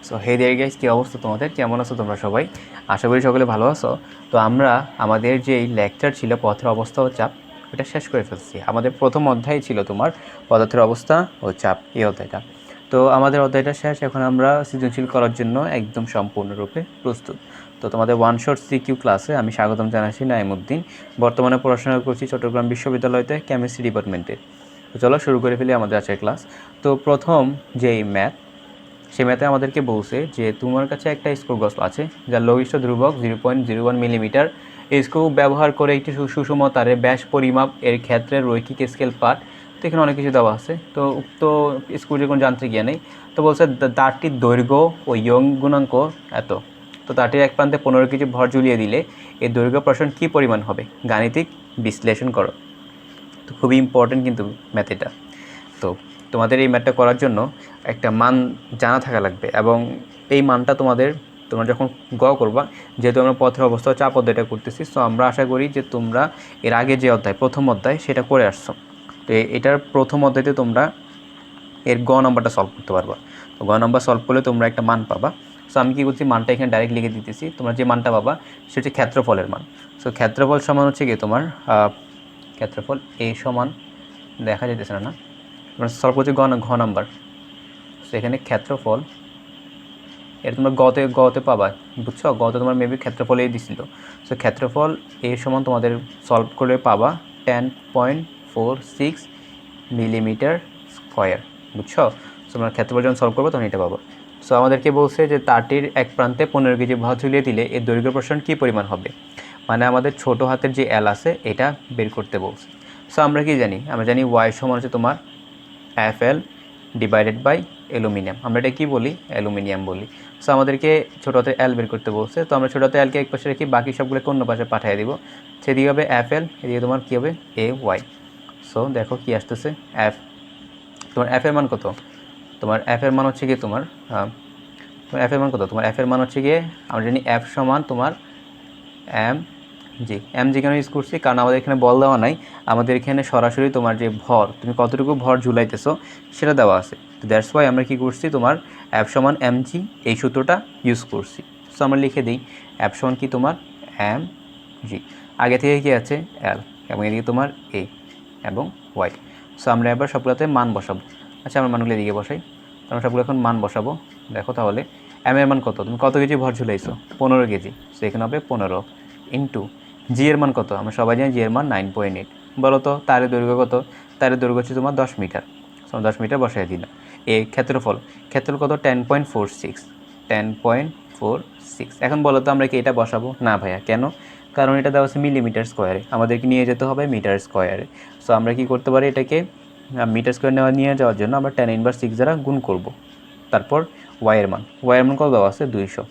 So hey দেয়ার guys, কী অবস্থা তোমাদের? কেমন আছো তোমরা সবাই? আশা করি সকলে ভালো আছো। তো আমরা আমাদের যেই লেকচার ছিল পথের অবস্থা ও চাপ, এটা শেষ করে ফেলছি। আমাদের প্রথম অধ্যায় ছিল তোমার পদার্থের অবস্থা ও চাপ, এই অধ্যায়টা। তো আমাদের অধ্যায়টা শেষ। এখন আমরা সৃজনশীল করার জন্য একদম সম্পূর্ণরূপে প্রস্তুত। তো তোমাদের ওয়ান শট সিকিউ ক্লাসে আমি স্বাগতম জানাচ্ছি নাইমুদ্দিন। বর্তমানে পড়াশোনা করছি চট্টগ্রাম বিশ্ববিদ্যালয়তে কেমিস্ট্রি ডিপার্টমেন্টে। তো চলো শুরু করে ফেলি আমাদের আজকের ক্লাস। তো প্রথম যেই ম্যাথ, সে ম্যাথে আমাদেরকে বলছে যে তোমার কাছে একটা স্ক্রু গজ আছে যার লঘিষ্ঠ ধ্রুবক 0.01 মিলিমিটার। এই স্ক্রু ব্যবহার করে একটি সুষম তারের ব্যাস পরিমাপ এর ক্ষেত্রে রৈখিক স্কেল পাঠ। তো এখানে অনেক কিছু দেওয়া আছে। তো উক্ত স্ক্রুটির কোনো যান্ত্রিক জ্ঞান নেই। তো বলছে তারটির দৈর্ঘ্য ও ইয়ং গুণাঙ্ক এত। তো তারটির এক প্রান্তে 15 কেজি ভর ঝুলিয়ে দিলে এর দৈর্ঘ্য প্রসারণ কী পরিমাণ হবে? গাণিতিক বিশ্লেষণ করো। তো খুবই ইম্পর্টেন্ট কিন্তু ম্যাথ এটা। তো তোমাদের এই ম্যাথটা করার জন্য একটা মান জানা থাকা লাগবে, এবং এই মানটা তোমরা যখন করবা, যেহেতু আমরা পথের অবস্থা চাপ অধ্যায়টা করতেছি, তো আমরা আশা করি যে তোমরা এর আগে যে প্রথম অধ্যায় সেটা করে আসছো। তো এটার প্রথম অধ্যায়তে তোমরা এর নাম্বারটা সলভ করতে পারবা। তো নাম্বার সলভ করলে তোমরা একটা মান পাবা। সো আমি কী করছি, মানটা এখানে ডাইরেক্ট লিখে দিতেছি। তোমরা যে মানটা পাবা সেটা হচ্ছে ক্ষেত্রফলের মান। সো ক্ষেত্রফল সমান হচ্ছে কি তোমার ক্ষেত্রফল এ সমান, দেখা যেতেছে না, তোমরা সলভ করছি ঘ নাম্বার। সো এখানে ক্ষেত্রফল, এটা তোমরা গতে পাবা, বুঝছো? গতে তোমার মেবি ক্ষেত্রফলেই দিছিল। সো ক্ষেত্রফল এ সমান তোমাদের সলভ করে পাবা 10.46 মিলিমিটার স্কোয়ার, বুঝছো? সো তোমরা ক্ষেত্রফল যখন সলভ করবো তখন এটা পাবো। সো আমাদেরকে বলছে যে তারটির এক প্রান্তে 15 কেজি ভর ঝুলিয়ে দিলে এর দৈর্ঘ্য প্রসারণ কী পরিমাণ হবে। মানে আমাদের ছোটো হাতের যে এল আছে এটা বের করতে বলছে। সো আমরা কি জানি? আমরা জানি ওয়াই সমান হচ্ছে তোমার এফএল ডিভাইডেড বাই অ্যালুমিনিয়াম। আমরা এটা কী বলি? অ্যালুমিনিয়াম বলি। সো আমাদেরকে ছোটো হাতে এল বের করতে বলছে। তো আমরা ছোটো হাতে এলকে এক পাশে রেখে বাকি সবগুলোকে অন্য পাশে পাঠিয়ে দিব। সেদিকে হবে এফএল, এদিকে তোমার কী হবে? A Y. সো দেখো কী আসতেছে, এফ। তোমার এফ এর মান কত? তোমার এফ এর মান হচ্ছে গিয়ে তোমার এফ এর মান কত? তোমার এফ এর মান হচ্ছে গিয়ে, আমরা জানি এফ সমান তোমার এম জি। এম জি কেন ইউজ করছি? কারণ আমাদের এখানে বল দেওয়া নাই, আমাদের এখানে সরাসরি তোমার যে ভর, তুমি কতটুকু ভর ঝুলাইতেছো সেটা দেওয়া আছে। তো দ্যাটস ওয়াই আমরা কী করছি, তোমার এফ সমান এম জি এই সূত্রটা ইউজ করছি। সো আমরা লিখে দিই এফ সমান কি তোমার এম জি। আগে থেকে কি আছে? এল, এবং এদিকে তোমার এ এবং ওয়াই। সো আমরা এবার সবগুলোতে মান বসাবো। আচ্ছা, আমরা মানগুলো এদিকে বসাই। আমরা সবগুলো এখন মান বসাবো। দেখো তাহলে এম এর মান কত? তুমি কত কেজি ভর ঝুলাইছো? 15 কেজি। সো এখানে হবে 15 ইন্টু জি এর মান কত? আমরা সবাই জানি জি এর মান 9.8। বলো তো তারের দৈর্ঘ্য কত? তারের দৈর্ঘ্য হচ্ছে তোমার 10 মিটার। সো 10 মিটার বসাই দিলাম। এ ক্ষেত্রফল কত? 10.46। 10.46। এখন বলো তো আমরা কি এটা বসাবো? না ভাইয়া, কেন? কারণ এটা দেওয়া আছে মিলিমিটার স্কোয়ারে, আমাদেরকে নিয়ে যেতে হবে মিটার স্কোয়ারে। সো আমরা কি করতে পারি, এটাকে মিটার স্কোয়ার নিয়ে যাওয়ার জন্য আমরা 10⁻⁶ দ্বারা গুণ করব। তারপর ওয়াইয়ের মান কত দেওয়া আছে? 200।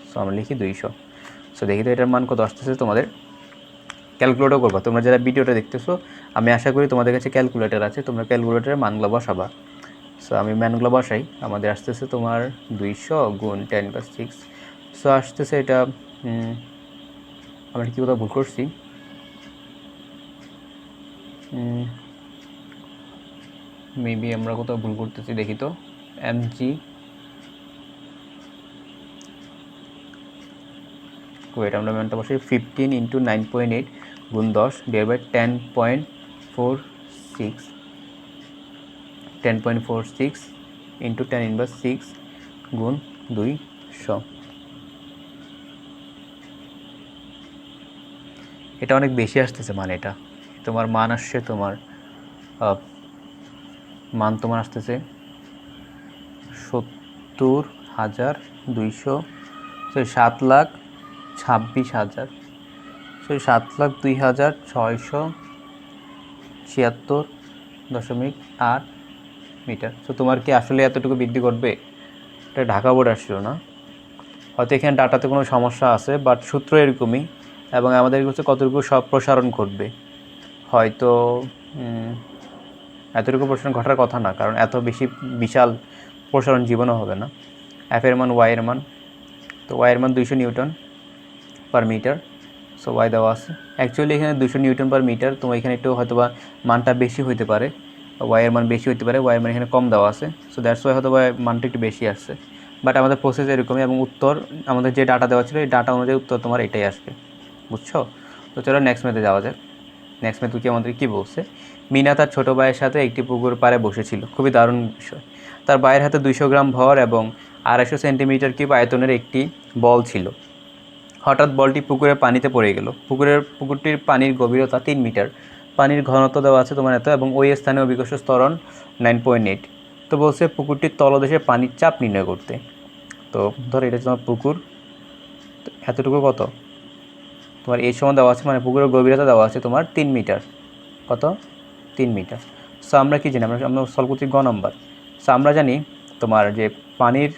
সো আমরা লিখি 200। সো দেখি তো এটার মান কত আসতেছে তোমাদের। ক্যালকুলেটর করবা তোমরা যারা ভিডিওটা দেখতেছো, আমি আশা করি তোমাদের কাছে ক্যালকুলেটর আছে, তোমরা ক্যালকুলেটরের মানগুলো বসাবা। সো আমি মানগুলো বসাই। আমাদের আসতেছে তোমার 200 গুণ 10⁻⁶। সো আসতেছে এটা, আমরা কি কোথাও ভুল করছি? মেবি আমরা কোথাও ভুল করতেছি, দেখি তো। এম জি, ওয়েট, আমরা মানটা বসাই 15 ইন্টু 9.8 গুণ 10 ডিভাইড বাই 10.46। 10.46 ইন্টু 10⁻⁶ গুণ 200। এটা অনেক বেশি আসতেছে মান। এটা তোমার মান আসছে, তোমার মান তোমার আসতেছে 70,200, সরি 7,26,000, সরি 7,02,676.8 মিটার। তো তোমার কি আসলে এতটুকু বৃদ্ধি করবে? এটা ঢাকা বোর্ড আসছিল না, হয়তো এখানে ডাটাতে কোনো সমস্যা আছে, বাট সূত্র এরকমই। এবং আমাদের হচ্ছে কতটুকু সব প্রসারণ ঘটবে, হয়তো এতটুকু প্রসারণ ঘটার কথা না, কারণ এত বেশি বিশাল প্রসারণ জীবনও হবে না। এফ এর মান, ওয়াই এর মান, তো ওয়াই এর মান 200 newton per metre. So Y দেওয়া আছে। অ্যাকচুয়ালি এখানে 200 নিউটন পার মিটার, তোমার এখানে একটু হয়তো বা মানটা বেশি হইতে পারে, ওয়াই এর মান বেশি হইতে পারে, ওয়াই এর মান এখানে কম দেওয়া আছে। সো দ্যাটস ওয়াই হয়তো বা মানটা একটু বেশি আসছে। বাট আমাদের প্রসেস এরকমই, এবং উত্তর আমাদের যে ডাটা দেওয়া ছিল এই ডাটা অনুযায়ী উত্তর তোমার এটাই আসবে, বুঝছো? তো চলো নেক্সট ম্যাথে যাওয়া যাক। নেক্সট ম্যাথ কি আমাদের কী বলছে, মিনা তার ছোটো ভাইয়ের সাথে একটি পুকুর পাড়ে বসেছিল, খুবই দারুণ বিষয়। তার ভাইয়ের হাতে 200 গ্রাম ভর এবং 250 সেন্টিমিটার কিউব আয়তনের একটি বল ছিল। হঠাৎ বলটি পুকুরের পানিতে পড়ে গেল। পুকুরটির পানির গভীরতা 3 মিটার, পানির ঘনত্ব দেওয়া আছে তোমার এত, এবং ওই স্থানে অভিকর্ষ ত্বরণ 9.8। তো বলছে পুকুরটির তলদেশে পানির চাপ নির্ণয় করতে। তো ধরো এটা হচ্ছে তোমার পুকুর, তো এতটুকু কত তোমার এই সময় দেওয়া আছে, মানে পুকুরের গভীরতা দেওয়া আছে তোমার 3 মিটার, কত 3 মিটার। সো আমরা কী জানি, আমরা সলভ করছি গ নম্বর। সো আমরা জানি তোমার যে পানির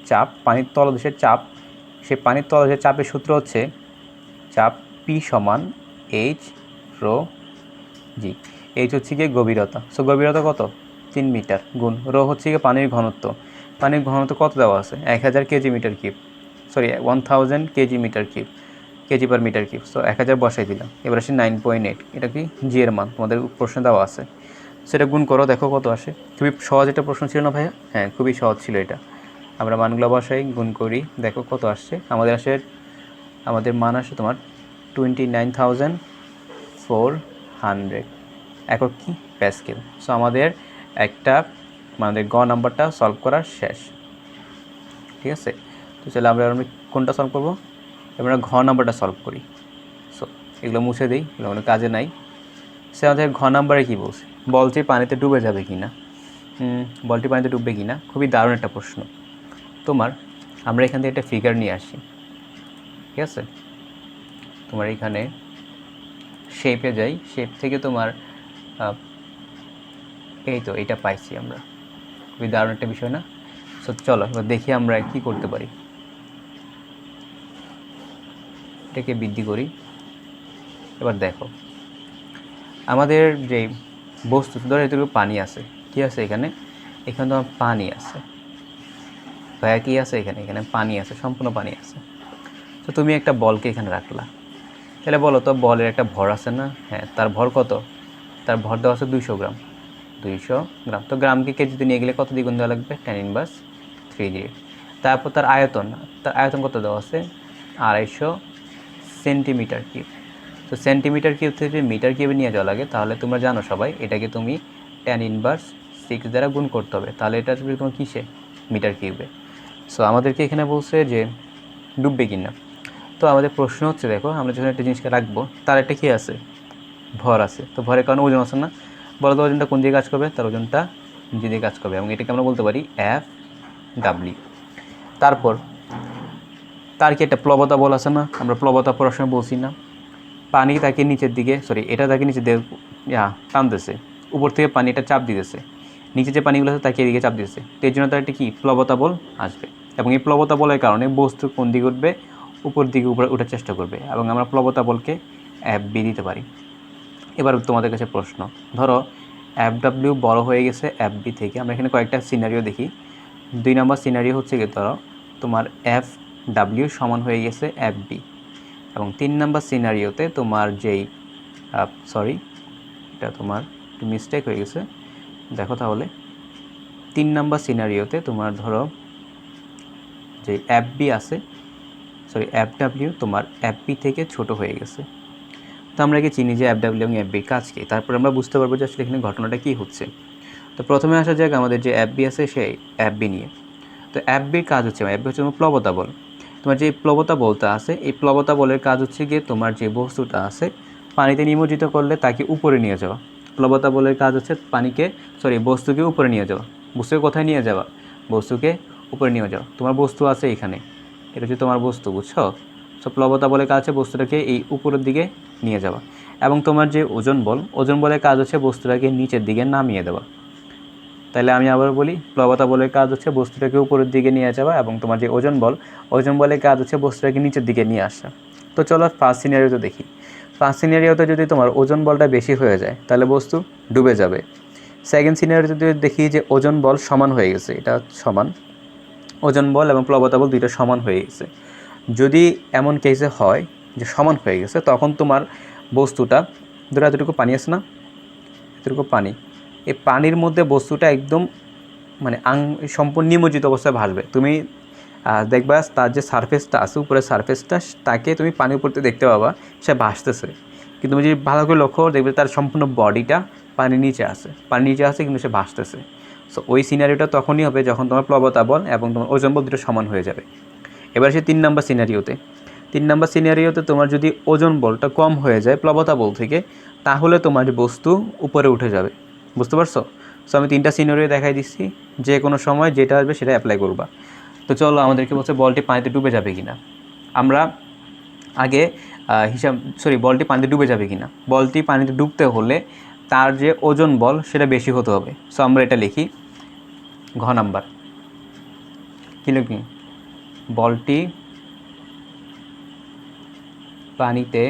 চাপ, পানির তলদেশের চাপ, সেই পানির তলদেশের চাপের সূত্র হচ্ছে চাপ পি সমান এইচ রো জি। এইচ হচ্ছে গিয়ে গভীরতা, সো গভীরতা কত 3 মিটার, গুণ রো হচ্ছে গিয়ে পানির ঘনত্ব। পানির ঘনত্ব কত দেওয়া আছে 1000 KG metre cube, sorry 1000 KG metre cube, KG per metre cube. So 1000 বসাই দিলাম। এবার আসে 9.8, এটা কি জি এর মান তোমাদের প্রশ্নে দেওয়া আছে, সেটা গুণ করো, দেখো কত আসে। খুবই সহজ একটা প্রশ্ন ছিল না ভাইয়া? হ্যাঁ, খুবই সহজ ছিল এটা। আমরা মানগুলো বসাই, গুণ করি, দেখো কত আসছে। আমাদের মান আসে তোমার 29,400 একক কি প্যাসকেল। সো আমাদের গ নাম্বারটা সলভ করা শেষ, ঠিক আছে? তো চলো আমরা কোনটা সলভ করবো, এবার ঘ নাম্বারটা সলভ করি। সো এগুলো মুছে দিই, এগুলো কাজে নাই। সে আমাদের ঘ নাম্বারে কী বলছে, বলটি পানিতে ডুবে যাবে কি না, বলটি পানিতে ডুববে কি না। খুবই দারুণ একটা প্রশ্ন তোমার। আমরা এখান থেকে একটা ফিগার নিয়ে আসি, ঠিক আছে? তোমার এখানে শেপে যাই, শেপ থেকে তোমার এই তো এটা পাইছি আমরা। খুবই দারুণ একটা বিষয় না? সো চলো এবার দেখি আমরা কি করতে পারি। এটাকে বৃদ্ধি করি। এবার দেখো আমাদের যে বস্তু, ধরো এটুকু পানি আছে, কি আছে এখানে তোমার পানি আছে ভাইয়া, কী আছে এখানে পানি আছে, সম্পূর্ণ পানি আছে। তো তুমি একটা বলকে এখানে রাখলা, তাহলে বলো তো বলের একটা ভর আছে না? হ্যাঁ, তার ভর কত? তার ভর দেওয়া আছে 200 গ্রাম, 200 গ্রাম। তো গ্রামকে কেজিতে নিয়ে গেলে কত দ্বিগুণ দেওয়া লাগবে, 10⁻³ দিয়ে। তারপর তার আয়তন কত দেওয়া আছে, 250 সেন্টিমিটার কিউব। তো সেন্টিমিটার কিউব থেকে যদি মিটার কিউবে নিয়ে যাওয়া লাগে, তাহলে তোমরা জানো সবাই এটাকে তুমি 10⁻6 দ্বারা গুণ করতে হবে, তাহলে এটা আসবে তোমার কিসে, মিটার কিউবে। সো আমাদেরকে এখানে বলছে যে ডুববে কি না। তো আমাদের প্রশ্ন হচ্ছে, দেখো আমরা যখন একটা জিনিসকে রাখবো তার একটা কী আছে, ভর আছে। তো ভরের কারণে ওজন আছে না, বলো তো ওজনটা কোন দিকে কাজ করবে, তার ওজনটা নিচে দিকে কাজ করবে, এবং এটাকে আমরা বলতে পারি F/W। তারপর তার কি একটা প্লবতা বল আছে না, আমরা প্লবতা পড়ার সময় বলছি না, পানি তাকে নিচের দিকে, এটা তাকে নিচের দিকে টানতেছে, উপর থেকে পানিটা চাপ দিতেছে, নিচে যে পানিগুলো আছে তাকে এদিকে চাপ দিতেছে। তো এর জন্য তার একটা কি প্লবতা বল আসবে, এবং এই প্লবতা বলের কারণে বস্তু কোন দিকে উঠবে, উপর দিকে ওঠার চেষ্টা করবে, এবং আমরা প্লবতা বলকে F/B দিতে পারি। এবার তোমাদের কাছে প্রশ্ন, ধরো F/W বড় হয়ে গেছে F/B থেকে। আমরা এখানে কয়েকটা সিনারিও দেখি। 2 নম্বর সিনারিও হচ্ছে কি, ধরো তোমার F/W সমান হয়ে গেছে F/B, এবং 3 নম্বর সিনারিওতে তোমার যেই এটা তোমার একটু মিস্টেক হয়ে গেছে, দেখো তাহলে 3 নম্বর সিনারিওতে তোমার ধরো যে F/B আছে, F/W তোমার F/B থেকে ছোট হয়ে গেছে। তো আমরা কি চিনি যে F/W এবং F/B কাজ কী, তারপর আমরা বুঝতে পারবো যে আসলে এখানে ঘটনাটা কী হচ্ছে। তো প্রথমে আসা যাক আমাদের যে F/B আছে সেই F/B নিয়ে। তো F/Bর কাজ হচ্ছে, F/B হচ্ছে তোমার প্লবতা বল। তোমার যে প্লবতা বলটা আছে, এই প্লবতা বলের কাজ হচ্ছে গিয়ে তোমার যে বস্তুটা আছে পানিতে নিমজ্জিত করলে তাকে উপরে নিয়ে যাওয়া। প্লবতা বলের কাজ হচ্ছে বস্তুকে উপরে নিয়ে যাওয়া। বস্তুকে কোথায় নিয়ে যাওয়া, বস্তুকে উপরে নিয়ে যাওয়া। তোমার বস্তু আছে এখানে, এটা হচ্ছে তোমার বস্তু, বুঝছো? সো প্লবতা বলের কাজ হচ্ছে বস্তুটাকে এই উপরের দিকে নিয়ে যাওয়া, এবং তোমার যে ওজন বলের কাজ হচ্ছে বস্তুটাকে নিচের দিকে নামিয়ে দেওয়া। তাহলে আমি আবার বলি, প্লবতা বলের কাজ হচ্ছে বস্তুটাকে উপরের দিকে নিয়ে যাওয়া, এবং তোমার যে ওজন বলের কাজ হচ্ছে বস্তুটাকে নিচের দিকে নিয়ে আসা। তো চলো ফার্স্ট সিনারিওতে দেখি। ফার্স্ট সিনারিওতে যদি তোমার ওজন বলটা বেশি হয়ে যায় তাহলে বস্তু ডুবে যাবে। সেকেন্ড সিনারিওতে যদি দেখি যে ওজন বল সমান হয়ে গেছে, এটা সমান, ওজন বল এবং প্লবতা বল দুইটা সমান হয়ে গেছে। যদি এমন কেসে হয় যে সমান হয়ে গেছে, তখন তোমার বস্তুটা, ধরো এতটুকু পানি আছে না, এতটুকু পানি, এই পানির মধ্যে বস্তুটা একদম মানে সম্পূর্ণ নিমজ্জিত অবস্থায় ভাসবে। তুমি দেখবা তার যে সারফেসটা আছে, উপরের সারফেসটা, তাকে তুমি পানির উপরতে দেখতে পাবা সে ভাসতেছে, কিন্তু তুমি যদি ভালো করে লক্ষ্য দেখবে তার সম্পূর্ণ বডিটা পানির নিচে আছে কিন্তু সে ভাসতেছে। সো ওই সিনারিওটা তখনই হবে যখন তোমার প্লবতা বল এবং তোমার ওজন বল দুটো সমান হয়ে যাবে। এবার সে 3 নম্বর সিনারিওতে তোমার যদি ওজন বলটা কম হয়ে যায় প্লবতা বল থেকে, তাহলে তোমার বস্তু উপরে উঠে যাবে। বুঝতে পারছো? সো আমি 3টা সিনারিও দেখাই দিচ্ছি, যে কোনো সময় যেটা আসবে সেটা অ্যাপ্লাই করবা। তো চলো, আমাদেরকে বলছে বলটি পানিতে ডুবে যাবে কিনা। আমরা আগে বলটি পানিতে ডুবে যাবে কিনা। বলটি পানিতে ডুবতে হলে তার যে ওজন বল সেটা বেশি হতে হবে। সো আমরা এটা লিখি, ঘ নাম্বার কী লিখি, বলটি পানিতে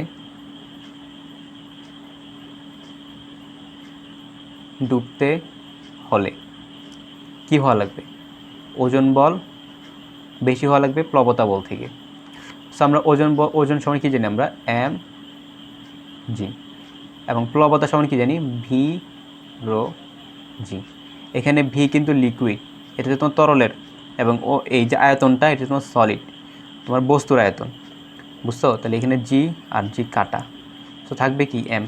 ডুবতে হলে কি হওয়া লাগবে, ওজন বল বেশি হওয়া লাগবে প্লবতা বল থেকে। সো আমরা ওজন সমান কী জানি, আমরা এম জি, এবং প্লবতা সমান কী জানি, ভি রো জি। এখানে ভি কিন্তু লিকুইড, এটা হচ্ছে তোমার তরলের, এবং এই যে আয়তনটা এটা তোমার সলিড, তোমার বস্তুর আয়তন। বুঝছো? তাহলে এখানে জি আর জি কাটা, তো থাকবে কি এম।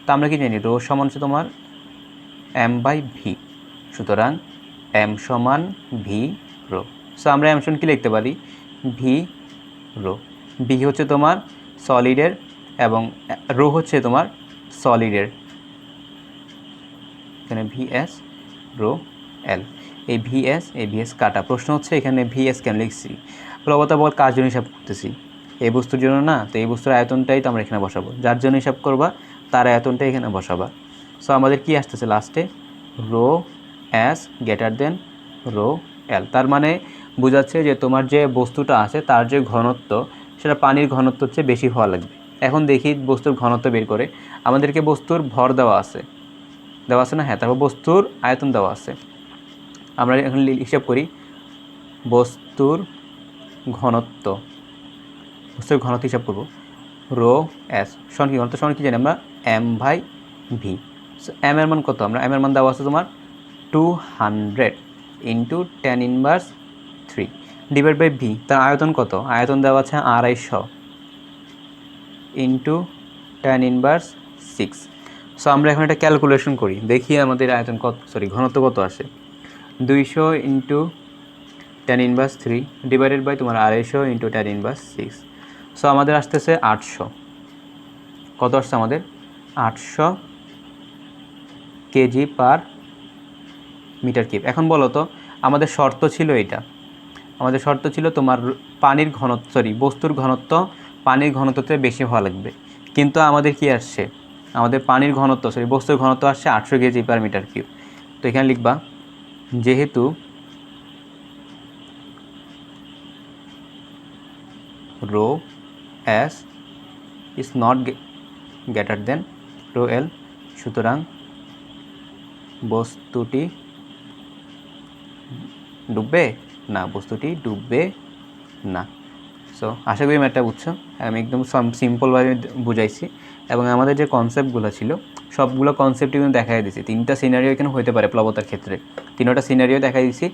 তো আমরা কি জানি, রো সমান হচ্ছে তোমার এম বাই ভি, সুতরাং এম সমান ভি রো। সো আমরা এম সমান কী লিখতে পারি, ভি রো। ভি হচ্ছে তোমার সলিডের এবং রো হচ্ছে তোমার সলিডের, এখানে ভিএস রো এল। এই ভিএস কাটা। প্রশ্ন হচ্ছে এখানে ভিএস কেন লিখছি, প্লবতা বল কার জন্য হিসাব করতেছি, এই বস্তুর জন্য না, তো এই বস্তুর আয়তনটাই তো আমরা এখানে বসাবো, যার জন্য হিসাব করবা তার আয়তনটাই এখানে বসাবা। সো আমাদের কি আসতেছে লাস্টে, rho S greater than rho L. তার মানে বোঝাচ্ছে যে তোমার যে বস্তুটা আছে তার যে ঘনত্ব সেটা পানির ঘনত্বর চেয়ে বেশি হওয়া লাগবে। এখন দেখি বস্তুর ঘনত্ব বের করে, আমাদেরকে বস্তুর ভর দেওয়া আছে না, হ্যাঁ, তারপর বস্তুর আয়তন দেওয়া আছে। আমরা এখন হিসাব করি, বস্তুর ঘনত্ব হিসাব করব, রো এস সমান কি, ঘনত্ব সমান কি জানি আমরা, এম বাই ভি। এম এর মান কত, আমরা এম এর মান দেওয়া আছে তোমার 200 ইন্টু 10⁻³ ডিভাইড বাই ভি। তার আয়তন কত, আয়তন দেওয়া আছে 250 ইন্টু 10⁻⁶। সো আমরা এখন এটা ক্যালকুলেশন করি, দেখি আমাদের আয়তন কত, ঘনত্ব কত আসে। 200 ইন্টু 10⁻³ ডিভাইডেড বাই তোমার 250 ইন্টু 10⁻⁶। সো আমাদের আসতেছে 800। কত আসছে আমাদের, 800 কেজি পার মিটার কিউব। এখন বলো তো, আমাদের শর্ত ছিল এটা, আমাদের শর্ত ছিল তোমার পানির ঘনত্ব বস্তুর ঘনত্ব পানির ঘনত্বতে বেশি হওয়া লাগবে, কিন্তু আমাদের কি আসছে, আমাদের পানির ঘনত্ব বস্তুর ঘনত্ব আসছে 800 কেজি পার মিটার কিউব। তো এখানে লিখবা, যেহেতু rho S is not greater than rho L, সুতরাং বস্তুটি ডুববে না। সো আশা করি ম্যাথটা বুঝছো, আমি একদম সিম্পলভাবে বুঝাইছি, এবং আমাদের যে কনসেপ্টগুলো ছিল সবগুলো কনসেপ্টই কিন্তু দেখাই দিয়েছি। 3টা সিনারিও এখানে হতে পারে প্লবতার ক্ষেত্রে, 3টা সিনারিও দেখাই দিয়েছি,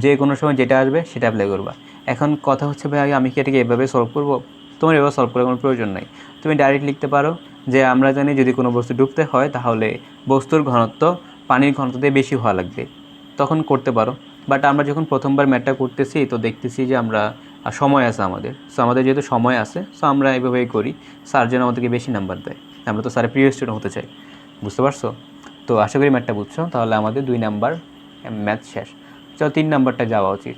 যে কোনো সময় যেটা আসবে সেটা অ্যাপ্লাই করবা। এখন কথা হচ্ছে ভাই, আমি কি এটাকে এভাবে সলভ করবো? তোমার এভাবে সলভ করার কোনো প্রয়োজন নাই, তুমি ডাইরেক্ট লিখতে পারো যে আমরা জানি যদি কোনো বস্তু ডুবতে হয় তাহলে বস্তুর ঘনত্ব পানির ঘনত্ব দিয়ে বেশি হওয়া লাগবে, তখন করতে পারো। বাট আমরা যখন প্রথমবার ম্যাথটা করতেছি তো দেখতেছি যে আমরা সময় আছে আমাদের, সো আমাদের যেহেতু সময় আছে, সো আমরা এইভাবেই করি, স্যার যেন আমাদেরকে বেশি নাম্বার দেয়, আমরা তো স্যারের প্রিয় স্টুডেন্ট হতে চাই। বুঝতে পারছো? তো আশা করি ম্যাথটা বুঝছো। তাহলে আমাদের 2 নাম্বার ম্যাথ শেষ। চলো 3 নাম্বারটা যাওয়া উচিত।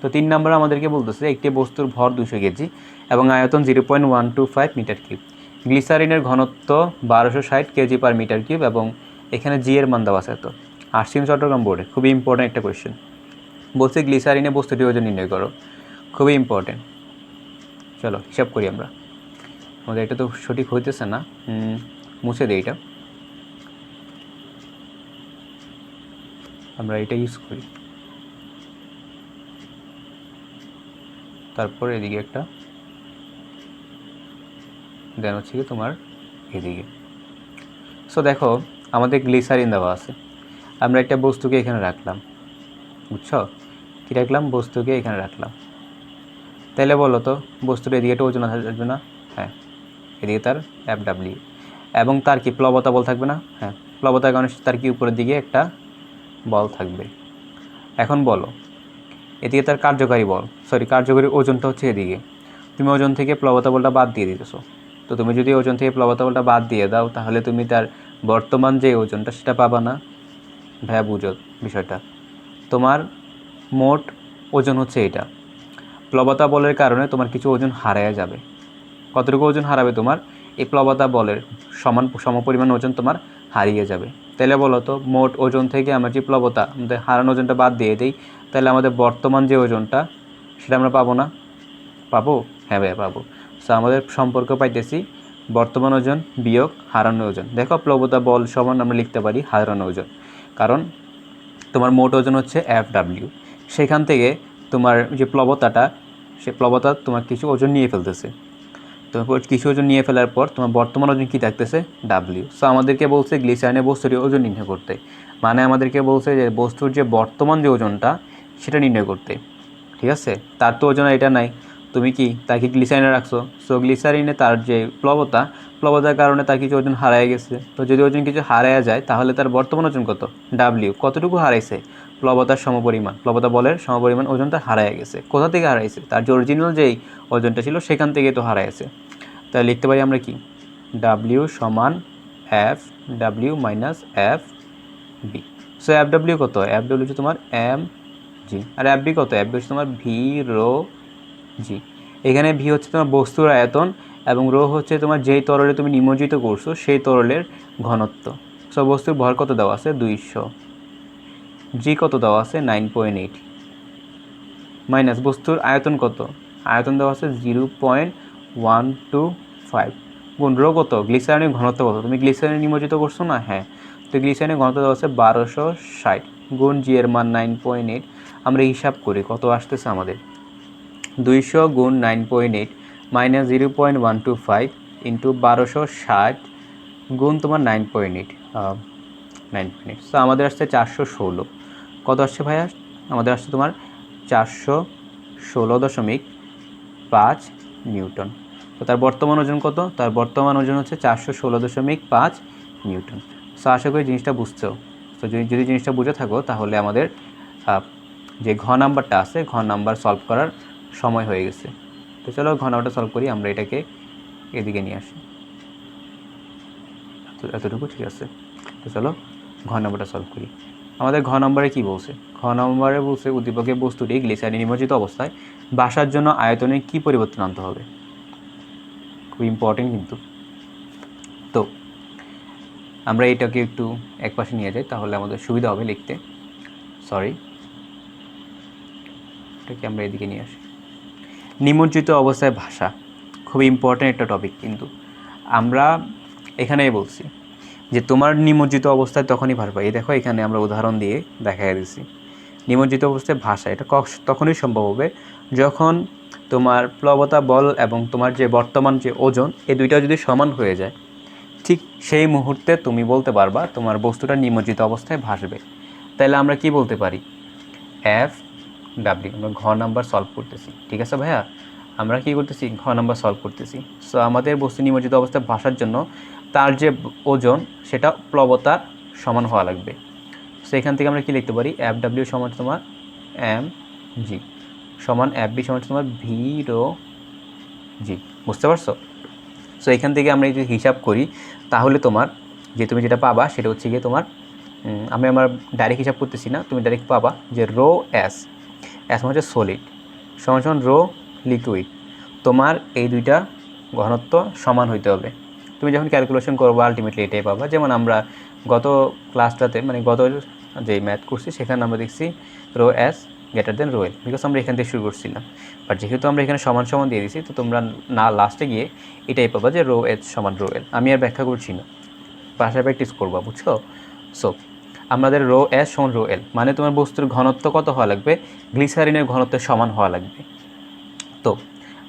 তো 3 নাম্বার আমাদেরকে বলতেছে একটি বস্তুর ভর 200 কেজি এবং আয়তন 0.125 মিটার কিউব, গ্লিসারিনের ঘনত্ব 1260 কেজি পার মিটার কিউব, এবং এখানে জি এর মান দেওয়া আছে। তো আসছেন চট্টগ্রাম বোর্ডে, খুবই ইম্পর্ট্যান্ট একটা কোয়েশ্চেন, বলছে গ্লিসারিনে বস্তুটি ওজন নির্ণয় করো, খুবই ইম্পর্টেন্ট। চলো হিসাব করি আমরা, আমাদের এটা তো সঠিক হইতেছে না, মুছে দিই এটা, আমরা এটা ইউজ করি, তারপর এদিকে একটা দেন হচ্ছে কি তোমার এদিকে। সো দেখো আমাদের গ্লিসারিন দেওয়া আছে, আমরা একটা বস্তুকে এখানে রাখলাম, বুঝছো, কী রাখলাম, বস্তুকে এখানে রাখলাম, তাহলে বলো তো বস্তুর এদিকে একটা ওজন আসবে না? হ্যাঁ, এদিকে তার FW, এবং তার কি প্লবতা বল থাকবে না? হ্যাঁ, প্লবতার কারণে তার কি উপরের দিকে একটা বল থাকবে। এখন বলো এদিকে তার কার্যকারী বল, কার্যকারী ওজনটা হচ্ছে এদিকে, তুমি ওজন থেকে প্লবতা বলটা বাদ দিয়ে দিতেছো। তো তুমি যদি ওজন থেকে প্লবতা বলটা বাদ দিয়ে দাও তাহলে তুমি তার বর্তমান যে ওজনটা সেটা পাবা না। ভাইয়া বুঝো বিষয়টা, তোমার মোট ওজন হচ্ছে এটা, প্লবতা বলের কারণে তোমার কিছু ওজন হারিয়ে যাবে। কতটুকু ওজন হারাবে? তোমার এই প্লবতা বলের সমপরিমাণ ওজন তোমার হারিয়ে যাবে। তাহলে বলো তো মোট ওজন থেকে আমরা যে প্লবতা আমাদের হারানো ওজনটা বাদ দিয়ে দিই, তাহলে আমাদের বর্তমান যে ওজনটা সেটা আমরা পাবো না? পাবো? হ্যাঁ ভাইয়া পাবো। সো আমাদের সম্পর্ক পাইতেছি বর্তমান ওজন বিয়োগ হারানো ওজন। দেখো প্লবতা বল সমান আমরা লিখতে পারি হারানো ওজন, কারণ তোমার মোট ওজন হচ্ছে FW, সেখান থেকে তোমার যে প্লবতাটা, সে প্লবতা তোমার কিছু ওজন নিয়ে ফেলতেছে। তারপর কিছু ওজন নিয়ে ফেলার পর তোমার বর্তমান ওজন কী থাকতেছে? W। সো আমাদেরকে বলছে গ্লিসারিনের বস্তুর ওজন নির্ণয় করতে, মানে আমাদেরকে বলছে যে বস্তুর যে বর্তমান যে ওজনটা সেটা নির্ণয় করতে। ঠিক আছে, তার তো ওজন এটা নাই, তুমি কি তাকে গ্লিসারিনে রাখছো। সো গ্লিসারিনে তার যে প্লবতার কারণে তার কিছু ওজন হারায় গেছে। তো যদি ওজন কিছু হারায় যায় তাহলে তার বর্তমান ওজন কত? W। কতটুকু হারাইছে? প্লবতার সমপরিমাণ, প্লবতা বলের সমপরিমাণ ওজনটা হারায় গেছে। কোথা থেকে হারাইছে? তার যে অরিজিনাল যেই ওজনটা ছিল সেখান থেকে তো হারাইছে। তাহলে লিখতে পারি আমরা কি? W সমান FW minus FB। So FW কত? FW হচ্ছে তোমার mg, আর FB কত? FB হচ্ছে তোমার v রো জি। এখানে ভি হচ্ছে তোমার বস্তুর আয়তন এবং রো হচ্ছে তোমার যেই তরলে তুমি নিমজ্জিত করছো সেই তরলের ঘনত্ব। সো বস্তুর ভর কত দেওয়া আছে? 200, জি কত দেওয়া আছে? 9.8, মাইনাস বস্তুর আয়তন কত? আয়তন দেওয়া আছে 0.125, গুণ রো কত? গ্লিসারিনের ঘনত্ব কত? তুমি গ্লিসারিন নিমজ্জিত করছো না? হ্যাঁ, তো গ্লিসারিনের ঘনত্ব দেওয়া আছে 1260, গুণ জি এর মান 9.8। আমরা হিসাব করি কত আসতেছে আমাদের, 200 গুণ 9.8 মাইনাস 0.125 ইন্টু 1260 গুণ তোমার 9.8, 9.8। সো আমাদের আসছে 416। কত আসছে ভাইয়া? আমাদের আসছে তোমার 416.5 নিউটন। তো তার বর্তমান ওজন কত? তার বর্তমান ওজন হচ্ছে 416.5 নিউটন। সো আশা করি জিনিসটা বুঝছো। তো যদি জিনিসটা বুঝে থাকো তাহলে আমাদের যে ঘ নাম্বারটা আছে ঘ নাম্বার সলভ করার সময় হয়ে গেছে। তো চলো ঘ নাম্বারটা সলভ করি, আমরা এটাকে এদিকে নিয়ে আসি। এতটুকু ঠিক আছে। তো চলো ঘ নাম্বারটা সলভ করি। আমাদের ঘ নম্বরে কি বলছে? ঘ নম্বরে বলছে উদ্দীপকের বস্তুটি গ্লিসারিন নিমজ্জিত অবস্থায় বাসার জন্য আয়তনে কি পরিবর্তন আনতে হবে। খুব ইম্পর্টেন্ট কিন্তু। তো আমরা এটাকে একটু একপাশে নিয়ে যাই তাহলে আমাদের সুবিধা হবে লিখতে। এটাকে আমরা এদিকে নিয়ে আসি। নিমজ্জিত অবস্থায় ভাষা খুব ইম্পর্টেন্ট একটা টপিক, কিন্তু আমরা এখানেই বলছি যে তোমার নিমজ্জিত অবস্থায় তখনই ভাষা। এই দেখো এখানে আমরা উদাহরণ দিয়ে দেখাই দিচ্ছি। নিমজ্জিত অবস্থায় ভাষা এটা তখনই সম্ভব হবে যখন তোমার প্লবতা বল এবং তোমার যে বর্তমান যে ওজন এই দুইটা যদি সমান হয়ে যায়, ঠিক সেই মুহূর্তে তুমি বলতে পারবা তোমার বস্তুটা নিমজ্জিত অবস্থায় ভাসবে। তাহলে আমরা কি বলতে পারি? FW। আমরা ঘ নাম্বার সলভ করতেছি, ঠিক আছে ভাইয়া? আমরা কি করতেছি? ঘ নাম্বার সলভ করতেছি। সো আমাদের বস্তু নিমজ্জিত অবস্থায় ভাসার জন্য তার যে ওজন সেটা প্লবতার সমান হওয়া লাগবে। সো এখান থেকে আমরা কি লিখতে পারি? FW সমান তোমার mg সমান FB সমান তোমার v রো জি। বুঝতে পারছো? সো এখান থেকে আমরা যদি হিসাব করি তাহলে তোমার যে তুমি যেটা পাবা সেটা হচ্ছে গিয়ে তোমার আমি আমার ডাইরেক্ট হিসাব করতেছি না, তুমি ডাইরেক্ট পাবা যে রো এস মানে হচ্ছে সলিড সমান সমান রো লিকুইড। তোমার এই দুইটা ঘনত্ব সমান হইতে হবে। তুমি যখন ক্যালকুলেশন করবো আলটিমেটলি এটাই পাবা। যেমন আমরা গত ক্লাসটাতে মানে গত যে ম্যাথ করছি সেখানে আমরা দেখছি rho S greater than rho L, because আমরা এখান থেকে শুরু করছিলাম। বাট যেহেতু আমরা এখানে সমান সমান দিয়ে দিছি তো তোমরা না লাস্টে গিয়ে এটাই পাবা যে রো এস সমান রো এল। আমি আর ব্যাখ্যা করছি না, বাসায় প্র্যাকটিস করবা, বুঝছো? সো আমাদের রো এস সমান রো এল মানে তোমার বস্তুর ঘনত্ব কত হওয়া লাগবে? গ্লিসারিনের ঘনত্বের সমান হওয়া লাগবে। তো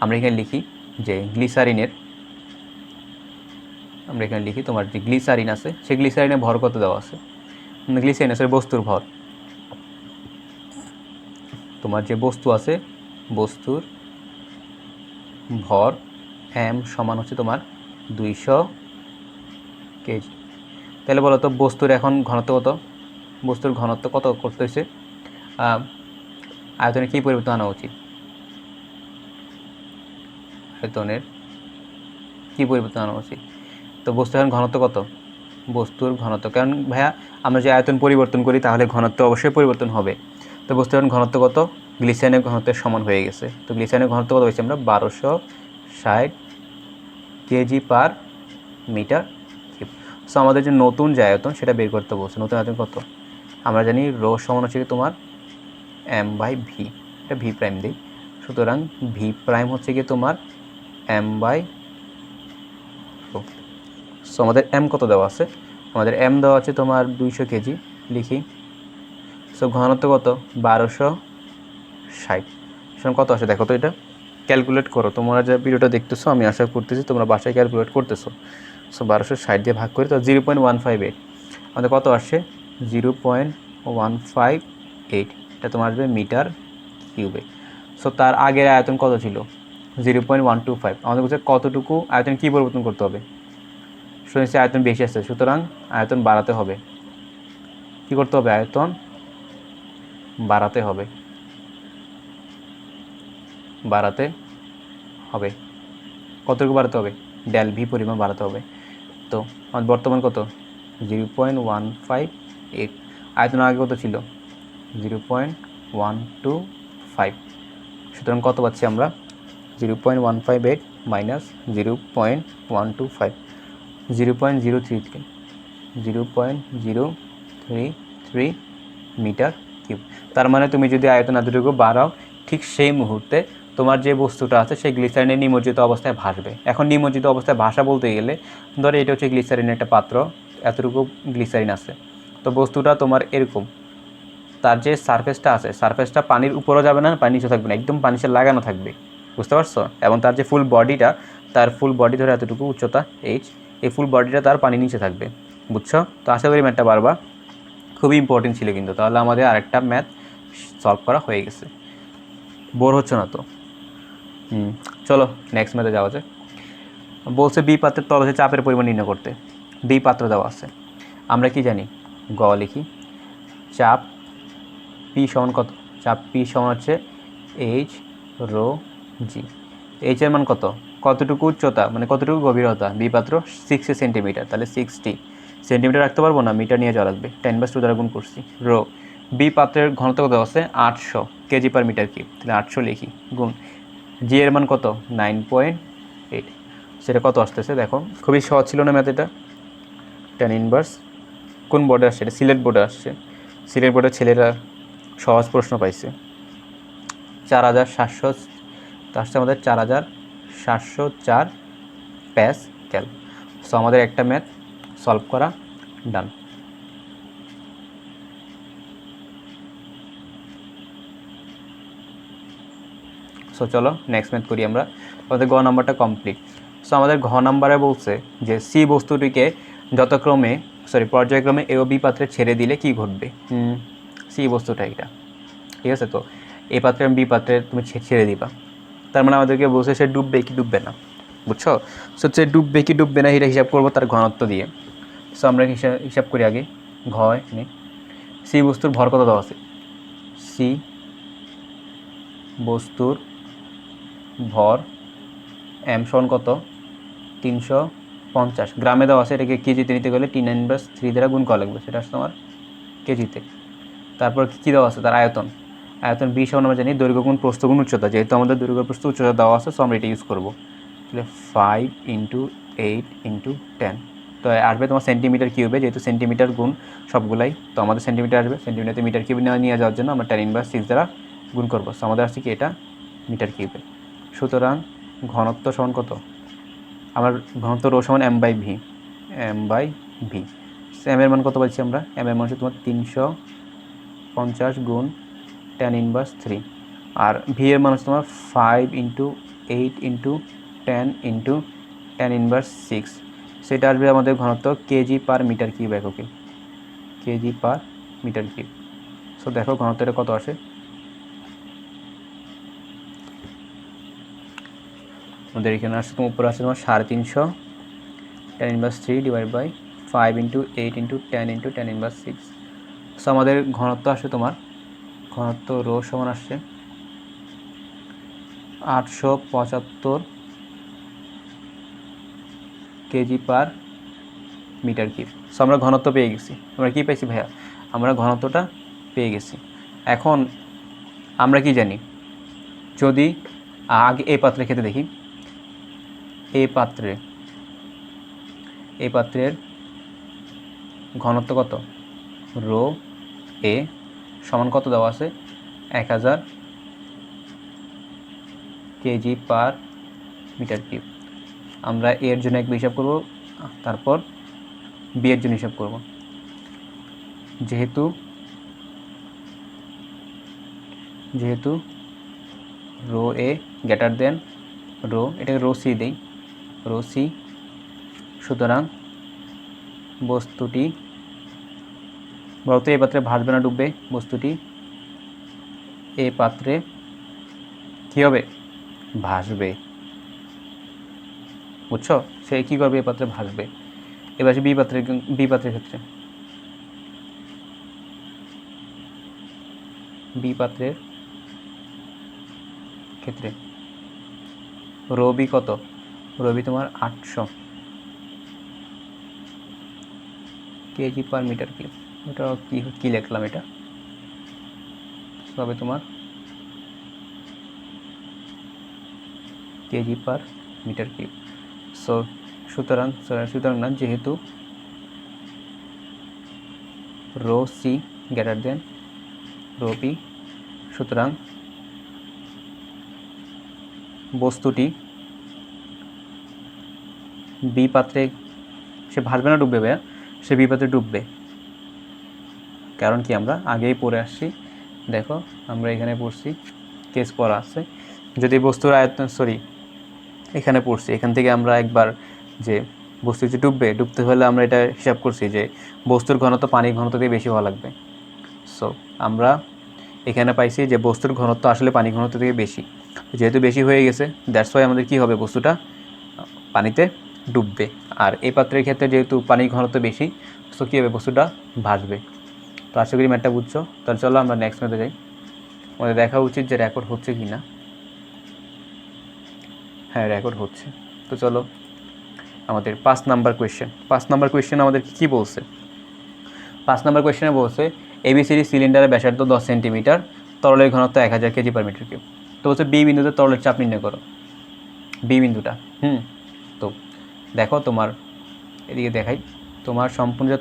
আমরা এখানে লিখি যে আমরা এখানে লিখি তোমার যে গ্লিসারিন আছে সেই গ্লিসারিনের ভর কত দেওয়া আছে? গ্লিসারিন আছে বস্তুর ভর, তোমার যে বস্তু আছে বস্তুর ভর m সমান হচ্ছে তোমার 200 কেজি। তাহলে বলো তো বস্তুর এখন ঘনত্ব কত? বস্তুর ঘনত্ব কত করতে হয়েছে? আয়তনে কী পরিবর্তন আনা উচিত? আয়তনের কী পরিবর্তন আনা উচিত? তো বস্তুর এখন ঘনত্ব কত? বস্তুর ঘনত্ব, কারণ ভাইয়া আমরা যে আয়তন পরিবর্তন করি তাহলে ঘনত্ব অবশ্যই পরিবর্তন হবে। তো বস্তুর এখন ঘনত্ব কত? গ্লিসারিনের ঘনত্বের সমান হয়ে গেছে। তো গ্লিসারিনের ঘনত্ব কত হয়েছে? আমরা 1260 KG per metre cube. So আমাদের যে নতুন যে আয়তন সেটা বের করতে বলছে। নতুন আয়তন কত? আমরা জানি রো সমান হচ্ছে তোমার m/v, এটা ভি প্রাইম দিই। সুতরাং ভি প্রাইম হচ্ছে কি তোমার m/, সো আমাদের m কত দেওয়া আছে? আমাদের m দেওয়া আছে তোমার 200 কেজি, লিখি। সো ঘনত্ব কত? 1260। সুতরাং কত আসে দেখো তো, এটা ক্যালকুলেট করো। তোমরা যে ভিডিওটা দেখতেছো আমি আশা করতেছি তোমরা বাসায় ক্যালকুলেট করতেছো। সো 1260 দিয়ে ভাগ করে তো 0.158, আমাদের কত আসছে? 0.158, এটা তোমার আসবে মিটার কিউবে। সো তার আগের আয়তন কত ছিল? 0.125। আমাদের বলছে কতটুকু আয়তন কী পরিবর্তন করতে হবে? শুনেছি আয়তন বেশি আসছে, সুতরাং আয়তন বাড়াতে হবে। কী করতে হবে? আয়তন বাড়াতে হবে, বাড়াতে হবে। কতটুকু বাড়াতে হবে? ডেল ভি পরিমাণ বাড়াতে হবে। তো আমাদের বর্তমান কত? 0.158। আয়তন আগে কত ছিল? 0.125। সুতরাং কত পাচ্ছি আমরা? 0.158 মাইনাস 0.125, 0.033, 0.033 মিটার কিউব। তার মানে তুমি যদি আয়তন এতটুকু বাড়াও, ঠিক সেই মুহূর্তে তোমার যে বস্তুটা আছে সেই গ্লিসারিনের নিমজ্জিত অবস্থায় ভাসবে। এখন নিমজ্জিত অবস্থায় ভাসা বলতে গেলে ধরো এটা হচ্ছে গ্লিসারিনের একটা পাত্র, এতটুকু গ্লিসারিন আছে। তো বস্তুটা তোমার এরকম, তার যে সারফেসটা আছে সারফেসটা পানির উপরও যাবে না, পানি নিচে থাকবে না, একদম পানির সাথে লাগানো থাকবে, বুঝতে পারছো? এবং তার যে ফুল বডিটা, তার ফুল বডি ধরে এতটুকু উচ্চতা h, এই ফুল বডিটা তার পানির নিচে থাকবে, বুঝছো? তো আশা করি ম্যাথটা পারবা। খুবই ইম্পর্টেন্ট ছিল কিন্তু। তাহলে আমাদের আরেকটা ম্যাথ সলভ করা হয়ে গেছে। বোর হচ্ছে না তো? চলো নেক্সট ম্যাথে যাওয়া যায়। বলছে বি পাত্রের তলদেশে চাপের পরিমাণ নির্ণয় করতে। বি পাত্র দেওয়া আছে, আমরা কি জানি? গ লিখি। চাপ পি সমান কত? চাপ পি সমান হচ্ছে এইচ রো জি। এইচের মান কত? কতটুকু উচ্চতা মানে কতটুকু গভীরতা? বি পাত্র 60 সেন্টিমিটার, তাহলে 60 সেন্টিমিটার রাখতে পারবো না, মিটার নিয়ে যাওয়া লাগবে। 10/2 দ্বারা গুণ করছি। রো বি পাত্রের ঘনত্ব কত আছে? 800 কেজি পার মিটার কিউব, তাহলে 800 লিখি। গুণ জি এর মান কত? 9.8। সেটা কত আসতেছে দেখো, খুবই সহজ ছিল না ম্যাথ এটা। tan ইনভার্স কোন বোর্ডে আসছে? এটা সিলেট বোর্ডে আসছে। সিলেট বোর্ডের ছেলেরা সহজ প্রশ্ন পাইছে। 4700, তো আসছে আমাদের 4704 প্যাসকেল। সো আমাদের একটা ম্যাথ সলভ করা ডান। সো চলো নেক্সট ম্যাথ করি আমরা। আমাদের গ নাম্বারটা কমপ্লিট। সো আমাদের ঘ নাম্বারে বলছে যে সি বস্তুটিকে পর্যায়ক্রমে এ ও বি পাত্রে ছেড়ে দিলে কি ঘটবে? সি বস্তুটা এটা, ঠিক আছে? তো এ পাত্রে বি পাত্রে তুমি ছেড়ে দিবা, তার মানে আমাদেরকে বলছে সে ডুববে কি ডুববে না, বুঝছো? সো সে ডুববে কি ডুববে না এটা হিসাব করবো তার ঘনত্ব দিয়ে। সো আমরা হিসাব করি আগে। ঘ সি বস্তুর ভর কত দেওয়া আছে? সি বস্তুর ভর এম সমান কত? 350 গ্রামে দেওয়া আছে। এটাকে কেজিতে নিতে গেলে 10^3 দ্বারা গুণ করা লাগবে, সেটা আসছে আমার কেজিতে। তারপর কী দেওয়া আছে? তার আয়তন। আয়তন বি সমান আমরা জানি দৈর্ঘ্য গুণ প্রস্থ গুণ উচ্চতা, যেহেতু আমাদের দৈর্ঘ্য প্রস্থ উচ্চতা দেওয়া আছে সো আমরা এটা ইউজ করবো। তাহলে 5 × 8 × 10, তো আসবে তোমার সেন্টিমিটার কিউবে, যেহেতু সেন্টিমিটার গুণ সবগুলাই, তো আমাদের সেন্টিমিটার আসবে। সেন্টিমিটারতে মিটার কিউবে নিয়ে যাওয়ার জন্য আমরা tan ইনভার্স 6 দ্বারা গুণ করবো। সো আমাদের আসছে কি এটা মিটার কিউবে। সুতরাং ঘনত্ব সমান কত? আমার ঘনত্ব রো সমান m/v, m/v। এম এর মান কত পাচ্ছি আমরা? এম এর মান হচ্ছে তোমার 350 গুণ tan ইনভার্স 3, আর ভি এর মান হচ্ছে তোমার 5 × 8 × 10 × tan ইনভার্স 6। সেটা আসবে আমাদের ঘনত্ব কেজি পার মিটার কিউব এককে, KG per metre cube. So দেখো ঘনত্বটা কত আসে। আমাদের এখানে আসছে তোমার উপরে আছে তোমার 350 tan−3 divide by 5 × 8 × 10 × tan−6। So আমাদের ঘনত্ব আসে তোমার ঘনত্ব রো সমান আসছে 875 kg/m³। সো আমরা ঘনত্ব পেয়ে গেছি। আমরা কি পেয়েছি ভাইয়া? আমরা ঘনত্বটা পেয়ে গেছি। এখন আমরা কি জানি, যদি আগে এই পাত্রের ক্ষেত্রে দেখি, এই পাত্রের ঘনত্ব কত? রো এ সমান কত দেওয়া আছে? 1000 kg/m³। আমরা এর জন্য এক হিসাব করব, তারপর বি এর জন্য হিসাব করব। যেহেতু রো এ গ্রেটার দেন রো, এটাকে রো সি দেই, রো সি, সুতরাং বস্তুটি বলতে এই পাত্রে ভাসবে না ডুববে? বস্তুটি এই পাত্রে কী হবে? ভাসবে। বুঝছো? সে কী করবে? এই পাত্রে ভাসবে। এবার বি পাত্রের ক্ষেত্রে রবি কত? রবি তোমার 800 kg/m³। এটা কি লিখলাম? এটা তবে তোমার kg/m³। সুতরাং না, যেহেতু rho C greater than rho P, সুতরাং বস্তুটি বি পাত্রে সে ভাসবে না ডুববে ভাইয়া? সে বি পাত্রে ডুববে। কারণ কি? আমরা আগেই পড়ে আসছি, দেখো আমরা এখানে পড়ছি, কেস পড়া আছে। যদি বস্তুর আয়তন এখানে পড়ছি, এখান থেকে আমরা একবার যে বস্তু যে ডুবতে হলে আমরা এটা হিসাব করছি যে বস্তুর ঘনত্ব পানির ঘনত্ব দিয়ে বেশি হওয়া লাগবে। সো আমরা এখানে পাইছি যে বস্তুর ঘনত্ব আসলে পানির ঘনত্ব থেকে বেশি। যেহেতু বেশি হয়ে গেছে, দ্যাটস ওয়াই আমাদের কী হবে? বস্তুটা পানিতে ডুববে। আর এই পাত্রের ক্ষেত্রে যেহেতু পানির ঘনত্ব বেশি, সো কী হবে? বস্তুটা ভাসবে। তো আশা করি ম্যাথটা বুঝছো। তাহলে চলো আমরা নেক্সট ম্যাথে যাই। আমাদের দেখা উচিত যে রেকর্ড হচ্ছে কি না। হ্যাঁ, রেকর্ড হচ্ছে। তো চলো আমাদের 5 নাম্বার কোয়েশ্চেন আমাদের কী বলছে? 5 নাম্বার কোয়েশ্চেনে বলছে এবিসিডি সিলিন্ডারের ব্যাসার্ধ 10 সেন্টিমিটার, তরলের ঘনত্ব 1000 kg/m³। তো বলছে বি বিন্দুতে তরলের চাপ নির্ণয় করো। বি বিন্দুটা তো দেখো, তোমার এদিকে দেখাই, তোমার সম্পূর্ণ যে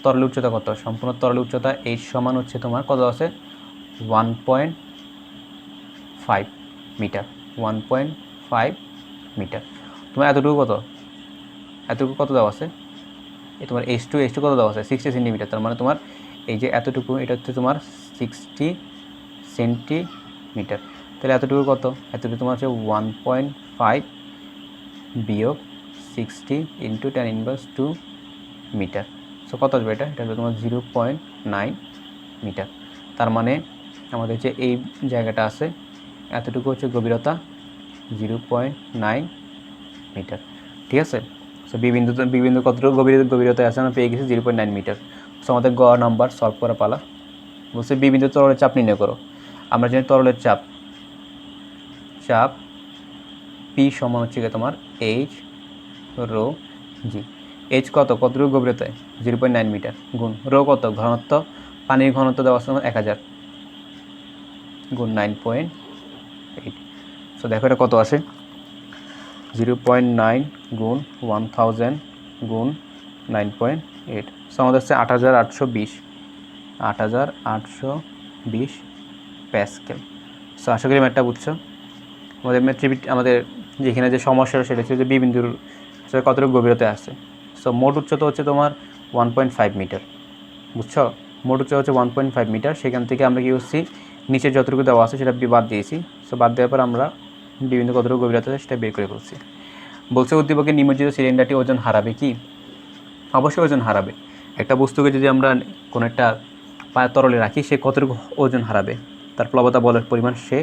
তরলের উচ্চতা কত? সম্পূর্ণ তরলের উচ্চতা এইচ সমান হচ্ছে তোমার কত আছে? 1.5 মিটার। 1.5 মিটার। তোমার এতটুকু কত দেওয়া আছে? এই তোমার H2 কত দেওয়া আছে? 60 সেন্টিমিটার। তার মানে তোমার এই যে এতটুকু, এটা হচ্ছে তোমার 60 সেন্টিমিটার। তাহলে এতটুকু কত? এতটুকু তোমার হচ্ছে 1.5 বিয়োগ 60 × 10⁻² মিটার। সো কত আসবে? এটা হবে তোমার 0.9 মিটার। তার মানে আমাদের যে এই জায়গাটা আছে, এতটুকু হচ্ছে গভীরতা 0.9 মিটার। ঠিক আছে? সো বিবিন্দু কতটুকু গভীরতায় আছে? আমরা পেয়ে গেছি 0.9 মিটার। সো আমাদের গ নাম্বার সলভ করা পালা। বলছে বিবিন্দু তরলের চাপ নির্ণয় করো। আমরা জানি তরলের চাপ পি সমান হচ্ছে কি তোমার এইচ রো জি। এইচ কতটুকু গভীরতায়? 0.9 মিটার গুণ রো কত? ঘনত্ব, পানির ঘনত্ব দেওয়া আছে 1000 গুণ 9.8। সো দেখো এটা কত আসে? 0.9 গুণ 1000 গুণ 9.8। সো আমাদের হচ্ছে 8820 প্যাসকেল। সো আশা করি ম্যাথটা বুঝছো। আমাদের যেখানে যে সমস্যাটা সেটা হচ্ছে যে বি বিন্দুর কতটুকু গভীরতায় আছে। সো মোট উচ্চতা হচ্ছে তোমার 1.5 মিটার। বুঝছো? মোট উচ্চতা হচ্ছে 1.5 মিটার। সেখান থেকে আমরা কী করছি? নিচে যতটুকু দেওয়া আছে সেটা বাদ দিয়েছি। সো বাদ দেওয়ার পর আমরা বিভিন্ন কতটুকু গভীরতা আছে সেটা বের করে ফেলছি। বলছে উদ্দীপকের নিমজ্জিত সিলিন্ডারটি ওজন হারাবে কি? অবশ্যই ওজন হারাবে। একটা বস্তুকে যদি আমরা কোনো একটা তরলে রাখি, সে কতটুকু ওজন হারাবে? তার প্লবতা বলের পরিমাণ সে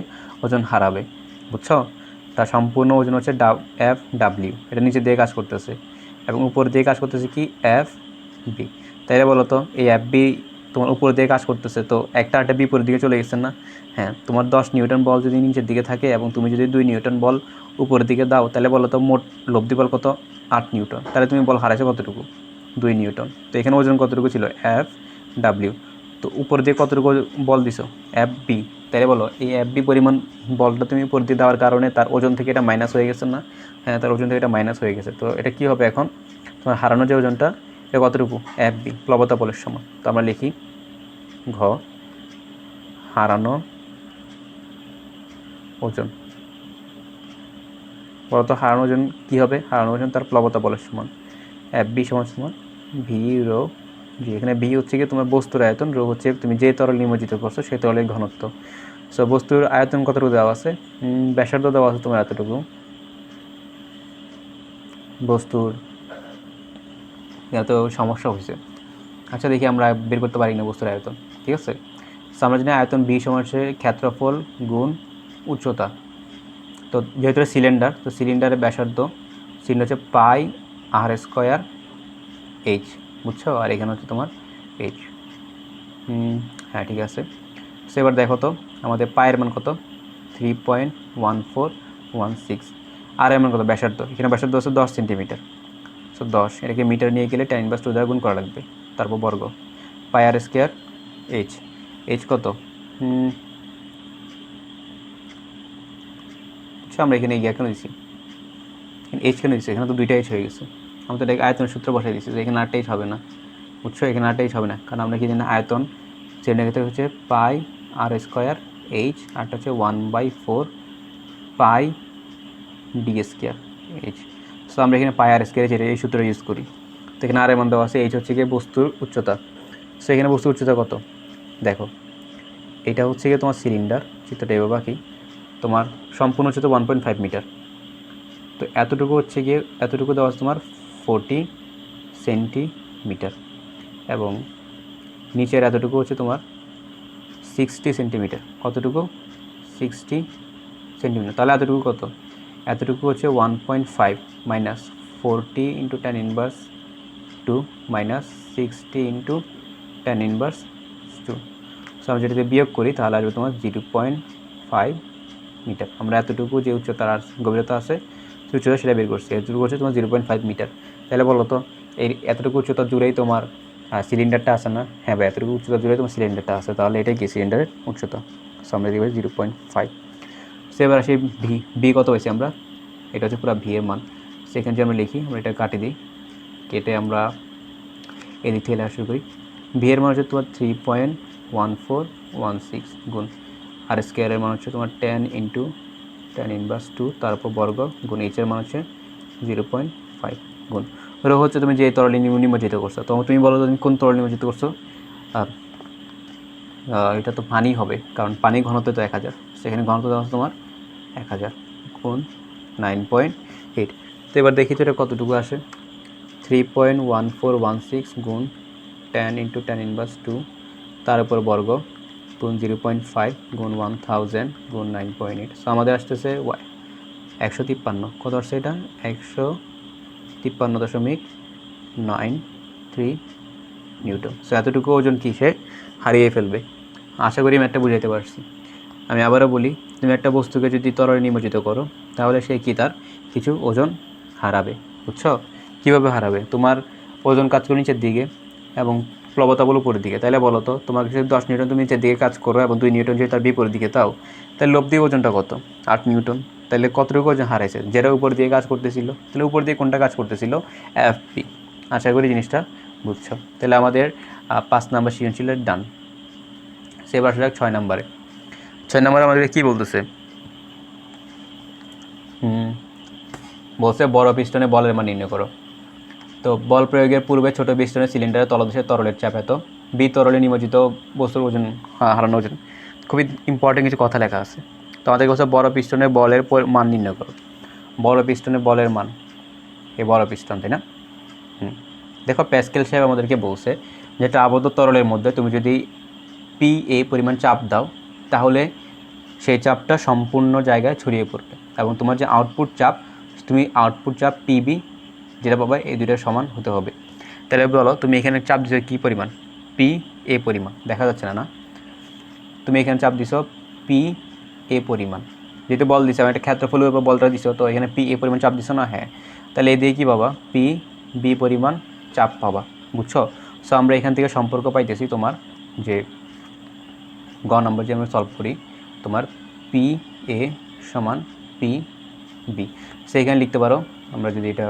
ওজন হারাবে। বুঝছো? তার সম্পূর্ণ ওজন হচ্ছে এফ ডাব্লিউ, এটা নিচের দিকে কাজ করতেছে এবং উপর দিকে কাজ করতেছে কি এফ বি। তাইলে বলো তো এই এফ বি তোমার উপর দিকে কাজ করতেছে, তো একটা বিপরীত দিকে চলে গেছে না? হ্যাঁ, তোমার 10 নিউটন বল যদি নিচের দিকে থাকে এবং তুমি যদি 2 নিউটন বল উপরের দিকে দাও, তাহলে বলো তো মোট লব্ধি বল কত? 8 নিউটন। তাহলে তুমি বল হারাইছো কতটুকু? 2 নিউটন। তো এখানে ওজন কতটুকু ছিল? F W. তো উপর দিয়ে কতটুকু বল দিছো? F B. তাইলে বলো এই এফ বি পরিমাণ বলটা তুমি উপর দিয়ে দেওয়ার কারণে তার ওজন থেকে এটা মাইনাস হয়ে গেছে না? হ্যাঁ, তার ওজন থেকে এটা মাইনাস হয়ে গেছে। তো এটা কী হবে এখন? তোমার হারানো যে ওজনটা এটা কতটুকু? এফ বি, প্লবতা বলের সমান। তো আমরা লিখি ঘ হারানো ওজন। বলতো হারানো ওজন কী হবে? হারানো ওজন তার প্লবতা বলের সমান। এফ বি সমান সমান ভি রো জি। এখানে ভি হচ্ছে কি তোমার বস্তুর আয়তন, রো হচ্ছে তুমি যে তরল নিমজ্জিত করছো সেই তরলের ঘনত্ব। সো বস্তুর আয়তন কতটুকু দেওয়া আছে? ব্যাসার্ধ দেওয়া আছে তোমার এতটুকু। বস্তুর এত সমস্যা হয়েছে। আচ্ছা দেখি আমরা বের করতে পারি না বস্তুর আয়তন, ঠিক আছে? সো আমরা জানি আয়তন বি সমান হচ্ছে ক্ষেত্রফল গুণ উচ্চতা। তো যেহেতু সিলিন্ডার, তো সিলিন্ডারের ব্যাসার্ধ সিলিন্ডার হচ্ছে পাই আর স্কোয়ার এইচ, বুঝছো? আর এখানে হচ্ছে তোমার এইচ। হ্যাঁ ঠিক আছে। সো এবার দেখো তো আমাদের পায়ের মান কত? 3.1416। আর এর মান কত? ব্যাসার্ধ, এখানে ব্যাসার্ধ হচ্ছে 10 সেন্টিমিটার। সো 10 এটাকে মিটার নিয়ে গেলে 10⁻² দ্বারা গুণ করা লাগবে, তারপর বর্গ। পাই আর স্কোয়ার এইচ। এইচ কত? আচ্ছা আমরা এখানে গিয়ে কেন দিচ্ছি? এইচ কেন দিচ্ছি? এখানে তো 2টা এইচ হয়ে গেছে। আমরা তো আয়তনের সূত্র বসাই দিচ্ছি, এখানে 8টা এইচ হবে না, বুঝছো? এখানে 8টা এইচ হবে না, কারণ আমরা কি জানি আয়তন সেটার ক্ষেত্রে হচ্ছে পাই আর স্কোয়ার এইচ, আরটা হচ্ছে 1/4 pi D square H. So আমরা এখানে পাই আর স্কোয়ার যেটা এই সূত্র ইউজ করি। তো এখানে আর এমন দেওয়া আছে, এইচ হচ্ছে গিয়ে বস্তুর উচ্চতা। সো এখানে বস্তুর উচ্চতা কত? দেখো এটা হচ্ছে গিয়ে তোমার সিলিন্ডার, চিত্রটা এবার বাকি তোমার সম্পূর্ণ উচ্চতা 1.5 মিটার। তো এতটুকু হচ্ছে গিয়ে এতটুকু দেওয়া আছে তোমার 40 সেন্টিমিটার এবং নিচের এতটুকু হচ্ছে তোমার 60 সেন্টিমিটার। কতটুকু? 60 সেন্টিমিটার। তাহলে এতটুকু কত? এতটুকু হচ্ছে 1.5 মাইনাস 40 × 10⁻² মাইনাস 60 × 10⁻²। সো আমরা যেটাকে বিয়োগ করি তাহলে আসবে তোমার 0.5 মিটার। আমরা এতটুকু যে উচ্চতার আর গভীরতা আছে উচ্চতা সেটা বের করছি, এতটুকু হচ্ছে তোমার 0.5 মিটার। তাহলে বলো তো এই এতটুকু উচ্চতা জুড়েই তোমার সিলিন্ডারটা আছে না? হ্যাঁ ভাই, এতটুকু উচ্চতা জুড়েই তোমার সিলিন্ডারটা আছে, তাহলে এটাই কি সিলিন্ডারের উচ্চতা। সো আমরা দিই 0.5। সো এবার আসি ভি। ভি কত হয়েছে? আমরা এটা হচ্ছে পুরো ভি এর মান। সেখানে যে আমরা লিখি, আমরা এটা কাটি দিই, কেটে আমরা এদিক থেকে লেখা শুরু করি। ভি এর মান হচ্ছে তোমার 3.1416 গুণ আর স্কোয়ারের মান হচ্ছে তোমার 10 × 10⁻², তারপর বর্গ গুণ এইচের মান হচ্ছে 0.5 গুণ রো হচ্ছে তুমি যে তরল নিমজ্জিত করছো। তো তুমি বলো তুমি কোন তরল নিমজ্জিত করছো? এটা তো পানি হবে, কারণ পানি ঘনত্ব তো 1000, সেখানে ঘনত্ব দেওয়া আছে তোমার 1000 গুণ 9.8। তো এবার দেখি তো এটা কতটুকু আসে। 3.1416 গুণ 10 × 10⁻², তার উপর বর্গ গুণ 0.5 গুণ 1000 গুণ 9.8। সো আমাদের আসতেছে 153। কত আসছে এটা? 153.93 নিউটন। সো এতটুকু ওজন কি সে হারিয়ে ফেলবে। আশা করি আমি একটা বুঝাইতে পারছি। আমি আবারও বলি, তুমি একটা বস্তুকে যদি তরলে নিমজ্জিত করো তাহলে সে কি তার কিছু ওজন হারাবে, বুঝছো? কীভাবে হারাবে? তোমার ওজন কাজ করে নিচের দিকে এবং প্লবতা বল উপরের দিকে। তাহলে বলো তো তোমার কাছে 10 নিউটন তুমি নিচের দিকে কাজ করো এবং 2 নিউটন যদি তার বিপরীত দিকে তাও, তাহলে লব্ধি ওজনটা কত? 8 নিউটন। তাহলে কতটুকু ওজন হারাইছে? যেটা উপর দিয়ে কাজ করতেছিল, তাহলে উপর দিয়ে কোনটা কাজ করতেছিল? এফপি। আশা করি জিনিসটা বুঝছো। তাহলে আমাদের 5 নাম্বার সৃজনশীলের ডান। সেবার আসলে 6 নাম্বারে। 6 নাম্বারে আমাদের কী বলতেছে? বলছে বড় পিস্টনে বলের মান নির্ণয় করো। তো বল প্রয়োগের পূর্বে ছোট পিস্টনের সিলিন্ডারের তলদেশে তরলের চাপ এত, বি তরলে নিমজ্জিত বস্তুর ওজন হারানো ওজন। খুবই ইম্পর্টেন্ট কিছু কথা লেখা আছে। তো আমাদের বলছে বড় পিস্টনের বলের মান নির্ণয় করো। বড় পিস্টনের বলের মান, এই বড় পিস্টন, তাই না? দেখো প্যাসকেল সাহেব আমাদেরকে বলছে যেটা আবদ্ধ তরলের মধ্যে তুমি যদি পি এ পরিমাণ চাপ দাও তাহলে সেই চাপটা সম্পূর্ণ জায়গায় ছড়িয়ে পড়বে এবং তোমার যে আউটপুট চাপ, তুমি আউটপুট চাপ পিবি যেটা পাবা এই দুইটার সমান হতে হবে। তাহলে বলো তুমি এখানে চাপ দিছো কী পরিমাণ? পি এ পরিমাণ, দেখা যাচ্ছে না না? তুমি এখানে চাপ দিছো পি এ পরিমাণ, যেহেতু বল দিছো, আমি একটা ক্ষেত্রফলের উপর বলটা দিছো, তো এখানে পি এ পরিমাণ চাপ দিছো না? হ্যাঁ। তাহলে এই দিয়ে কী পাবা? পি বি পরিমাণ চাপ পাবা, বুঝছো? সো আমরা এখান থেকে সম্পর্ক পাইতেছি তোমার যে গ নম্বর যে আমরা সলভ করি, তোমার পি এ সমান পি বি। সো এখানে লিখতে পারো, আমরা যদি এটা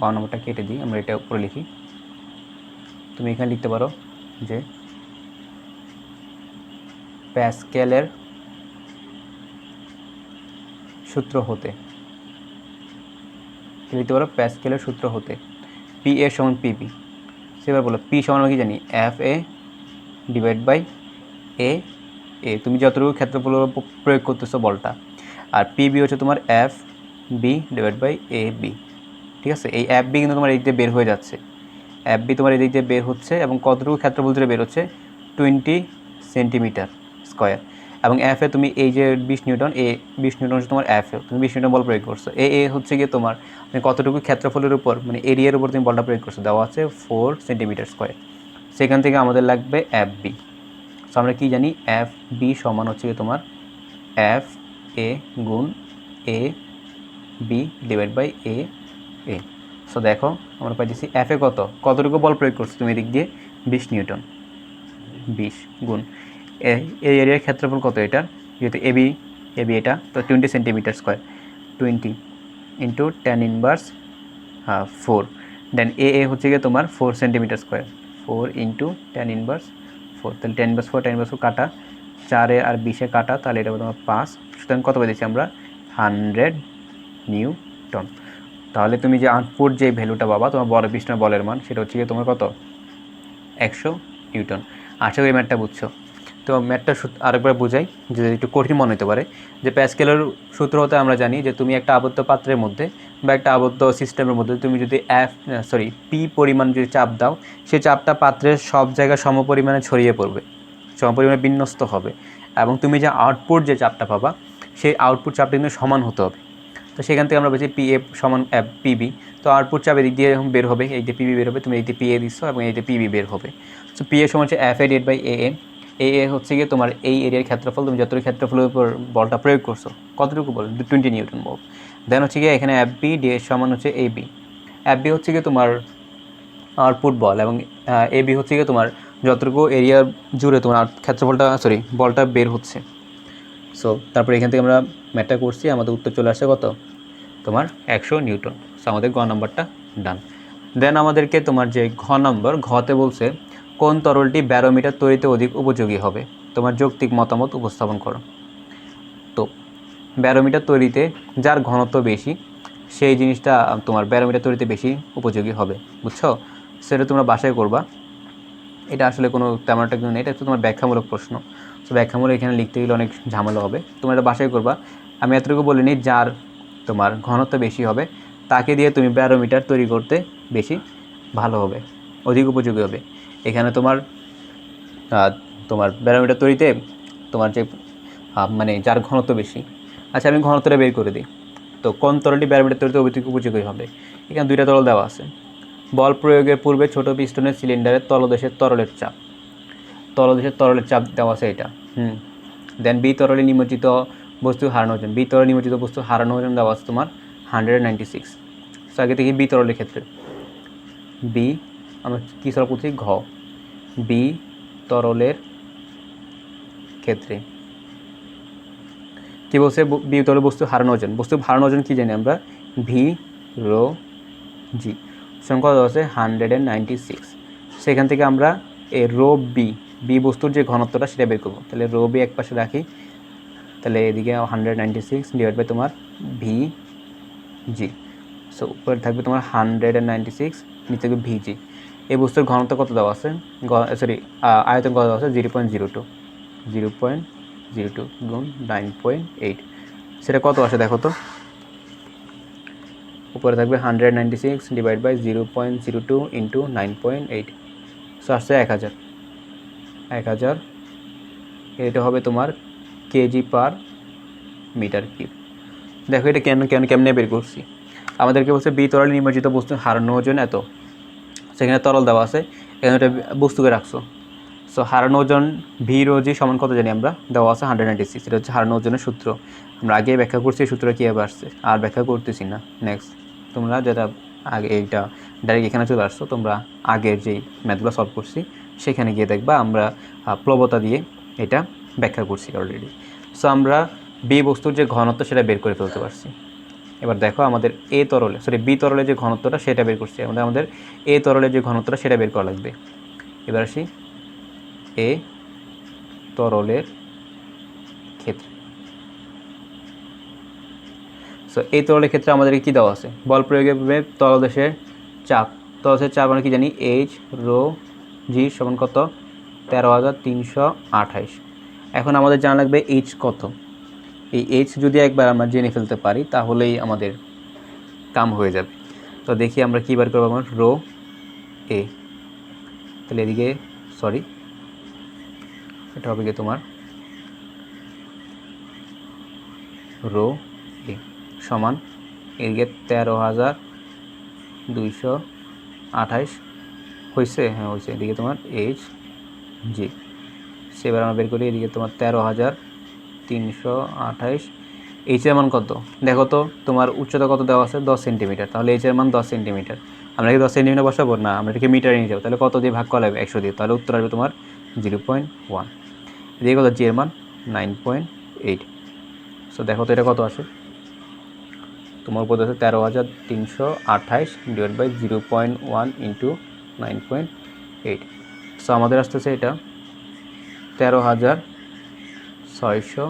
গ নম্বরটা কেটে দিই, আমরা এটা উপরে লিখি, তুমি এখানে লিখতে পারো যে প্যাসকেলের সূত্র হতে, লিখতে পারো প্যাসকেলের সূত্র হতে পি এ সমান পিবি। সেবার বলো পি সমান আমরা কি জানি? F A divide by A এ, তুমি যতটুকু ক্ষেত্রফল প্রয়োগ করতেছো বলটা, আর পিবি হচ্ছে তোমার F B divide by A B. ঠিক আছে, এই এফ বি কিন্তু তোমার এই দিক দিয়ে বের হয়ে যাচ্ছে, এফ বি তোমার এই দিক দিয়ে বের হচ্ছে এবং কতটুকু ক্ষেত্রফল জুড়ে বের হচ্ছে? 20 সেন্টিমিটার স্কোয়ার। এবং এফ এ তুমি এই যে 20 নিউটন, এ 20 নিউটন হচ্ছে তোমার এফ এ, তুমি 20 নিউটন বল প্রয়োগ করছো। এ হচ্ছে গিয়ে তোমার কতটুকু ক্ষেত্রফলের উপর, মানে এরিয়ার উপর তুমি বলটা প্রয়োগ করছো, দেওয়া আছে 4 সেন্টিমিটার স্কোয়ার। সেখান থেকে আমাদের লাগবে এফ বি। সো আমরা কী জানি? এফ বি সমান হচ্ছে গিয়ে তোমার এফ এ গুণ A B divide by A A. So দেখো আমরা পাইতেছি এফ এ কতটুকু বল প্রয়োগ করছো তুমি এদিক দিয়ে? 20 নিউটন, 20 গুণ এই এরিয়ার ক্ষেত্রফল কত এটার, যেহেতু এবি এটা, তো 20 সেন্টিমিটার স্কোয়ার, 20 ইন্টু 10 ইনভার্স 4, দেন এ হচ্ছে গিয়ে তোমার 4 সেন্টিমিটার স্কোয়ার, 4 ইন্টু 10 ইনভার্স 4, তাহলে 10 ইনভার্স 4 10 ইনভার্স 4 কাটা, 4 আর 20 কাটা, তাহলে এটা তোমার 5। সুতরাং কত পেয়েছি আমরা? 100 নিউটন। তাহলে তুমি যে আউটপুট যে ভ্যালুটা পাবা তোমার বড় পিস্টনের বলের মান, সেটা হচ্ছে গিয়ে তোমার কত? 100 নিউটন। আশা করি ম্যাথটা বুঝছো। তো ম্যাথটা আরেকবার বোঝাই, যে একটু কঠিন মনে হতে পারে, যে প্যাসকেলের সূত্র হতে আমরা জানি যে তুমি একটা আবদ্ধ পাত্রের মধ্যে বা একটা আবদ্ধ সিস্টেমের মধ্যে তুমি যদি পি পরিমাণ যদি চাপ দাও, সেই চাপটা পাত্রের সব জায়গায় সমপরিমাণে ছড়িয়ে পড়বে, সমপরিমাণে বিন্যস্ত হবে, এবং তুমি যে আউটপুট যে চাপটা পাবা সেই আউটপুট চাপটা কিন্তু সমান হতে হবে। তো সেখান থেকে আমরা বলছি পি এ সমান পিবি। তো আউটপুট চাপ এদিক দিয়ে বের হবে, এই যে পিবি বের হবে, তুমি এই যে পি এ দিচ্ছ এবং এই যে পিবি বের হবে। সো পি এ সমান হচ্ছে এফ এ ডিভাইড বাই এ হচ্ছে গিয়ে তোমার এই এরিয়ার ক্ষেত্রফল, তুমি যতটুকু ক্ষেত্রফলের উপর বলটা প্রয়োগ করছো, কতটুকু বল? 20 নিউটন বল। দেন হচ্ছে গিয়ে এখানে এফ বি ডি এর সমান হচ্ছে এ বি। এফ বি হচ্ছে গিয়ে তোমার আউটপুট বল এবং এ বি হচ্ছে গিয়ে তোমার যতটুকু এরিয়া জুড়ে তোমার ক্ষেত্রফলটা বলটা বের হচ্ছে। সো তারপরে এখান থেকে আমরা ম্যাথটা করছি, আমাদের উত্তর চলে আসে কত? তোমার 100 নিউটন। সো আমাদের গ নম্বরটা ডান। দেন আমাদেরকে তোমার যে ঘ নম্বর, ঘতে বলছে কোন তরলটি ব্যারোমিটার তৈরিতে অধিক উপযোগী হবে, তোমার যৌক্তিক মতামত উপস্থাপন করো। তো ব্যারোমিটার তৈরিতে যার ঘনত্ব বেশি সেই জিনিসটা তোমার ব্যারোমিটার তৈরিতে বেশি উপযোগী হবে, বুঝছো? সেটা তোমরা বাসায় করবা, এটা আসলে কোনো তেমন একটা কিছু নেই, এটা হচ্ছে তোমার ব্যাখ্যামূলক প্রশ্ন। সো ব্যাখ্যামূলক এখানে লিখতে গেলে অনেক ঝামেলা হবে, তোমরা এটা বাসায় করবা। আমি এতটুকু বলিনি, যার তোমার ঘনত্ব বেশি হবে তাকে দিয়ে তুমি ব্যারোমিটার তৈরি করতে বেশি ভালো হবে, অধিক উপযোগী হবে। এখানে তোমার তোমার ব্যারোমিটার তৈরিতে তোমার যে মানে যার ঘনত্ব বেশি, আচ্ছা আমি ঘনত্বটা বের করে দিই। তো কোন তরলটি ব্যারোমিটার তৈরিতে অধিক উপযোগী হবে? এখানে দুইটা তরল দেওয়া আছে। বল প্রয়োগের পূর্বে ছোট পিস্টনের সিলিন্ডারের তলদেশের তরলের চাপ দেওয়া আছে এটা। দেন বি তরলে নিমজ্জিত বস্তু হারানো ওজন, বি তরলে নিমজ্জিত বস্তু হারানো ওজন দেওয়া আছে তোমার 196। সো আগে থেকে বি তরলের ক্ষেত্রে বি আমরা কী সরল করছি? ঘ। বি তরলের ক্ষেত্রে কী বলছে? বি তরলে বস্তু হারানো ওজন কী জানি আমরা? ভি রো জি। সংখ্যা দেওয়া আছে 196। সেখান থেকে আমরা এই রো বি বস্তুর যে ঘনত্বটা সেটা বের করবো। তাহলে রো বি এক পাশে রাখি, তাহলে এদিকে 196 ডিভাইড বাই তোমার ভি জি। সো উপরে থাকবে তোমার 196, নিচে থাকবে ভিজি। এই বস্তুর ঘনত্ব কত দেওয়া আছে? আয়তন কত দেওয়া আছে? 0.02 গুণ 9.8। সেটা কত আসে দেখো তো, উপরে থাকবে 196 ডিভাইড বাই 0.02 ইন্টু 9.8। সো আসছে 1000। এটা হবে তোমার কেজি পার মিটার কিউব। দেখো এটা কেমনে বের করছি, আমাদেরকে বলছে বি তরলে নিমজ্জিত বস্তুর হারানো ওজন এত, সেখানে তরল দেওয়া আছে, এখানে একটা বস্তুকে রাখছো। সো হারানো ওজন ভি রো জি সমান কত জানি আমরা, দেওয়া আছে 196। এটা হচ্ছে হারানো ওজনের সূত্র, আমরা আগে ব্যাখ্যা করছি এই সূত্রটা কীভাবে আসছে, আর ব্যাখ্যা করতেছি না। নেক্সট, তোমরা যেটা আগে এইটা ডাইরেক্ট এখানে চলে আসছো, তোমরা আগের যেই ম্যাথগুলো সলভ করছি সেখানে গিয়ে দেখবা আমরা প্লবতা দিয়ে এটা ব্যাখ্যা করছি অলরেডি। সো আমরা বি বস্তুর যে ঘনত্ব সেটা বের করে ফেলতে পারছি। এবার দেখো আমাদের এ তরলে বি তরলে যে ঘনত্বটা সেটা বের করছি, আমাদের এ তরলের যে ঘনত্বটা সেটা বের করা লাগবে। এবার আসি এ তরলের ক্ষেত্রে। সো এই তরলের ক্ষেত্রে আমাদের কি দেওয়া আছে, বল প্রয়োগের তলদেশের চাপ, তলদেশের চাপ আমরা কি জানি এইচ রো জি সমান কত 13,328। এখন আমাদের জানা লাগবে এইচ কত। এই এইচ যদি একবার আমরা জেনে ফেলতে পারি তাহলেই আমাদের কাম হয়ে যাবে। তো দেখি আমরা কী বার করবো, আমার রো এ, তাহলে এদিকে সরি এটা হবে গিয়ে তোমার রো এ সমান এদিকে 13,228 হয়েছে, হ্যাঁ হয়েছে। এদিকে তোমার এইচ জি, সেবার আমরা বের করি, এদিকে তোমার 13,328। এইচের মান কত দেখো তো, তোমার উচ্চতা কত দেওয়া আছে 10 সেন্টিমিটার, তাহলে এইচের মান 10 সেন্টিমিটার। আমরা কি 10 সেন্টিমিটার বসাবো না, আমরা এটাকে মিটারে নিয়ে যাবো, তাহলে কত দিয়ে ভাগ করা হবে 100 দিয়ে, তাহলে উত্তর আসবে তোমার 0.1। এদিকে কত জি এর মান 9.8। সো দেখো তো এটা কত আসে, তোমার উপর আছে 13,328 ডিভাইড বাই 0.1 ইন্টু 9.8। সো আমাদের আসতেছে এটা 13,600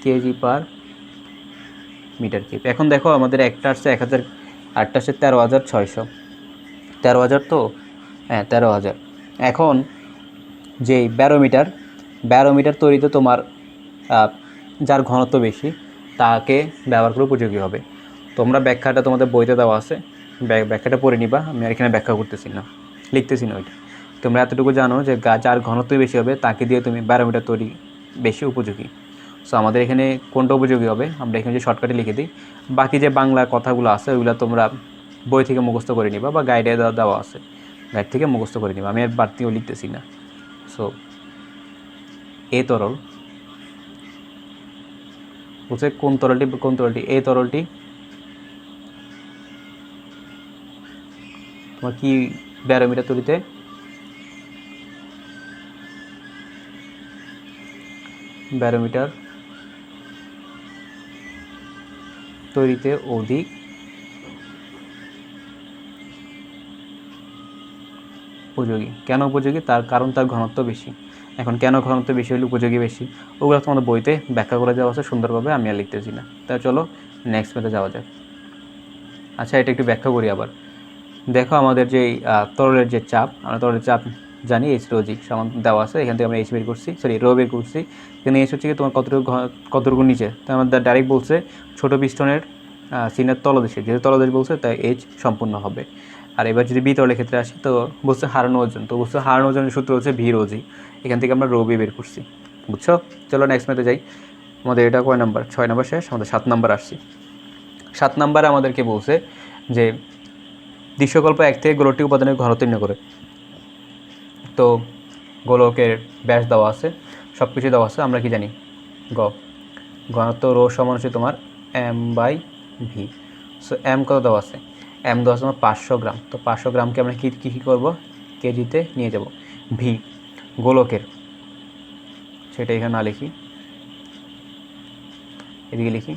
কেজি পার মিটার কিউব। এখন দেখো আমাদের একটা আসছে 1,000, আটটা আসছে 13,600, 13,000 তো, হ্যাঁ 13,000। এখন যেই ব্যারোমিটার তৈরিতে তোমার যার ঘনত্ব বেশি তাকে ব্যবহার করে উপযোগী হবে। তোমরা ব্যাখ্যাটা তোমাদের বইতে দেওয়া আছে, ব্যাখ্যাটা পড়ে নিবা, আমি আর এখানে ব্যাখ্যা করতেছি না, লিখতেছি না ওইটা। তোমরা এতটুকু জানো যে যার ঘনত্ব বেশি হবে তাকে দিয়ে তুমি ব্যারোমিটার তৈরি বেশি উপযোগী। সো আমাদের এখানে কোনটা উপযোগী হবে আমরা এখানে যে শর্টকাটে লিখে দিই, বাকি যে বাংলা কথাগুলো আছে ওইগুলো তোমরা বই থেকে মুখস্থ করে নিবা বা গাইডে দেওয়া আছে, গাইড থেকে মুখস্থ করে নিবা, আমি আর বাড়তিও লিখতেছি না। সো এ তরল বলছে কোন তরলটি এই তরলটি তোমার কি ব্যারোমিটার তৈরিতে অধিক উপযোগী। কেন উপযোগী, তার কারণ তার ঘনত্ব বেশি। এখন কেন ঘনত্ব বেশি হলে উপযোগী বেশি, ওগুলো তোমাদের বইতে ব্যাখ্যা করে দেওয়া আছে সুন্দরভাবে, আমি আর লিখতেছি না। তা চলো নেক্সট ম্যাথে যাওয়া যাক। আচ্ছা এটা একটু ব্যাখ্যা করি আবার। দেখো আমাদের যে তরলের যে চাপ, আমরা তরলের চাপ জানি এইচ রো জি সমান দেওয়া আছে, এখান থেকে আমরা এইচ বের করছি, রো বের করছি। এখানে এইচ হচ্ছে কি তোমার কতটুকু নিচে, তো আমাদের ডাইরেক্ট বলছে ছোটো পিস্টনের সিনের তলদেশে, যেহেতু তলদেশ বলছে তাই এইচ সম্পূর্ণ হবে। আর এবার যদি বি তরলের ক্ষেত্রে আসি, তো বলছে হারানো ওজন, তো বলছে হারানো ওজনের সূত্র হচ্ছে ভি রো জি, এখান থেকে আমরা রো বি বের করছি, বুঝছো। চলো নেক্সট ম্যাথে যাই। আমাদের এটা কয় নাম্বার, 6 নাম্বার শেষ, আমাদের 7 নাম্বার আসছি। 7 নাম্বারে আমাদেরকে বলছে যে দৃশ্যকল্প 1 থেকে গোলকটি উপাদানের ঘনত্ব নির্ণয় করে। তো গোলকের ব্যাস দেওয়া আছে, সব কিছু দেওয়া আছে, আমরা কি জানি ঘনত্ব রো সমান হচ্ছে তোমার M by V. So M কত দেওয়া আছে, এম দেওয়া আছে তোমার 500 গ্রাম, তো 500 গ্রামকে আমরা কী করব কেজিতে নিয়ে যাব। ভি গোলকের, সেটা এখানে না লিখি, এদিকে লিখি,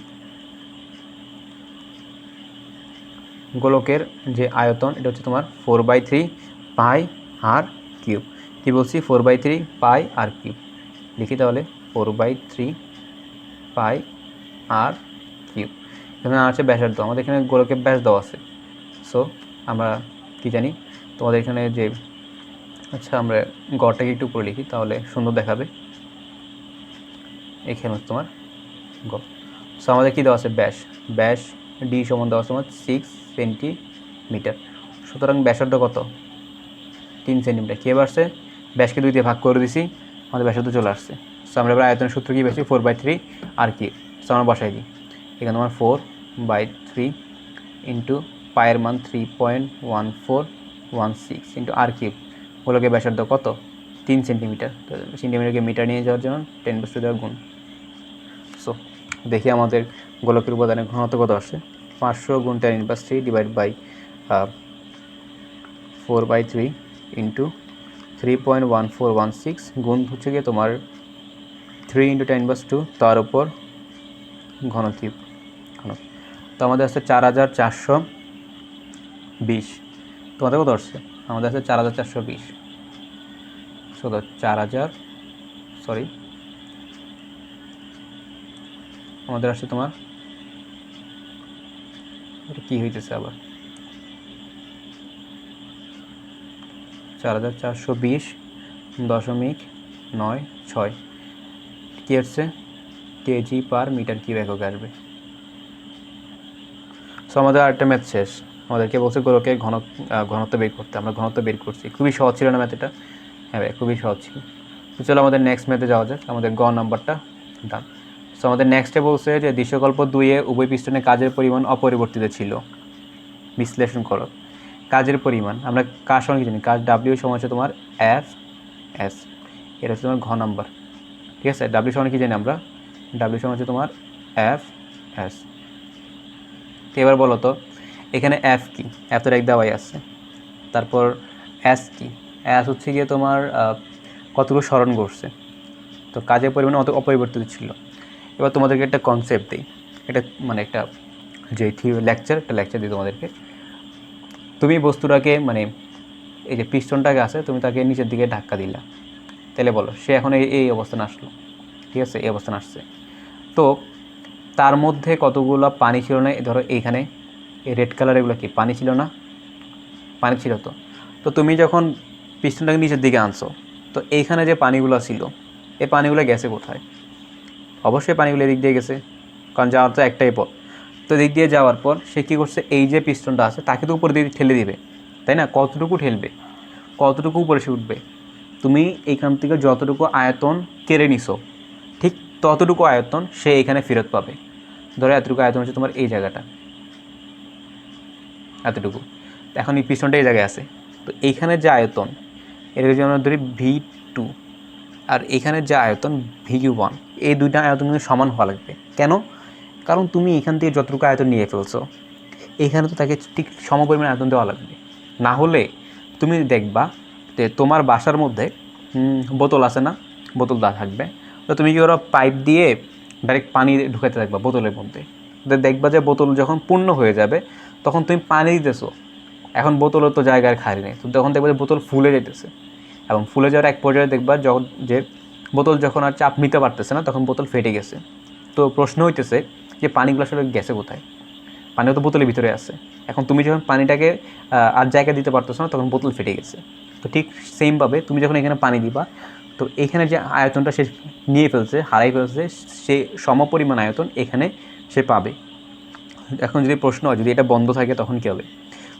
গোলকের যে আয়তন এটা হচ্ছে তোমার 4/3 পাই আর কিউব। কী বলছি 4/3 পাই আর কিউব, লিখি তাহলে 4/3 পাই আর কিউব। এখানে আছে ব্যাসার্ধ, আমাদের এখানে গোলকের ব্যাস দেওয়া আছে। সো আমরা কি জানি তোমাদের এখানে যে, আচ্ছা আমরা গড়টাকে একটু উপরে লিখি তাহলে সুন্দর দেখাবে। এখানে হচ্ছে তোমার গ। সো আমাদের কী দেওয়া আছে ব্যাস ডি সমান দেওয়া আছে তোমার 6 সেন্টিমিটার। সুতরাং ব্যাসার্ধ কত 3 সেন্টিমিটার। কী আসছে ব্যাসকে 2 দিয়ে ভাগ করে দিছি, আমাদের ব্যাসার্ধ চলে আসছে। সো আমরা এবার আয়তনের সূত্র কী পেয়েছি 4/3 আর কি। সো আমরা বসাই দিই এখানে তোমার 4/3 ইন্টু পায়ের মান 3.1416 ইন্টু আর কিউব গোলকের ব্যাসার্ধ কত 3 সেন্টিমিটার। তো সেন্টিমিটারকে মিটার নিয়ে যাওয়ার জন্য 10 দেওয়ার গুণ। সো দেখি আমাদের গোলকের উপাদানের ঘনত্ব কত আসে 500 গুণ 10⁻³ ডিভাইড বাই 4/3 ইন্টু 3.1416 গুণ হচ্ছে গিয়ে তোমার 3 ইন্টু 10⁻², তার উপর ঘনকিউব তো আমাদের আসছে 4420। তোমাদের কত আসছে আমাদের আসছে 4420। সো 4000 সরি আমাদের আসছে তোমার এটা কী হইতেছে আবার 4420.96 কী হচ্ছে কেজি পার মিটার কিউব একক আসবে। সো আমাদের আরেকটা ম্যাথ শেষ। আমাদেরকে বলছে গোলকের ঘনত্ব বের করতে। আমরা ঘনত্ব বের করছি। খুবই সহজ ছিল না ম্যাথ এটা? হ্যাঁ ভাই খুবই সহজ ছিল। তো চলো আমাদের নেক্সট ম্যাথে যাওয়া যাক। আমাদের গ নাম্বারটা ডান। সো আমাদের নেক্সটে বলছে যে দৃশ্যকল্প 2-এ উভয় পিস্টনে কাজের পরিমাণ অপরিবর্তিত ছিল। বিশ্লেষণ করো কাজের পরিমাণ। আমরা কাজ সমান কি জানি কাজ ডাব্লিউ সমান হচ্ছে তোমার এফ এস। এটা হচ্ছে তোমার ঘ নাম্বার। ঠিক আছে ডাব্লিউ সমান কি জানি আমরা ডাব্লিউ সমান হচ্ছে তোমার এফ এস। এবার বলো তো এখানে এফ কি এফ তো এক দেওয়াই আছে। তারপর এস কি এস হচ্ছে গিয়ে তোমার কতটুকু স্মরণ করছে। তো কাজের পরিমাণ অত অপরিবর্তিত ছিল। এবার তোমাদেরকে একটা কনসেপ্ট দিই। এটা মানে একটা যে একটা লেকচার দিই তোমাদেরকে। তুমি বস্তুটাকে মানে এই যে পিস্টনটাকে আছে তুমি তাকে নিচের দিকে ধাক্কা দিলা, তাহলে বলো সে এখন এই অবস্থানে আসলো। ঠিক আছে এই অবস্থানে আসছে। তো তার মধ্যে কতগুলো পানি ছিল না। ধরো এইখানে এই রেড কালার এগুলো কি পানি ছিল না? পানি ছিল। তো তুমি যখন পিস্টনটাকে নিচের দিকে আনছো তো এইখানে যে পানিগুলো ছিল এই পানিগুলো গেছে কোথায়? অবশ্যই পানিগুলো এদিক দিয়ে গেছে, কারণ যাওয়ার তো একটাই পথ। তো এদিক দিয়ে যাওয়ার পর সে কী করছে এই যে পিস্টনটা আছে তাকে তো উপর দিয়ে ঠেলে দিবে, তাই না? কতটুকু ঠেলবে, কতটুকু উপরে সে উঠবে? তুমি এইখান থেকে যতটুকু আয়তন কেড়ে নিছো ঠিক ততটুকু আয়তন সে এখানে ফেরত পাবে। ধরো এতটুকু আয়তন হচ্ছে তোমার এই জায়গাটা, এতটুকু। এখন এই পিস্টনটা এই জায়গায় আছে। তো এইখানে যে আয়তন এর যদি আমরা ধরি V2 আর এখানে যে আয়তন VU1, এই দুইটা আয়তন কিন্তু সমান হওয়া লাগবে। কেন? কারণ তুমি এখান থেকে যতটুকু আয়তন নিয়ে ফেলছো এখানে তো তাকে ঠিক সমপরিমাণ আয়তন দেওয়া লাগবে। না হলে তুমি দেখবা যে তোমার বাসার মধ্যে বোতল আছে না, বোতল দেওয়া থাকবে। তো তুমি কি ওরা পাইপ দিয়ে ডাইরেক্ট পানি ঢুকাতে থাকবা বোতলের মধ্যে। দেখবা যে বোতল যখন পূর্ণ হয়ে যাবে তখন তুমি পানি দিতেছো, এখন বোতলের তো জায়গার খালি নেই। তো তখন দেখবা যে বোতল ফুলে যেতেছে, এবং ফুলে যাওয়ার এক পর্যায়ে দেখবা যখন যে বোতল যখন আর চাপ নিতে পারতেছে না তখন বোতল ফেটে গেছে। তো প্রশ্ন হইতেছে যে পানিগুলো আসলে গেছে কোথায়? পানিও তো বোতলের ভিতরে আছে। এখন তুমি যখন পানিটাকে আর জায়গা দিতে পারতেছো না তখন বোতল ফেটে গেছে। তো ঠিক সেমভাবে তুমি যখন এখানে পানি দিবা তো এখানে যে আয়তনটা সে নিয়ে ফেলছে, হারাই ফেলছে, সে সমপরিমাণ আয়তন এখানে সে পাবে। এখন যদি প্রশ্ন হয় যদি এটা বন্ধ থাকে তখন কী হবে?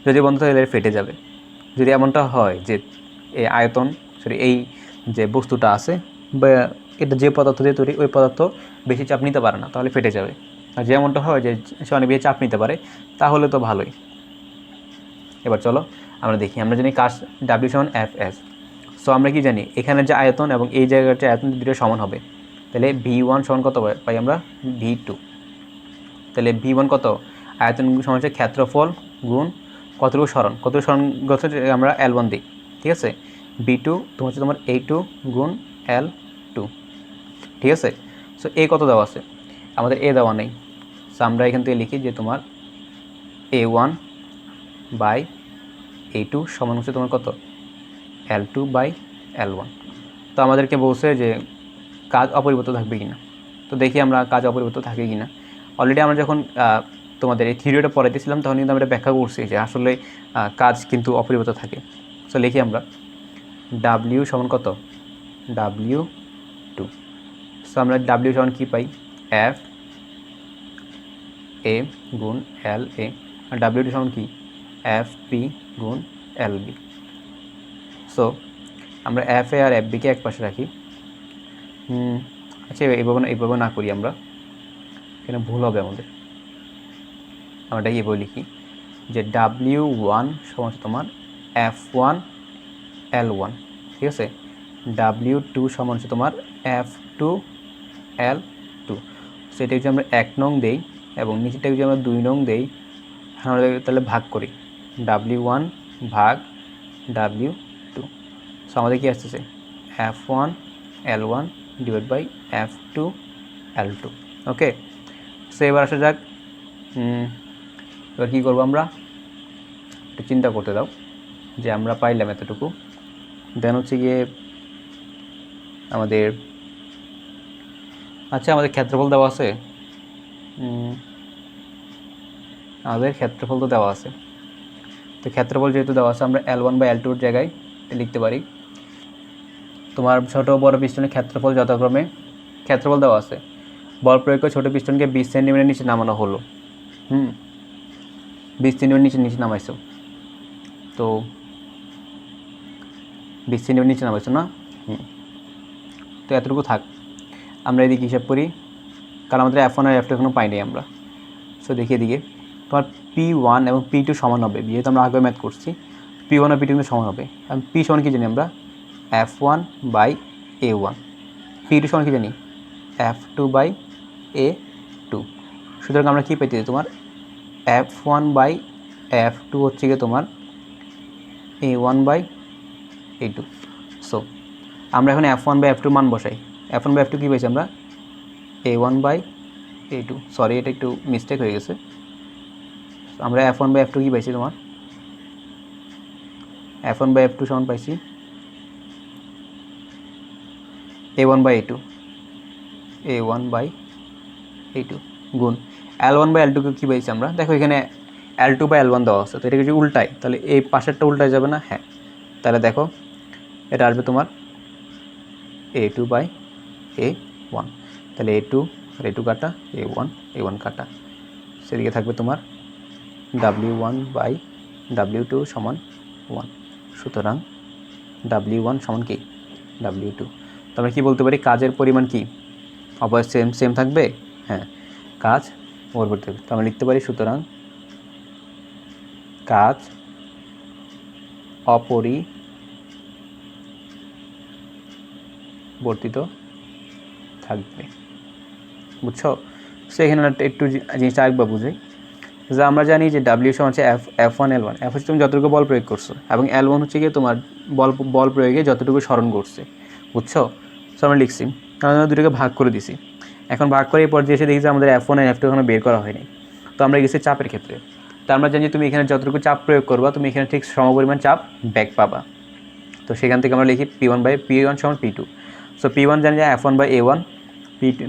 যদি বন্ধ থাকে তাহলে ফেটে যাবে। যদি এমনটা হয় যে এই আয়তন এই যে বস্তুটা আছে বা এটা যে পদার্থ দিয়ে তৈরি ওই পদার্থ বেশি চাপ নিতে পারে না, তাহলে ফেটে যাবে। আর যেমনটা হয় যে সে অনেক বেশি চাপ নিতে পারে তাহলে তো ভালোই। এবার চলো আমরা দেখি। আমরা জানি কাজ ডাব্লিউ সমান এফ এস। সো আমরা কি জানি এখানে যে আয়তন এবং এই জায়গার যে আয়তন দুটো সমান হবে। তাহলে V1 সমান কত পাই আমরা V2। তাহলে V1 কত আয়তন সমান হচ্ছে ক্ষেত্রফল গুণ কতটুকু সরণ, কতটুকু সরণ গেছে আমরা L1 দিই। ঠিক আছে V2 তোমার হচ্ছে তোমার A2 গুণ L2। ঠিক আছে। সো এ কত দেওয়া আছে? আমাদের এ দেওয়া নেই। সো আমরা এখান থেকে লিখি যে তোমার A1 বাই A2 সমান হচ্ছে তোমার কত L2 বাই L1। তো আমাদেরকে বলছে যে কাজ অপরিবর্তিত থাকবে কিনা। তো দেখি আমরা কাজ অপরিবর্তিত থাকে কিনা। অলরেডি আমরা যখন তোমাদের এই থিওরিটা পড়াইতেছিলাম তখন কিন্তু আমরা ব্যাখ্যা করছি যে আসলে কাজ কিন্তু অপরিবর্তিত থাকে। সো লিখি আমরা W সমান কত W2। সো আমরা W সমান কী পাই F A গুণ L A, আর W2 সমান কি FB গুণ LB। সো আমরা FA আর FB কে এক পাশে রাখি। আচ্ছা এইভাবে না করি আমরা, এখানে ভুল হবে আমাদের। আমরা এইভাবে লিখি যে W1 সমান তোমার F1 L1, ঠিক আছে। W2 সমান তোমার F2 L2। সেটা যদি আমরা 1 নং দেই এবং নিচেটা যদি আমরা 2 নং দেই, আমরা তাহলে ভাগ করি W1 ভাগ W2। সো আমাদের কি আসতেছে F1 L1 divide by F2 L2। Okay, so এবার আসা যাক, এবার কী করবো আমরা একটু চিন্তা করতে দাও যে আমরা পাইলাম এতটুকু, দেন হচ্ছে গিয়ে আমাদের আচ্ছা আমাদের ক্ষেত্রফল দেওয়া আছে, আমাদের ক্ষেত্রফল তো দেওয়া আছে। তো ক্ষেত্রফল যেহেতু দেওয়া আছে, আমরা L1 বা L2 জায়গায় লিখতে পারি তোমার ছোট বড় পিস্টনের ক্ষেত্রফল যথাক্রমে, ক্ষেত্রফল দেওয়া আছে, বল প্রয়োগ করে ছোটো পিস্টনকে 20 সেন্টিমিটার নিচে নামানো হলো। 20 সেন্টিমিটার নিচে নামাইছো, তো 20 সেন্টিমিটার নিচে নামাইছো না, তো এতটুকু থাক। আমরা এদিকে হিসাব করি, কারণ আমাদের F1 আর F2 এখনও পাইনি আমরা। সো দেখি এদিকে তোমার P1 এবং P2 সমান হবে, যেহেতু আমরা আগে ম্যাথ করছি P1 আর P2 কিন্তু সমান হবে। এবং P সমান কী জানি আমরা F1 বাই A1, P2 সমান কী জানি F2 বাই A2। সুতরাং আমরা কী পেতে তোমার F1 বাই F2 হচ্ছে গিয়ে তোমার A1 বাই A2। সো আমরা এখন F1 বাই F2 মান বসাই। F1 বাই F2 কী পেয়েছি আমরা A1 বাই A2, সরি এটা একটু মিস্টেক হয়ে গেছে। আমরা F1 বাই F2 কী পাইছি তোমার F1 বাই F2 সমান পাইছি A1 by A2, A1 by A2 গুণ L1 বাই L2 কী পাইছি আমরা, দেখো এখানে L2 বাই L1 দেওয়া আছে, তো এটাকে যদি উল্টাই তাহলে এই পাশেরটা উল্টায় যাবে না, হ্যাঁ। তাহলে দেখো এটা আসবে তোমার A2 বাই A1, তাহলে A2 আর A2 কাটা, A1 কাটা, সেদিকে থাকবে তোমার W1 বাই W2 সমান 1। সুতরাং W1 সমান কি W2। তো আমরা কী বলতে পারি কাজের পরিমাণ কি অবশ্যই সেম থাকবে, হ্যাঁ, কাজ পরবর্তী থাকবে। তো আমরা লিখতে পারি সুতরাং কাজ অপরিবর্তিত থাকবে, বুঝছো। সো এখানে একটু জিনিসটা আরেকবার বুঝি, যে আমরা জানি যে W সমান হচ্ছে F1 L1, F হচ্ছে তুমি যতটুকু বল প্রয়োগ করছো, এবং L1 হচ্ছে গিয়ে তোমার বল প্রয়োগে যতটুকু স্মরণ করছে, বুঝছো। সো আমরা লিখছি, আমরা দুটোকে ভাগ করে দিছি। এখন ভাগ করে এই পর্যায়ে এসে দেখি যে আমাদের F1 আর F2 এখনো বের করা হয়নি। তো আমরা গেছি চাপের ক্ষেত্রে। তো আমরা জানি তুমি এখানে যতটুকু চাপ প্রয়োগ করবা তুমি এখানে ঠিক সমপরিমাণ চাপ ব্যাক পাবা। তো সেখান থেকে আমরা লিখি P1 সমান P2। সো P1 জানি যে F1 বাই A1,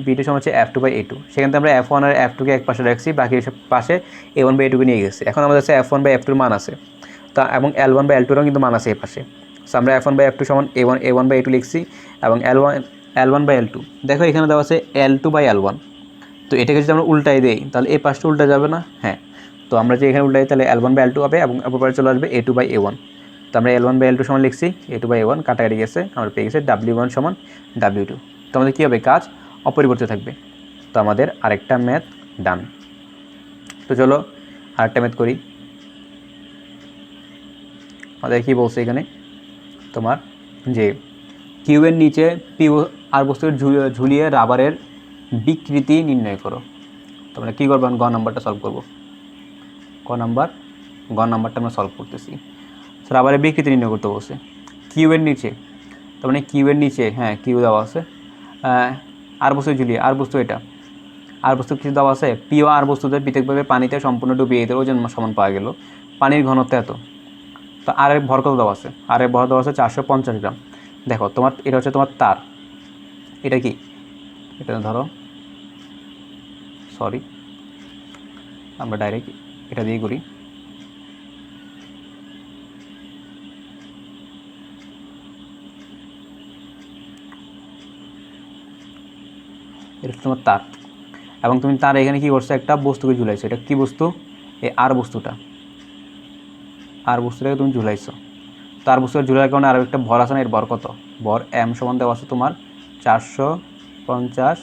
P2 সমান হচ্ছে F2 বাই A2। সেখান থেকে আমরা F1 আর F2কে এক পাশে রাখছি, বাকি সব পাশে A1 বাই A2কে নিয়ে গেছি। এখন আমাদের কাছে F1 বাই F2 মান আছে, তা এবং L1 বাই L2রও কিন্তু মান আছে এই পাশে। সো আমরা F1 বাই F2 সমান A1 বাই A2 লিখছি, এবং L1 বাই L2 দেখো এখানে দেওয়া আছে L2 বাই L1। তো এটাকে যদি আমরা উল্টাই দিই তাহলে এই পাশটা উল্টা যাবে না, হ্যাঁ। তো আমরা যে এখানে উল্টাই তাহলে L1 বাই L2 হবে, এবং অপর পাশে চলে আসবে A2 বাই A1। তো আমরা L1 বাই L2 সমান লিখছি, A2 বাই A1 কাটাকাটি গেছে, আমরা পেয়ে গেছে W1 সমান W2। তো আমাদের কী হবে কাজ অপরিবর্তিত থাকবে। তো আমাদের আরেকটা ম্যাথ ডান। তো চলো আরেকটা ম্যাথ করি। আমাদের কী বলছে এখানে তোমার যে কিউবের নিচে পি আর বস্তুর ঝুলিয়ে রাবারের বিকৃতি নির্ণয় করো। তোমরা কী করবো, গ নাম্বারটা সলভ করবো। গ নাম্বারটা আমরা সলভ করতেছি। রাবারের বিকৃতি নির্ণয় করতে বলছে কিউবের নিচে, তার মানে কিউবের নিচে, হ্যাঁ কিউ দেওয়া আছে, আর বস্তু ঝুলিয়ে, আর বস্তু এটা আর বস্তু কিছু দেওয়া আছে, পি ও আর বস্তুদের পৃথকভাবে পানিতে সম্পূর্ণ ডুবিয়ে এদের ওজন সমান পাওয়া গেল, পানির ঘনত্ব এত। তো আর এর ভর কত দেওয়া আছে, আর এর ভর দেওয়া আছে 450 গ্রাম। দেখো তোমার এটা হচ্ছে তোমার তার, এটা কি, এটা ধরো, সরি আমরা ডাইরেক্ট এটা দিয়ে করি। এটা হচ্ছে তোমার তার, এবং তুমি তার এখানে কি করছো একটা বস্তুকে ঝুলাইছো। এটা কি বস্তু, এই আর বস্তুটাকে তুমি ঝুলাইছো। তো আর বস্তুটা ঝুলার কারণে আরও একটা ভর আছে না, এর ভর কত, ভর M সমান দেওয়া আছে তোমার 450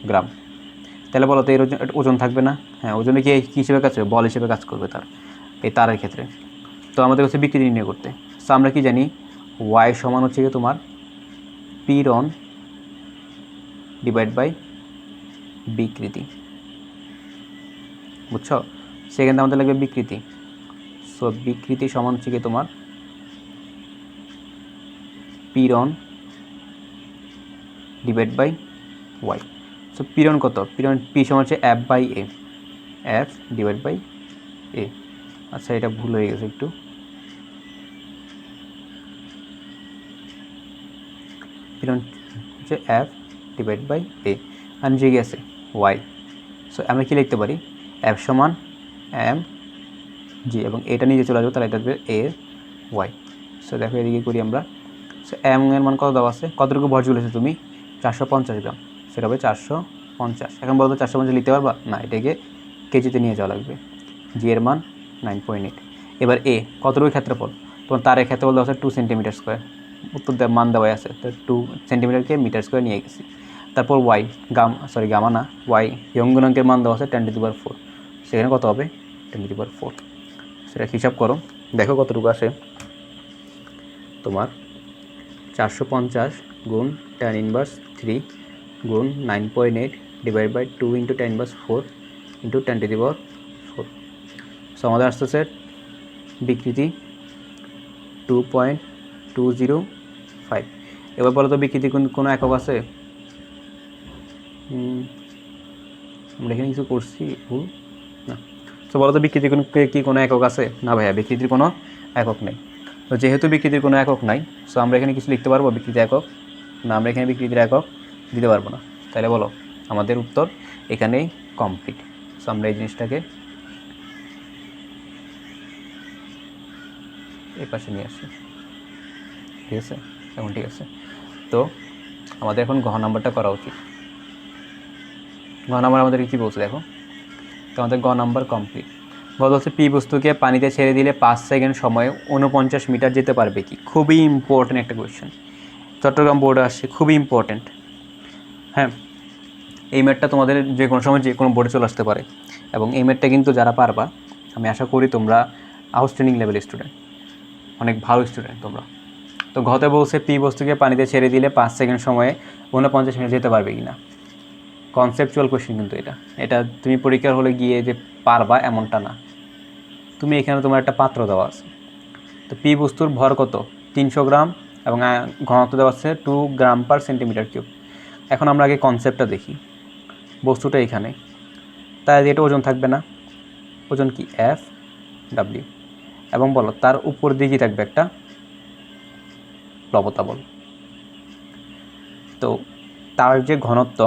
গ্রাম। তাহলে বলো তো এর ওজন থাকবে না? হ্যাঁ, ওজনে কি হিসেবে কাজ করবে? বল হিসেবে কাজ করবে এই তারের ক্ষেত্রে। তো আমাদের হচ্ছে বিকৃতি নির্ণয় করতে। সো আমরা কি জানি, ওয়াই সমান হচ্ছে কি তোমার পীড়ন ডিভাইড বাই বিকৃতি, বুঝছো? সেখানে আমাদের লাগবে বিকৃতি। সো বিকৃতি সমান হচ্ছে কি তোমার পীড়ন ডিভাইড বাই ওয়াই। সো পীড়ন কত? পীড়ন পি সমান হচ্ছে F by A, F divide by A. আচ্ছা, এটা ভুল হয়ে গেছে একটু। পীড়ন হচ্ছে এফ ডিভাইড বাই এ, আর নিচে গেছে ওয়াই। সো আমরা কি লিখতে পারি? এফ সমান এম জি, এবং এটা নিচে চলে আসবে, তাহলে এটা আসবে এ ওয়াই। সো দেখো এদিকে করি আমরা। সো এম এর মান কত দেওয়া আছে? কতটুকু ভর চলেছে তুমি? 450 গ্রাম, সেটা হবে 450। এখন বলতো 450 লিখতে পারবা না, এটাকে কেজিতে নিয়ে যাওয়া লাগবে। জি এর মান 9.8। এবার এ কতটুকু ক্ষেত্রফল? তোমার তারের ক্ষেত্রফল দেওয়া আছে 2 সেন্টিমিটার স্কোয়ার, উত্তর মান দেওয়া আছে, তো 2 সেন্টিমিটারকে মিটার স্কোয়ার নিয়ে গেছি। তারপর ওয়াই, গামা না, ওয়াই ইয়ং গুণাঙ্কের মান দেওয়া আছে 10⁴, সেখানে কত হবে? 10⁴। সেটা হিসাব করো, দেখো কতটুকু আসে তোমার। 450 গুণ tan−3 গুণ 9.8 ডিভাইড বাই 2 × tan−4 × 10⁴। সো আমাদের আসতেছে বিকৃতি 2.205। এবার বলো তো বিকৃতি কোনো একক আছে? আমরা এখানে কিছু করছি ভুল না। সো বলো তো বিকৃতির কি কোনো একক আছে? না ভাইয়া, বিকৃতির কোনো একক নেই। তো যেহেতু বিকৃতির কোনো একক নাই, সো আমরা এখানে কিছু লিখতে পারবো বিকৃতি একক? না, আমরা এখানে বিকৃতির একক দিতে পারবো না। তাহলে বলো আমাদের উত্তর এখানেই কমপ্লিট। সো আমরা এই জিনিসটাকে এই পাশে নিয়ে আসি, ঠিক আছে? এখন ঠিক আছে। তো আমাদের এখন ঘ নাম্বারটা করা উচিত। ঘ নাম্বার আমাদের কী বলছে দেখো, তো আমাদের গ নাম্বার কমপ্লিট। বলা হচ্ছে পি বস্তুকে পানিতে ছেড়ে দিলে 5 সেকেন্ড সময়ে 49 মিটার যেতে পারবে কি? খুবই ইম্পর্টেন্ট একটা কোয়েশ্চেন, চট্টগ্রাম বোর্ডে আসছে, খুবই ইম্পর্টেন্ট। হ্যাঁ, এই ম্যাটটা তোমাদের যে কোনো সময় যে কোনো বোর্ডে চলে আসতে পারে, এবং এই ম্যাটটা কিন্তু যারা পারবা, আমি আশা করি তোমরা আউটস্ট্যান্ডিং লেভেল স্টুডেন্ট, অনেক ভালো স্টুডেন্ট তোমরা। তো ঘতে বলছে পি বস্তুকে পানিতে ছেড়ে দিলে 5 সেকেন্ড সময়ে 49 মিটার যেতে পারবে কি না। কনসেপচুয়াল কোয়েশ্চেন কিন্তু এটা তুমি পরীক্ষার হলে গিয়ে যে পারবা এমনটা না। তুমি এখানে তোমার একটা পাত্র দেওয়া আছে, তো পি বস্তুর ভর কত? 300 গ্রাম, এবং ঘনত্ব দেওয়া আছে 2 গ্রাম পার সেন্টিমিটার কিউব। এখন আমরা আগে কনসেপ্টটা দেখি। বস্তুটা এখানে, তাই এটা ওজন থাকবে না, ওজন কি? F W. এবং বলো তার উপর দিকেই থাকবে একটা প্লবতা বল। তো তার যে ঘনত্ব,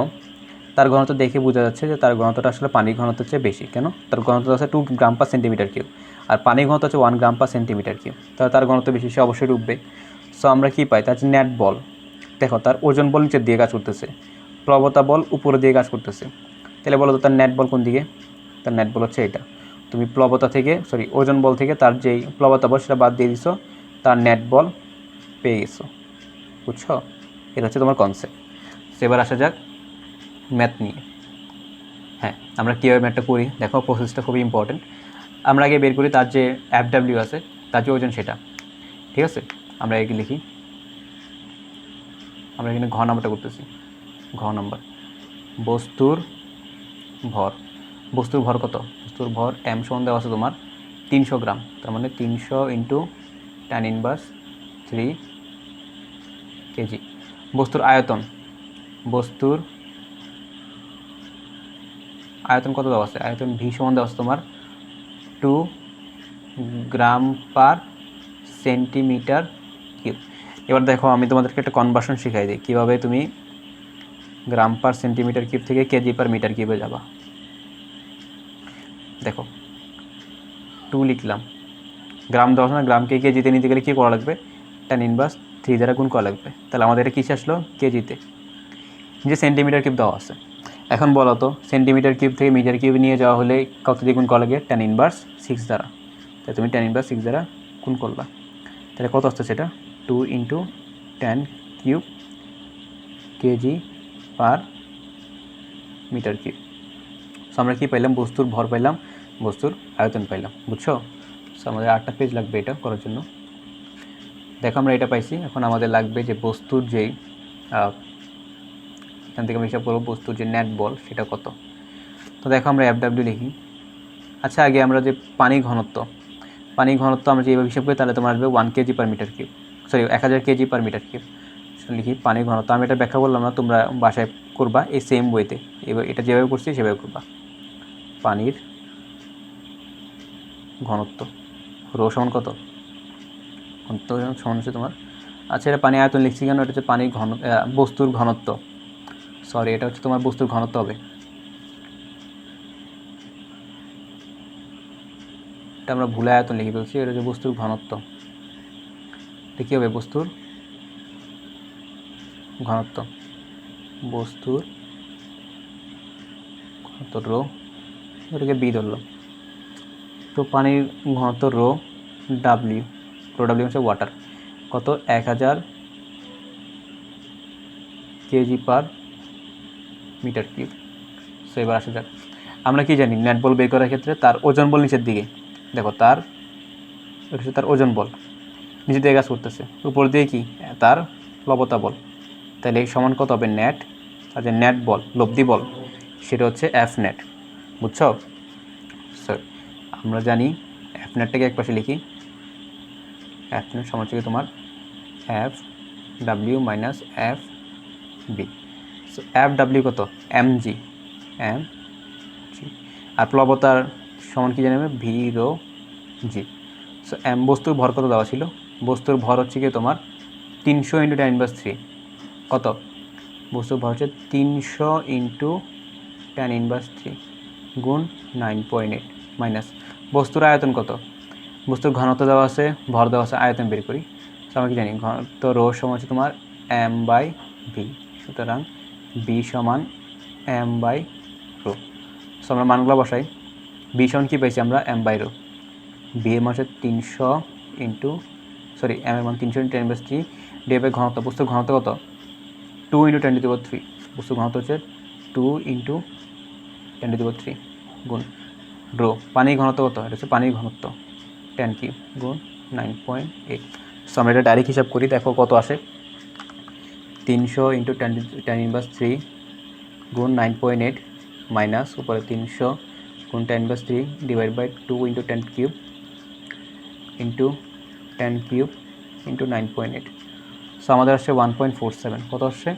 তার ঘনত্ব দেখে বোঝা যাচ্ছে যে তার ঘনত্বটা আসলে পানির ঘনত্বের চেয়ে বেশি। কেন? তার ঘনত্ব আছে 2 গ্রাম পার সেন্টিমিটার কিউব, আর পানির ঘনত্ব হচ্ছে 1 গ্রাম পার সেন্টিমিটার কিউব। তাহলে তার ঘনত্ব বেশি, সে অবশ্যই ডুববে। সো আমরা কী পাই? তার যে নেট বল, দেখো তার ওজন বল নিচের দিয়ে কাজ করতেছে, প্লবতা বল উপরে দিয়ে কাজ করতেছে। তাহলে বলো তো তার নেট বল কোন দিকে? তার নেট বল হচ্ছে এটা। তুমি প্লবতা থেকে ওজন বল থেকে তার যেই প্লবতা বল সেটা বাদ দিয়ে দিছো, তার নেট বল পেয়ে গেছো, বুঝছো? এটা হচ্ছে তোমার কনসেপ্ট। এবার আসা যাক ম্যাথ নিয়ে। হ্যাঁ, আমরা কীভাবে ম্যাথটা করি দেখো, প্রসেসটা খুবই ইম্পর্টেন্ট। আমরা আগে বের করি তার যে এফডাব্লিউ আছে, তার যে ওজন সেটা, ঠিক আছে? আমরা এগিয়ে লিখি, আমরা এখানে ঘ নাম্বারটা করতেছি। ঘ নাম্বার, বস্তুর ভর। বস্তুর ভর কত? বস্তুর ভর এম সমান দেওয়া আছে তোমার 300 গ্রাম, তার মানে 300 × tan−3 কেজি। বস্তুর আয়তন, বস্তুর আয়তন কত দেওয়া আছে? আয়তন ভি সমান দেওয়া আছে তোমার 2 গ্রাম পার সেন্টিমিটার কিউব। এবার দেখো আমি তোমাদেরকে একটা কনভার্সন শিখাই দিই, কীভাবে তুমি গ্রাম পার সেন্টিমিটার কিউব থেকে কেজি পার মিটার কিউবে যাবা। দেখো 2 লিখলাম, গ্রাম দেওয়া আছে না, গ্রামকে কেজিতে নিতে গেলে কী করা লাগবে? tan−3 দ্বারা গুণ করা লাগবে। তাহলে আমাদের এটা কিসে আসলো? কেজিতে। যে সেন্টিমিটার কিউব দেওয়া আছে, এখন বলো তো সেন্টিমিটার কিউব থেকে মিটার কিউব নিয়ে যাওয়া হলে কত দিয়ে গুণ করা লাগে? tan−6 দ্বারা। তাই তুমি tan−6 দ্বারা গুণ করলা, তাহলে কত আসছে সেটা? 2 × tan³ KG per metre cube. So আমরা কী পাইলাম? বস্তুর ভর পাইলাম, বস্তুর আয়তন পাইলাম। বুঝছো? সো আমাদের 8টা পেজ লাগবে এটা করার জন্য। দেখো আমরা এটা পাইছি। এখন আমাদের লাগবে যে বস্তুর যেই এখান থেকে আমরা হিসাব করবো বস্তুর যে নেট বল সেটা কত। তো দেখো আমরা FW লিখি। আচ্ছা, আগে আমরা যে পানি ঘনত্ব আমরা যে এইভাবে হিসাব করি তাহলে তোমার আসবে 1 KG per metre cube, sorry 1000 KG per metre cube. লিখি পানি ঘনত্ব। আমি এটা ব্যাখ্যা করলাম না, তোমরা বাসায় করবা এই সেম বইতে। এবার এটা যেভাবে করছি সেভাবে করবা। পানির ঘনত্ব রো সমান কত? ঘনত্ব সমান হচ্ছে তোমার, আচ্ছা এটা পানি আয়তন লিখছি কেন? এটা হচ্ছে পানির বস্তুর ঘনত্ব, সরি এটা হচ্ছে তোমার বস্তুর ঘনত্ব হবে। এটা আমরা ভুলে আয়তন লিখে ফেলছি, এটা হচ্ছে বস্তুর ঘনত্ব। এটা কী হবে? বস্তুর ঘনত্ব, বস্তুর ঘনত্ব রো, এটাকে বি ধরলো। তো পানির ঘনত্ব রো ডাব্লিউ, হচ্ছে ওয়াটার, কত? 1000 KG per metre cube. So এবার আসা যাক, আমরা কি জানি নেট বল বের করার ক্ষেত্রে তার ওজন বল নিচের দিকে। দেখো তার হচ্ছে তার ওজন বল নিচের দিকে কাজ করতেছে, উপর দিয়ে কি তার লবতা বল। তাহলে এই সমান কত হবে? নেট, আর যে নেট বল লব্ধি বল সেটা হচ্ছে এফ নেট। বুঝছো? স্যার আমরা জানি এফ নেটটাকে এক পাশে লিখি। এফ নেট সমান হচ্ছে তোমার F W minus F B. So F W কত? এম জি, আর প্লবতার সমান কি জানাবে? V rho G. So M বস্তুর ভর কত দেওয়া ছিল? বস্তুর ভর হচ্ছে কি তোমার 300 × 10⁻³ কত? বস্তুর ভর হচ্ছে 300 × 10⁻³ গুণ 9.8 মাইনাস বস্তুর আয়তন কত? বস্তুর ঘনত্ব দেওয়া আছে, ভর দেওয়া আছে, আয়তন বের করি। সো আমরা কি জানি ঘনত্ব রো সমান হচ্ছে তোমার m/v, সুতরাং b সমান m/ρ। সো আমরা মানগুলো বসাই। b সমান কী পাইছি আমরা? m/ρ। b এর মান হচ্ছে 300 m এর মান 300 × 10⁻³ ডিভাইড বাই ঘনত্ব। বস্তুর ঘনত্ব কত? 2 × 10⁻³ বস্তুর ঘনত্ব হচ্ছে 2 × 10⁻³ গুণ রো। পানির ঘনত্ব কত? এটা হচ্ছে পানির ঘনত্ব 10 কিউব গুণ 9.8। সো আমরা এটা ডাইরেক্ট হিসাব করি, দেখো কত আসে। 300 × 10⁻³ গুণ 9.8 মাইনাস উপরে 300 গুণ 10⁻³ divide by 2 × 10 cube into 10 cube into 9.8। So আমাদের আসছে 1.47। কত আসছে?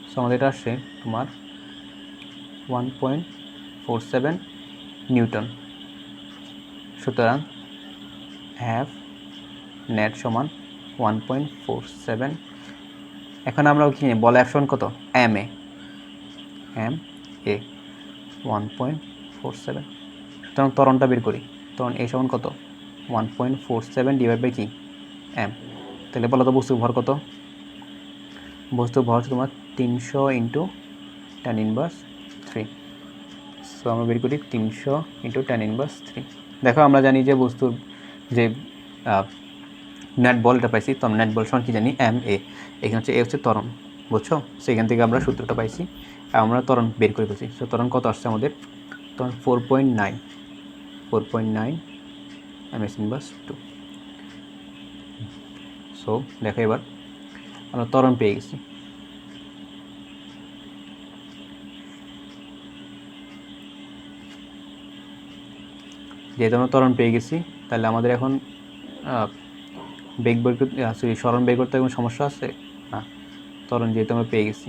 সো আমাদের এটা আসছে তোমার 1.47 নিউটন। সুতরাং এফ নেট সমান 1.47। এখন আমরা কি জানি? বল এফ সমান কত? M A 1.47। সুতরাং ত্বরণটা বের করি। ত্বরণ এ সমান কত? 1.47 ডিভাইড বাই কি? এম। তাহলে বলো তো বস্তুর ভর কত? বস্তুর ভর হচ্ছে তোমার 300 × 10⁻³। সো আমরা বের করি 300 × 10⁻³। দেখো আমরা জানি যে বস্তুর যে নেট বলটা পাইছি, তো নেট বল সমান কি জানি? M A. এখানে হচ্ছে এ হচ্ছে ত্বরণ। বুঝছো? সো এখান থেকে আমরা সূত্রটা পাইছি, আর আমরা ত্বরণ বের করে ফেলছি। সো ত্বরণ কত আসছে আমাদের? তখন 4.9 m/2। সো দেখো এবার আমরা ত্বরণ পেয়ে গেছি। যেহেতু আমরা ত্বরণ পেয়ে গেছি, তাহলে আমাদের এখন বেগ বের করতে, সরণ বের করতে কোনো সমস্যা আছে না। ত্বরণ যেহেতু আমরা পেয়ে গেছি,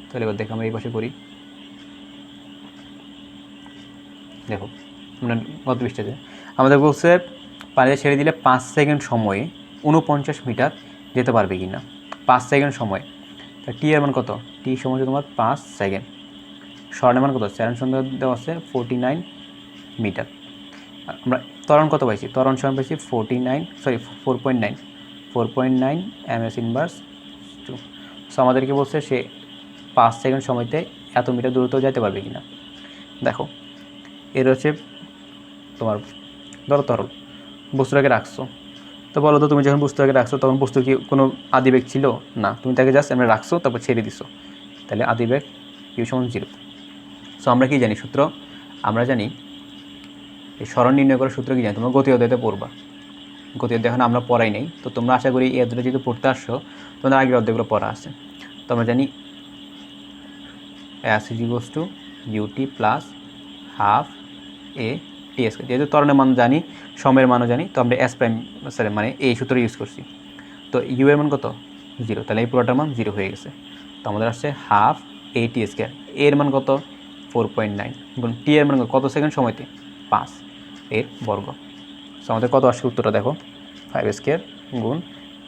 তাহলে এবার দেখো আমরা এই পাশে করি। দেখো আমরা গত পৃষ্ঠাতে আমাদের বলছে পানিতে ছেড়ে দিলে 5 সেকেন্ড সময়ে 49 মিটার যেতে পারবে কি না। 5 সেকেন্ড সময়, তা টি এর মান কত? টি সময় হচ্ছে তোমার 5 সেকেন্ড। সরণের মান কত? স্যারণ সন্ধ্যা দেওয়া আছে 49 মিটার। আমরা ত্বরণ কত পাইছি? ত্বরণ সমান পাইছি 4.9 m/2। সো আমাদেরকে বলছে সে 5 সেকেন্ড সময়তে এত মিটার দূরত্ব যেতে পারবে কি না। দেখো এর হচ্ছে তোমার ধরো তরল বস্তুটাকে রাখছো, তো বলো তো তুমি যখন বস্তুটাকে রাখছো তখন বস্তুর কি কোনো আদিবেগ ছিল না, তুমি তাকে জাস্ট আমরা রাখছো তারপর ছেড়ে দিছো, তাহলে আদিবেগ ইউ সমান 0। সো আমরা কি জানি সূত্র, আমরা জানি এই স্মরণ নির্ণয় করার সূত্র কি জানি, তোমরা গতি অধ্যায়তে পড়বা, গতি অধ্যায় এখন আমরা পড়াই নেই, তো তোমরা আশা করি এই অধ্যায়টা যেহেতু পড়তে আসছো তোমাদের আগের অধ্যায়গুলো পড়া আছে। তো আমরা জানি S equals to UT plus half A T S, যেহেতু ত্বরণের মান জানি সময়ের মানও জানি, তো আমরা এস প্রাইম মানে এই সূত্র ইউজ করছি। তো ইউ এর মান কত 0, তাহলে এই পুরোটার মান 0 হয়ে গেছে। তো আমাদের আসছে হাফ এ টি স্কোয়ার, এর মান কত 4.9 গুণ টি এর মান কত সেকেন্ড সময়তে 5 এর বর্গ। সো আমাদের কত আসছে উত্তরটা দেখো 5 স্কোয়ার গুণ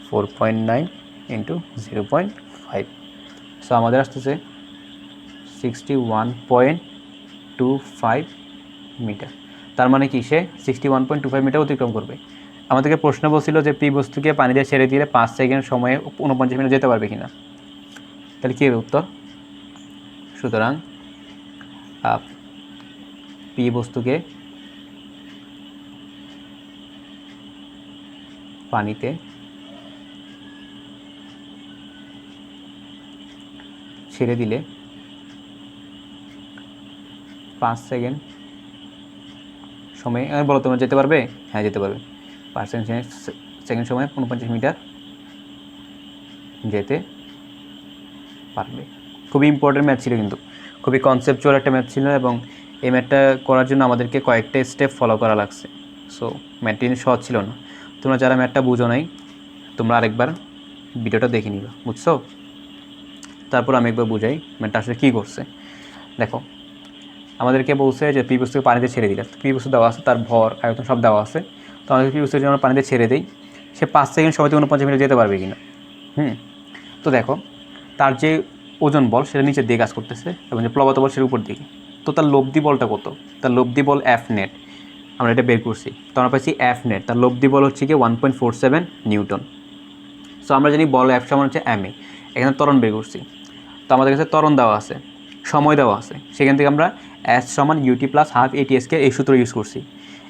4.9 ইন্টু 0.5। সো আমাদের আসতেছে 61.25 মিটার। তার মানে কি সে 61.25 মিটার অতিক্রম করবে। আমাদেরকে প্রশ্ন বলছিল যে পি বস্তুকে পানি দিয়ে ছেড়ে দিলে 5 সেকেন্ড সময়ে 49 মিনিট যেতে পারবে কিনা, তাহলে কী হবে উত্তর। সুতরাং পি বস্তুকে পানিতে ছেড়ে দিলে 5 সেকেন্ড সময়ে বলো তোমরা যেতে পারবে, হ্যাঁ যেতে পারবে, 5 সেকেন্ড সময়ে 49 মিটার যেতে পারবে। খুবই ইম্পর্টেন্ট ম্যাথ ছিল, কিন্তু খুবই কনসেপচুয়াল একটা ম্যাথ ছিল, এবং এই ম্যাথটা করার জন্য আমাদেরকে কয়েকটা স্টেপ ফলো করা লাগছে। সো ম্যাথটি সহজ ছিল না। তোমরা যারা ম্যাথটা বুঝো নাই তোমরা আরেকবার ভিডিওটা দেখে নিবা, বুঝছো? তারপর আমি একবার বুঝাই ম্যাথটা আসলে কী করছে। দেখো আমাদেরকে বলছে যে পি বস্তুকে পানিতে ছেড়ে দিলে, পি বস্তু দেওয়া আছে, তার ভর আয়তন সব দেওয়া আছে। তো আমাদের পি বস্তু যদি আমরা পানিতে ছেড়ে দিই সে 5 সেকেন্ড সময়তে 49 মিনিট যেতে পারবে কিনা। তো দেখো তার যে ওজন বল সেটা নিচের দিকে কাজ করতেছে এবং যে প্লবত বল সেটা উপর দিকে। তো তার লব্ধি বলটা কত, তার লব্ধি বল এফ নেট, আমরা এটা বের করছি। তো আমরা পাইছি এফ নেট, তার লব্ধি বল হচ্ছে কি 1.47 নিউটন। সো আমরা জানি বল এফ সমান হচ্ছে এম এ, এখানে ত্বরণ বের করছি। তো আমাদের কাছে ত্বরণ দেওয়া আছে, সময় দেওয়া আছে, সেখান থেকে আমরা এস সমান ইউটি প্লাস হাফ এটিএসকে এই সূত্র ইউজ করছি।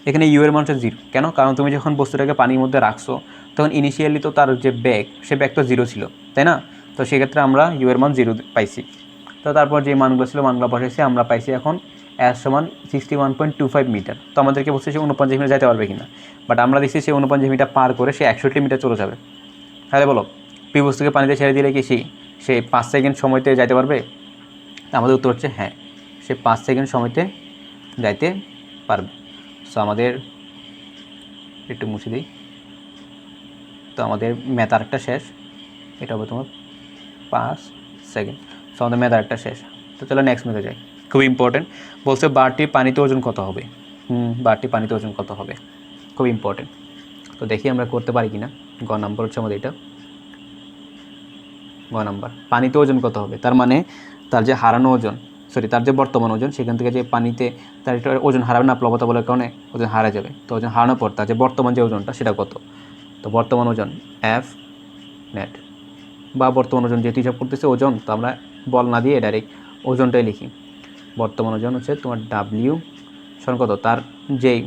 এখানে ইউ এর মান হচ্ছে 0, কেন? কারণ তুমি যখন বস্তুটাকে পানির মধ্যে রাখছো তখন ইনিশিয়ালি তো তার যে ব্যাগ সে ব্যাগ তো 0 ছিল, তাই না? তো সেক্ষেত্রে আমরা ইউ এর মান 0 পাইছি। তো তারপর যে মানগুলো ছিল মানগুলো বসাইছি, আমরা পাইছি এখন এস সমান 61.25 মিটার। তো আমাদেরকে বলছে সে 49 মিটার যেতে পারবে কিনা, বাট আমরা দেখছি সে 49 মিটার পার করে সে 61 মিটার চলে যাবে। তাহলে বলো পি বস্তুকে পানিতে ছেড়ে দিলে কি সে 5 সেকেন্ড সময়তে যাইতে পারবে? আমাদের উত্তর হচ্ছে হ্যাঁ, সে 5 সেকেন্ড সময়তে যাইতে পারবে। সো আমাদের একটু মুছে দিই। তো আমাদের ম্যাথ আরেকটা শেষ, এটা হবে তোমার 5 সেকেন্ড। সো আমাদের ম্যাথ আরেকটা শেষ। তো চলো নেক্সট ম্যাথে যাই, খুব ইম্পর্টেন্ট। বলছে বারটি পানিতে ওজন কত হবে। বারটি পানিতে ওজন কত হবে, খুব ইম্পর্টেন্ট। তো দেখি আমরা করতে পারি কিনা। গ নাম্বার হচ্ছে আমাদের এটা, গ নাম্বার পানিতে ওজন কত হবে। তার মানে তার যে হারানো ওজন, তার যে বর্তমান ওজন, সেখান থেকে যে পানিতে তার একটা ওজন হারাবে না, প্লবতা বলার কারণে ওজন হারা যাবে। তো ওজন হারানোর পর তার যে বর্তমান যে ওজনটা সেটা কত। তো বর্তমান ওজন এফ নেট, বা বর্তমান ওজন যেহেতু হিসাব করতেছে ওজন, তো আমরা বল না দিয়ে ডাইরেক্ট ওজনটাই লিখি। বর্তমান ওজন হচ্ছে তোমার ডাব্লিউ সমান কত, তার যেই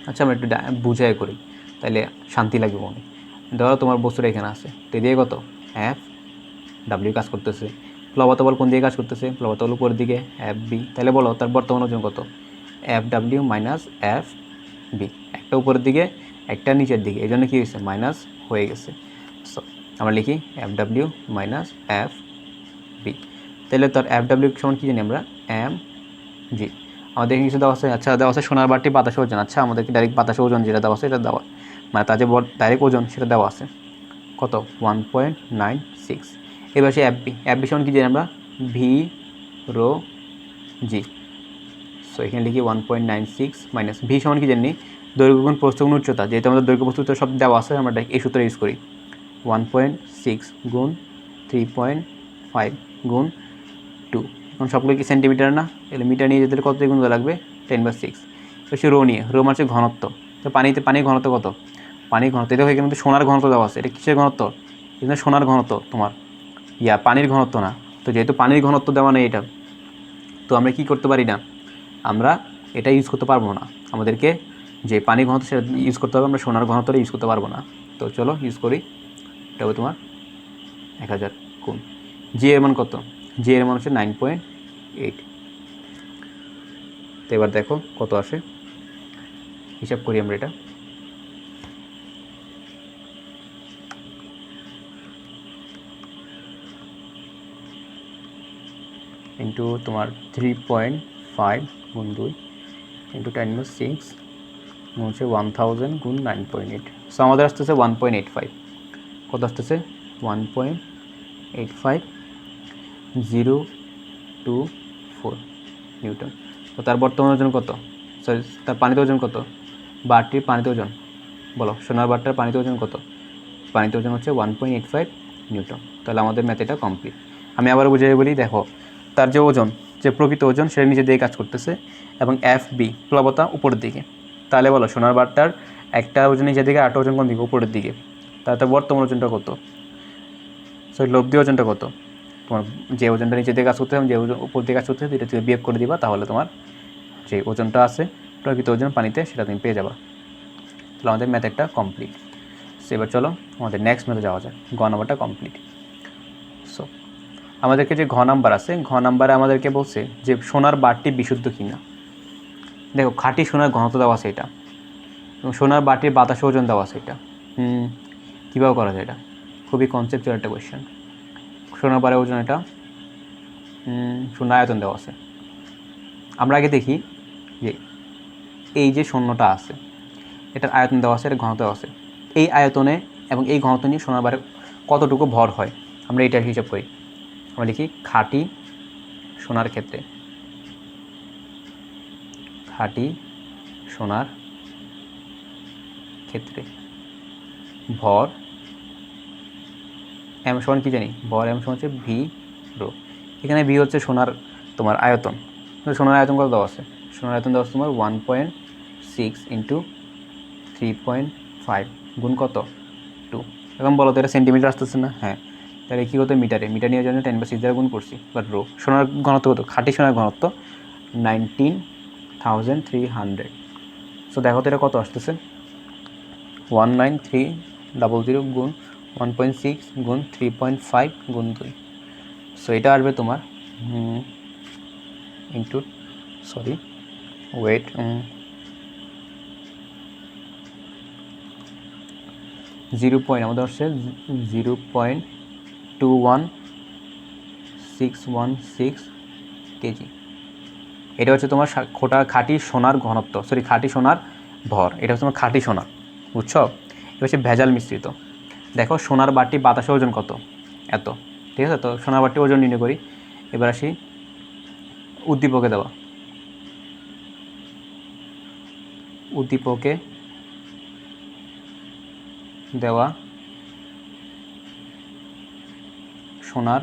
আচ্ছা আমরা একটু বুঝাই করি তাহলে শান্তি লাগবে মনে। ধরো তোমার বস্তুটা এখানে আছে, তো দিয়ে কত এফ ডাব্লিউ কাজ করতেছে, প্লবতা বল কোন দিকে কাজ করতেছে, প্লবতা বল উপরের দিকে এফ বি। তাহলে বলো তার বর্তমান ওজন কত, F W minus F B, একটা উপরের দিকে একটা নিচের দিকে, এই জন্য কী হয়েছে মাইনাস হয়ে গেছে। সো আমরা লিখি F W minus F B. তাহলে তার এফ ডাব্লিউ সমান কী জানি আমরা এম জি। আমাদের এখানে কিছু দেওয়া আছে, আচ্ছা দেওয়া আছে সোনার বাটি বাতাসে ওজন। আচ্ছা আমাদেরকে ডাইরেক্ট বাতাসে ওজন যেটা দেওয়া আছে এটা দেওয়া, মানে তার যে ডাইরেক্ট ওজন সেটা দেওয়া আছে কত 1.96। এবার সে এফ বি সমান কী জানি আমরা ভি রো জি। সো এখানে লিখি 1.96 মাইনাস ভি সমান কি জানি দৈর্ঘ্য গুণ প্রস্থ গুণ উচ্চতা, যেহেতু আমাদের দৈর্ঘ্য প্রস্থ সব দেওয়া আছে আমরা এই সূত্র ইউজ করি 1.6 গুণ 3.5 গুণ 2। এখন সবগুলো কি সেন্টিমিটার না, এলে মিটার নিয়ে যেতে কত গুণ লাগবে 10/6। এবার রো নিয়ে, রো মানে ঘনত্ব। তো পানির ঘনত্ব কত, পানির ঘনত্ব এটা হয়ে কিন্তু সোনার ঘনত্ব দেওয়া আছে, এটা কিসের ঘনত্ব, কিন্তু সোনার ঘনত্ব তোমার পানির ঘনত্ব না। তো যেহেতু পানির ঘনত্ব দেওয়া নেই এটা, তো আমরা কি করতে পারি না, আমরা এটা ইউজ করতে পারবো না। আমাদেরকে যে পানি ঘনত্ব সেটা ইউজ করতে হবে, আমরা সোনার ঘনত্বটা ইউজ করতে পারবো না। তো চলো ইউজ করি। এটা হবে তোমার 1000 গুণ জি এর মান কত, জি এর মান হচ্ছে 9.8। তো এবার দেখো কত আসে, হিসাব করি আমরা এটা। ইন্টু তোমার 3.5 গুণ 2 ইন্টু 10⁻6 হচ্ছে 1000 গুণ 9.8। সো আমাদের আসতেছে 1.85। কত আসতেছে 1.85024 নিউটন। তো তার বর্তমান ওজন কত, সরি তার পানিতে ওজন কত, বারটির পানিতে ওজন বলো, সোনার বারটার পানিতে ওজন কত, পানিতে ওজন হচ্ছে 1.85 নিউটন। তাহলে আমাদের ম্যাথ এটা কমপ্লিট। আমি আবার বুঝিয়ে বলি, দেখো তার যে ওজন, যে প্রকৃত ওজন সেটা নিচের দিকে কাজ করতেছে এবং FB প্লবতা উপরের দিকে। তাহলে বলো সোনার বারটার একটা ওজন নিচের দিকে, আটটা ওজন কোন দিকে, উপরের দিকে। তাহলে তার বর্তমান ওজনটা কত, সরি লব্ধি ওজনটা কত, তোমার যে ওজনটা নিচের দিকে কাজ করতে হবে, যে ওজন উপর দিকে কাজ করতে হবে, এটা তুমি বিয়োগ করে দিবা, তাহলে তোমার যে ওজনটা আছে প্রকৃত ওজন পানিতে সেটা তুমি পেয়ে যাবা। তাহলে আমাদের ম্যাথডটা কমপ্লিট। সো এবার চলো আমাদের নেক্সট ম্যাথে যাওয়া যায়। ঘ নাম্বারটা কমপ্লিট। সো আমাদেরকে যে ঘ নাম্বার আছে, ঘ নাম্বারে আমাদেরকে বলছে যে সোনার বারটি বিশুদ্ধ কিনা। দেখো খাঁটি সোনার ঘনত্ব দেওয়া আছে এটা, এবং সোনার বাটির বাতাসে ওজন দেওয়া আছে এটা। কীভাবে করা যায় এটা, খুবই কনসেপচুয়াল একটা কোয়েশ্চেন। সোনার বারের ওজন এটা, সোনার আয়তন দেওয়া আছে। আমরা আগে দেখি যে এই যে শূন্যটা আছে এটার আয়তন দেওয়া আছে, এটা ঘনত্ব দেওয়া আছে। এই আয়তনে এবং এই ঘনত্ব নিয়ে সোনার বারে কতটুকু ভর হয় আমরা এটার হিসাব করি। আমরা লিখি খাঁটি সোনার ক্ষেত্রে, খাঁটি সোনার ক্ষেত্রে ভর এম সমান কি জানি, ভর এম সমান হচ্ছে ভি রো। এখানে ভি হচ্ছে সোনার তোমার আয়তন, সোনার আয়তন কত দেওয়া আছে, সোনার আয়তন দেওয়া আছে তোমার 1.6 ইন্টু 3.5 গুণ কত 2। এখন বলো তো এটা সেন্টিমিটার আসতেছে না, হ্যাঁ তাহলে কী হতো মিটারে, মিটার নিয়ে জন্য 10/6 দ্বারা গুণ করছি। বাট রো সোনার ঘনত্ব কত, খাঁটি সোনার ঘনত্ব 19,300। সো দেখো তো এটা কত আসতেছে 19300 গুণ 1.6 গুণ 3.5 গুণ 2। সো এটা আসবে তোমার ইন্টু সরি ওয়েট 0. আমাদের হচ্ছে 0.21616 কেজি। এটা হচ্ছে তোমার খাঁটি সোনার ঘনত্ব, সরি খাঁটি সোনার ভর। এটা হচ্ছে তোমার খাঁটি সোনা, বুঝছো। এটা হচ্ছে ভেজাল মিশ্রিত। দেখো সোনার বাটি বাতাসে ওজন কত, এত, ঠিক আছে। তো সোনার বাটি ওজন নির্ণয় করি। এবার আসি উদ্দীপকে দেওয়া, উদ্দীপকে দেওয়া সোনার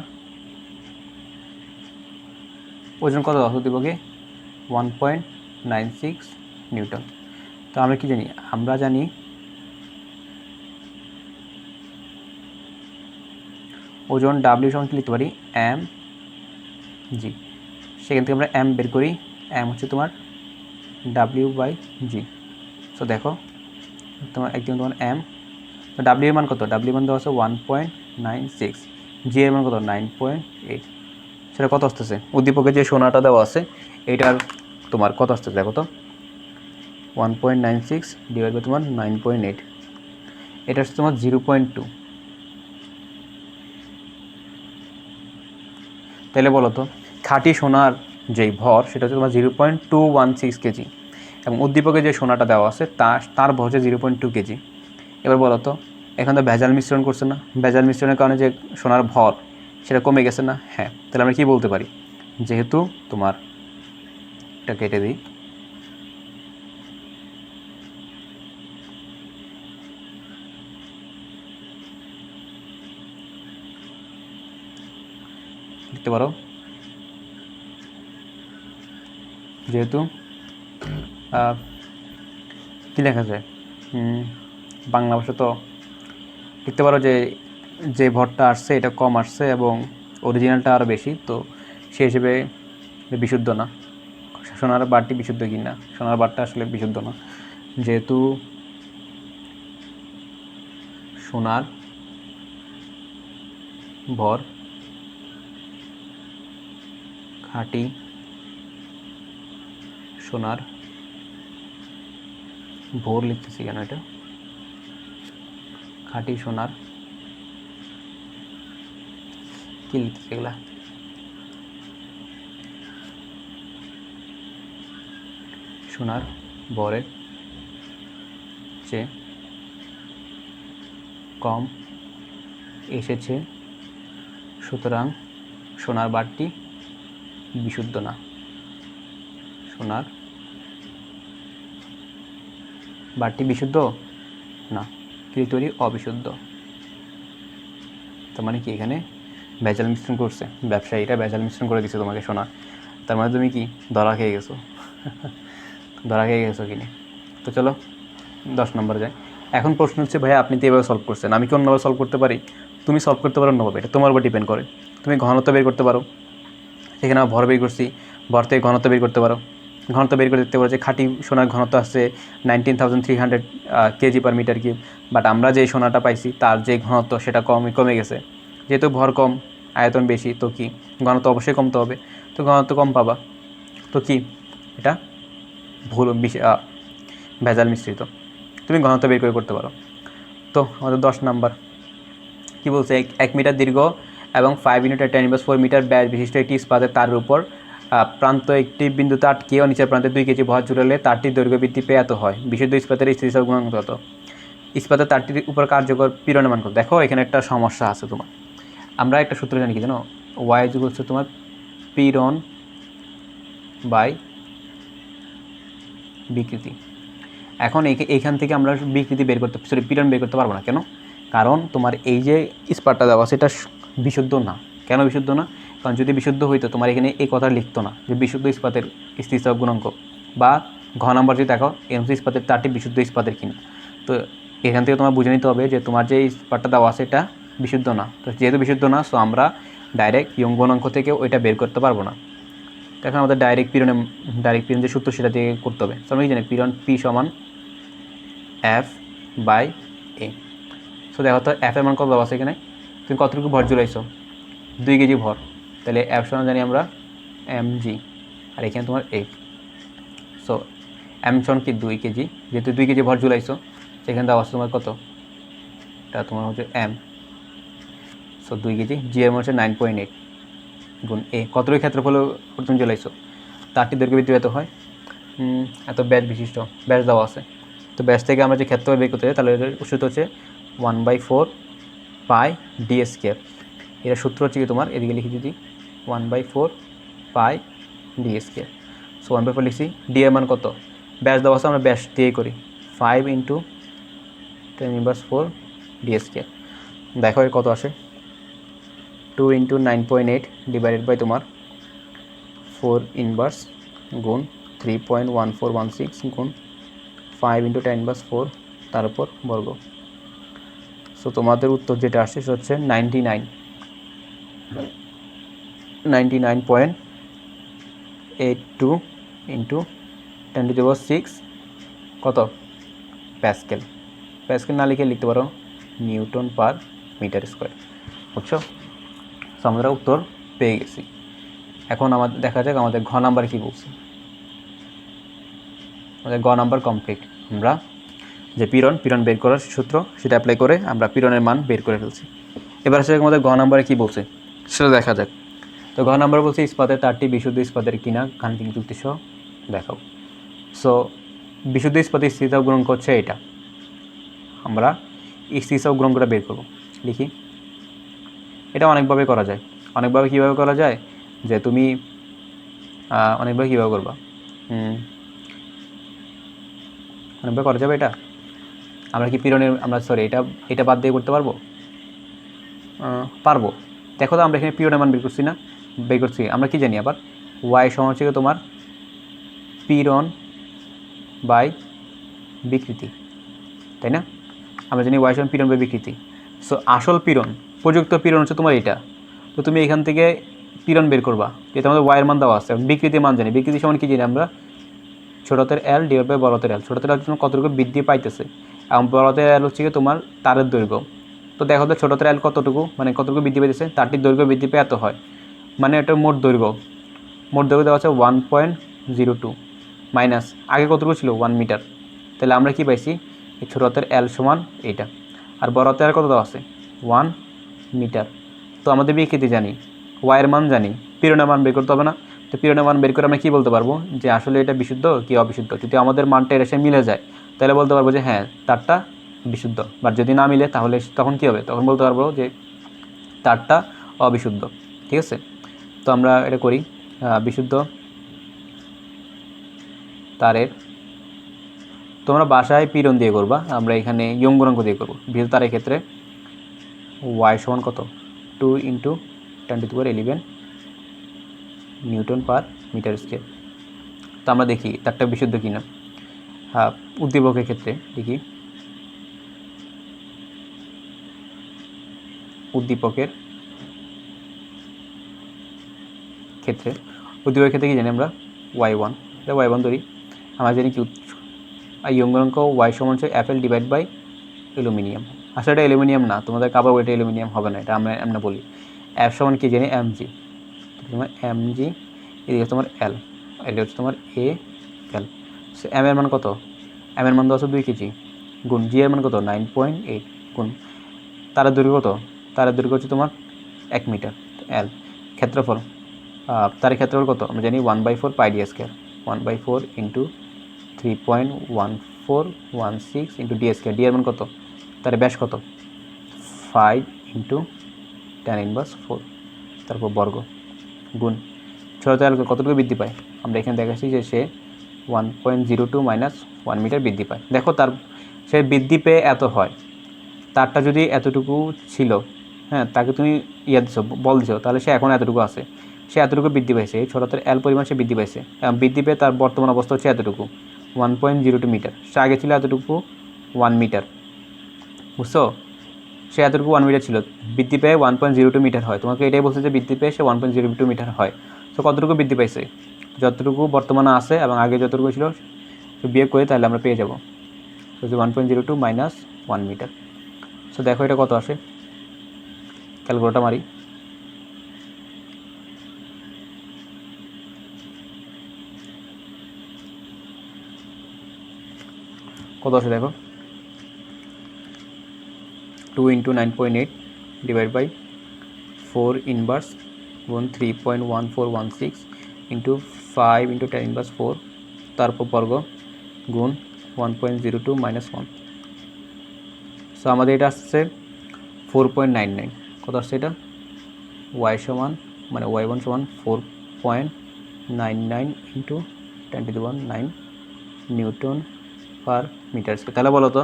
ওজন কত দেওয়া উদ্দীপকে 1.96 নিউটন। তো আমরা কি জানি, আমরা জানি ওজন ডাব্লিউ সমান কি লিখতে পারি এম জি। সেখান থেকে আমরা এম বের করি, এম হচ্ছে তোমার W/G। সো দেখো তোমার একদম তোমার এম, তো ডাব্লিউ এর মান কত, ডাব্লিউ মান দেওয়া আছে 1.96, জি এর মান কত 9.8। সেটা কত আসতেছে, উদ্দীপকে যে সোনাটা দেওয়া আছে এইটার তোমার কত আসতেছে দেখো তো 1.96 ডিভাইড বাই তোমার 9.8, এটা হচ্ছে তোমার 0.2। তাহলে বলো তো খাঁটি সোনার যেই ভর সেটা হচ্ছে তোমার 0.216 কেজি, এবং উদ্দীপকে যে সোনাটা দেওয়া আছে তার ভর হচ্ছে 0.2 কেজি। এবার বলো তো এখানে তো ভেজাল মিশ্রণ করছে না, ভেজাল মিশ্রণের কারণে যে সোনার ভর সেটা কমে গেছে না, হ্যাঁ। তাহলে আমরা কী বলতে পারি, যেহেতু তোমার এটা কেটে দিই, লিখতে পারো যেহেতু কী লেখা যায় বাংলা ভাষা, তো লিখতে পারো যে যে ভরটা আসছে এটা কম আসছে এবং অরিজিনালটা আরও বেশি, তো সেই হিসেবে বিশুদ্ধ না। সোনার বারটি বিশুদ্ধ কি না, সোনার বারটা আসলে বিশুদ্ধ না। যেহেতু সোনার ভর খাঁটি সোনার ভোর লিখতেছি কেন, এটা খাঁটি সোনার কি লিখতেছি এগুলা, সোনার ভরের চেয়ে কম এসেছে, সুতরাং সোনার বারটি বিশুদ্ধ না। সোনার বারটি বিশুদ্ধ না, কি তৈরি অবিশুদ্ধ। তার মানে কি এখানে ভেজাল মিশ্রণ করছে ব্যবসায়ীরা, ভেজাল মিশ্রণ করে দিচ্ছে তোমাকে সোনা। তার মানে তুমি কি ধরা খেয়ে গেছো ধরা খেয়ে গেছো কিনে। তো চলো 10 নম্বরে যাই। এখন প্রশ্ন হচ্ছে ভাইয়া আপনি তো এভাবে সলভ করছেন, আমি কি অন্যভাবে সলভ করতে পারি? তুমি সলভ করতে পারো অন্যভাবে, এটা তোমার উপর ডিপেন্ড করে। তুমি ঘনত্ব বের করতে পারো, সেখানে ভর বের করছি, ভর থেকে ঘনত্ব বের করতে পারো। ঘনত্ব বের করে দেখতে পারো যে খাঁটি সোনার ঘনত্ব আসছে 19,300 KG per metre cube, but আমরা যে সোনাটা পাইছি তার যে ঘনত্ব সেটা কমে গেছে। যেহেতু ভর কম আয়তন বেশি, তো কি ঘনত্ব অবশ্যই কমতে হবে, তো ঘনত্ব কম পাবা। তো কি এটা ভেজাল মিশ্রিত। তুমি ঘনত্ব বের করে করতে পারো। তো আমাদের 10 নাম্বার কী বলছে, 1 মিটার দীর্ঘ এবং 5 × 10⁻⁴ মিটার ব্যাস বিশিষ্ট একটি ইস্পাতের তারের উপর প্রান্ত একটি বিন্দুতে আটকে ও নিচের প্রান্তে 2 কেজি ভর জুড়ালে তারটির দৈর্ঘ্য বৃদ্ধি পেয়ে এত হয়। বিশুদ্ধ ইস্পাতের স্থিতিস্থাপক গুণাঙ্ক কত? ইস্পাতের তারটির উপর কার্যকর পীড়নের মান কত? দেখো এখানে একটা সমস্যা আছে তোমার। আমরা একটা সূত্র জানি কি জানো, ওয়াই যুগ হচ্ছে তোমার পীড়ন বাই বিকৃতি। এখন এইখান থেকে আমরা বিকৃতি বের করতে, পীড়ন বের করতে পারবো না। কেন? কারণ তোমার এই যে ইস্পাতটা দেওয়া সেটা বিশুদ্ধ না। কেন বিশুদ্ধ না? কারণ যদি বিশুদ্ধ হইতো তোমার এখানে এই কথা লিখতো না যে বিশুদ্ধ ইস্পাতের স্থিতিস্থাপক গুণাঙ্ক, বা ঘ নাম্বার যদি দেখো এরকম ইস্পাতের তারটি বিশুদ্ধ ইস্পাতের কিনা। তো এখান থেকে তোমার বুঝে নিতে হবে যে তোমার যে ইস্পাতটা দেওয়া আছে এটা বিশুদ্ধ না। তো যেহেতু বিশুদ্ধ না, সো আমরা ডাইরেক্ট ইয়ং গুণাঙ্ক থেকে ওইটা বের করতে পারবো না। তো এখন আমাদের ডাইরেক্ট পীড়ন যে সূত্র সেটা দিয়ে করতে হবে। তো আমরা কি জানি পীড়ন পি সমান F/A। সো দেখো তো F এর মান কত দেওয়া আছে এখানে, তুমি কতটুকু ভর জুড়াইছো? 2 কেজি ভর, তাহলে F সমান জানি আমরা mg, আর এখানে তোমার A। সো m সমান কি 2 কেজি, যেহেতু 2 কেজি ভর জুড়াইছো সেখানে দেওয়া আছে তোমার কত, এটা তোমার হচ্ছে m। সো 2 কেজি, g এর মান হচ্ছে 9.8 গুণ A, কতটুকু ক্ষেত্রফল পর্যন্ত জুড়াইছো, তারটি দৈর্ঘ্য বৃদ্ধি এত হয়, এত ব্যাস বিশিষ্ট, ব্যাস দেওয়া আছে। তো ব্যাস থেকে আমরা যে ক্ষেত্রফল বের করতে চাই তাহলে সূত্র হচ্ছে 1/4 পাই d²। এটা সূত্র হচ্ছে কি তোমার, এদিকে লিখি যদি 1/4 পাই d²। সো 1/4 লিখছি, ডি এর মান কত, ব্যাস দেওয়া আছে আমরা ব্যাস দিয়ে করি, 5 × 10⁻⁴ d²। দেখো এর কত আসে, 2 × 9.8 ডিভাইডেড বাই তোমার 4 ইনভার্স গুণ 3.1416 গুণ 5 × 10⁻⁴ তার উপর বর্গ। সো তোমাদের উত্তর যেটা আসছে সেটা হচ্ছে 99.82 × 10⁶ কত প্যাসকেল। প্যাসকেল না লিখে লিখতে পারো নিউটন পার মিটার স্কোয়ার। বুঝছো? সো আমরা উত্তর পেয়ে গেছি। এখন আমাদের দেখা যাক আমাদের ঘ নাম্বার কী বলছে। আমাদের গ নাম্বার কমপ্লিট। আমরা যে পীড়ন বের করার সূত্র সেটা অ্যাপ্লাই করে আমরা পীড়নের মান বের করে ফেলছি। এবার আসলে আমাদের গ নাম্বারে কী বলছে সেটা দেখা যাক। তো ঘ নাম্বার বলছে ইস্পাতের তারটি বিশুদ্ধ ইস্পাতের কিনা গাণিতিক যুক্তি সহ দেখাও। সো বিশুদ্ধ ইস্পাতের স্থিতিস্থাপক গুণাঙ্ক হচ্ছে এটা, আমরা স্থিতিস্থাপক গুণাঙ্কটা বের করব। লিখি, এটা অনেকভাবে করা যায়। অনেকভাবে কীভাবে করা যায়, যে তুমি অনেকভাবে কীভাবে করবা, অনেকভাবে করা যাবে। এটা আমরা কি পীড়নের এটা বাদ দিয়ে করতে পারবো? পারবো। দেখো তো আমরা এখানে পীড়নের মান বের করছি। আমরা কি জানি আবার, ওয়াই সমান হচ্ছে তোমার পীড়ন বাই বিকৃতি, তাই না? আমরা জানি ওয়াই সমান পীড়ন বাই বিকৃতি। সো আসল পীড়ন, প্রযুক্ত পীড়ন হচ্ছে তোমার এটা। তো তুমি এখান থেকে পীড়ন বের করবা, যেটা আমাদের ওয়াইয়ের মান দেওয়া আছে। বিকৃতির মান জানি, বিকৃতি সমান কি জানি আমরা ছোটতের এল ডিভাইড বাই বড়তের এল। ছোটতের এল কতটুকু বৃদ্ধি পাইতেছে এবং বড়তের এল হচ্ছে কি তোমার তারের দৈর্ঘ্য। তো দেখো তো ছোটতের এল কতটুকু মানে কতটুকু বৃদ্ধি পাইতেছে, তারটির দৈর্ঘ্য বৃদ্ধি পেয়ে এত হয়, মানে এটা মোট দৈর্ঘ্য দেওয়া আছে 1.02 মাইনাস আগে কতটুকু ছিল 1 মিটার। তাহলে আমরা কি পাইছি এই ছোটতের এল সমান এইটা, আর বড়তের এল কত দেওয়া আছে 1 মিটার। তো আমাদের বিকৃতি জানি, ওয়াইয়ের মান জানি, পীড়নের মান বের করতে হবে না। তো পীড়নের মান বের করে আমরা কী বলতে পারবো যে আসলে এটা বিশুদ্ধ কি অবিশুদ্ধ। যদি আমাদের মানটা এর সাথে মিলে যায় তাহলে বলতে পারবো যে হ্যাঁ তারটা বিশুদ্ধ, বা যদি না মিলে তাহলে তখন কী হবে, তখন বলতে পারবো যে তারটা অবিশুদ্ধ। ঠিক আছে, তো আমরা এটা করি। বিশুদ্ধ তারের, তোমরা বাসায় পীড়ন দিয়ে করবা, আমরা এখানে ইয়ং গুণাঙ্ক দিয়ে করবো। বিশুদ্ধ তারের ক্ষেত্রে ওয়াই সমান কত 2 × 10⁻11 নিউটন পার মিটার স্কোয়ার। তো আমরা দেখি তারটা বিশুদ্ধ কিনা। উদ্দীপকের ক্ষেত্রে দেখি, উদ্দীপকের ক্ষেত্রে কি জানি আমরা y1, এটা y1 ধরি। আমরা জানি কি ইয়ং গুণাঙ্ক y সমান হচ্ছে FL ডিভাইড বাই অ্যালুমিনিয়াম। আসলে এটা অ্যালুমিনিয়াম না, তোমাদের কাবার ওয়েটে অ্যালুমিনিয়াম হবে না, এটা আমরা বলি F সমান কি জানি mg, তোমার mg এদিকে তোমার L, এটা হচ্ছে তোমার AL। সো m এর মান কত, m এর মান দেওয়া আছে 2 কেজি গুণ g এর মান কত 9.8 গুণ তারের দৈর্ঘ্য কত, তারের দৈর্ঘ্য হচ্ছে তোমার 1 মিটার L। ক্ষেত্রফল, তারের ক্ষেত্রফল কত আমরা জানি 1/4 pi D square, 1/4 × 3.1416 × D square. D এর মান কত, তার ব্যাস কত 5 × 10⁻4, তারপর বর্গ গুণ ছোটতে এল কতটুকু বৃদ্ধি পায়, আমরা এখানে দেখাচ্ছি যে সে 1.02 মাইনাস 1 মিটার বৃদ্ধি পায়। দেখো তার সে বৃদ্ধি পেয়ে এত হয়, তারটা যদি এতটুকু ছিল, হ্যাঁ তাকে তুমি দিছো বল দিছো, তাহলে সে এখন এতটুকু আছে, সে এতটুকু বৃদ্ধি পাইছে, এই ছোটতের এল পরিমাণ সে বৃদ্ধি পাইছে, বৃদ্ধি পেয়ে তার বর্তমান অবস্থা হচ্ছে এতটুকু 1.02 মিটার। সে আগে ছিল এতটুকু 1 মিটার, বুঝছো, সে এতটুকু 1 মিটার ছিল, বৃদ্ধি পেয়ে 1.02 মিটার হয়। তোমাকে এটাই বলছে যে বৃদ্ধি পেয়ে সে 1.02 মিটার হয়। তো কতটুকু বৃদ্ধি পাইছে, যতটুকু বর্তমানে আছে এবং আগে যতটুকু ছিল বিয়োগ করে তাহলে আমরা পেয়ে যাবো 1.02 মাইনাস 1 মিটার। সো দেখো এটা কত আসে, ক্যালকুলেটর মারি। কত আসে দেখো 2 × 9.8 ডিভাইড বাই 4 ইনভার্স গুণ 3.1416 × 5 × 10⁻4 তারপর বর্গ গুণ 1.02 মাইনাস 1। সো আমাদের এটা আসছে 4.99। কত আসছে এটা, y সমান মানে y1 সমান 4.99 × 10⁻9 নিউটন পার মিটার স্কয়ার। তাহলে বলো তো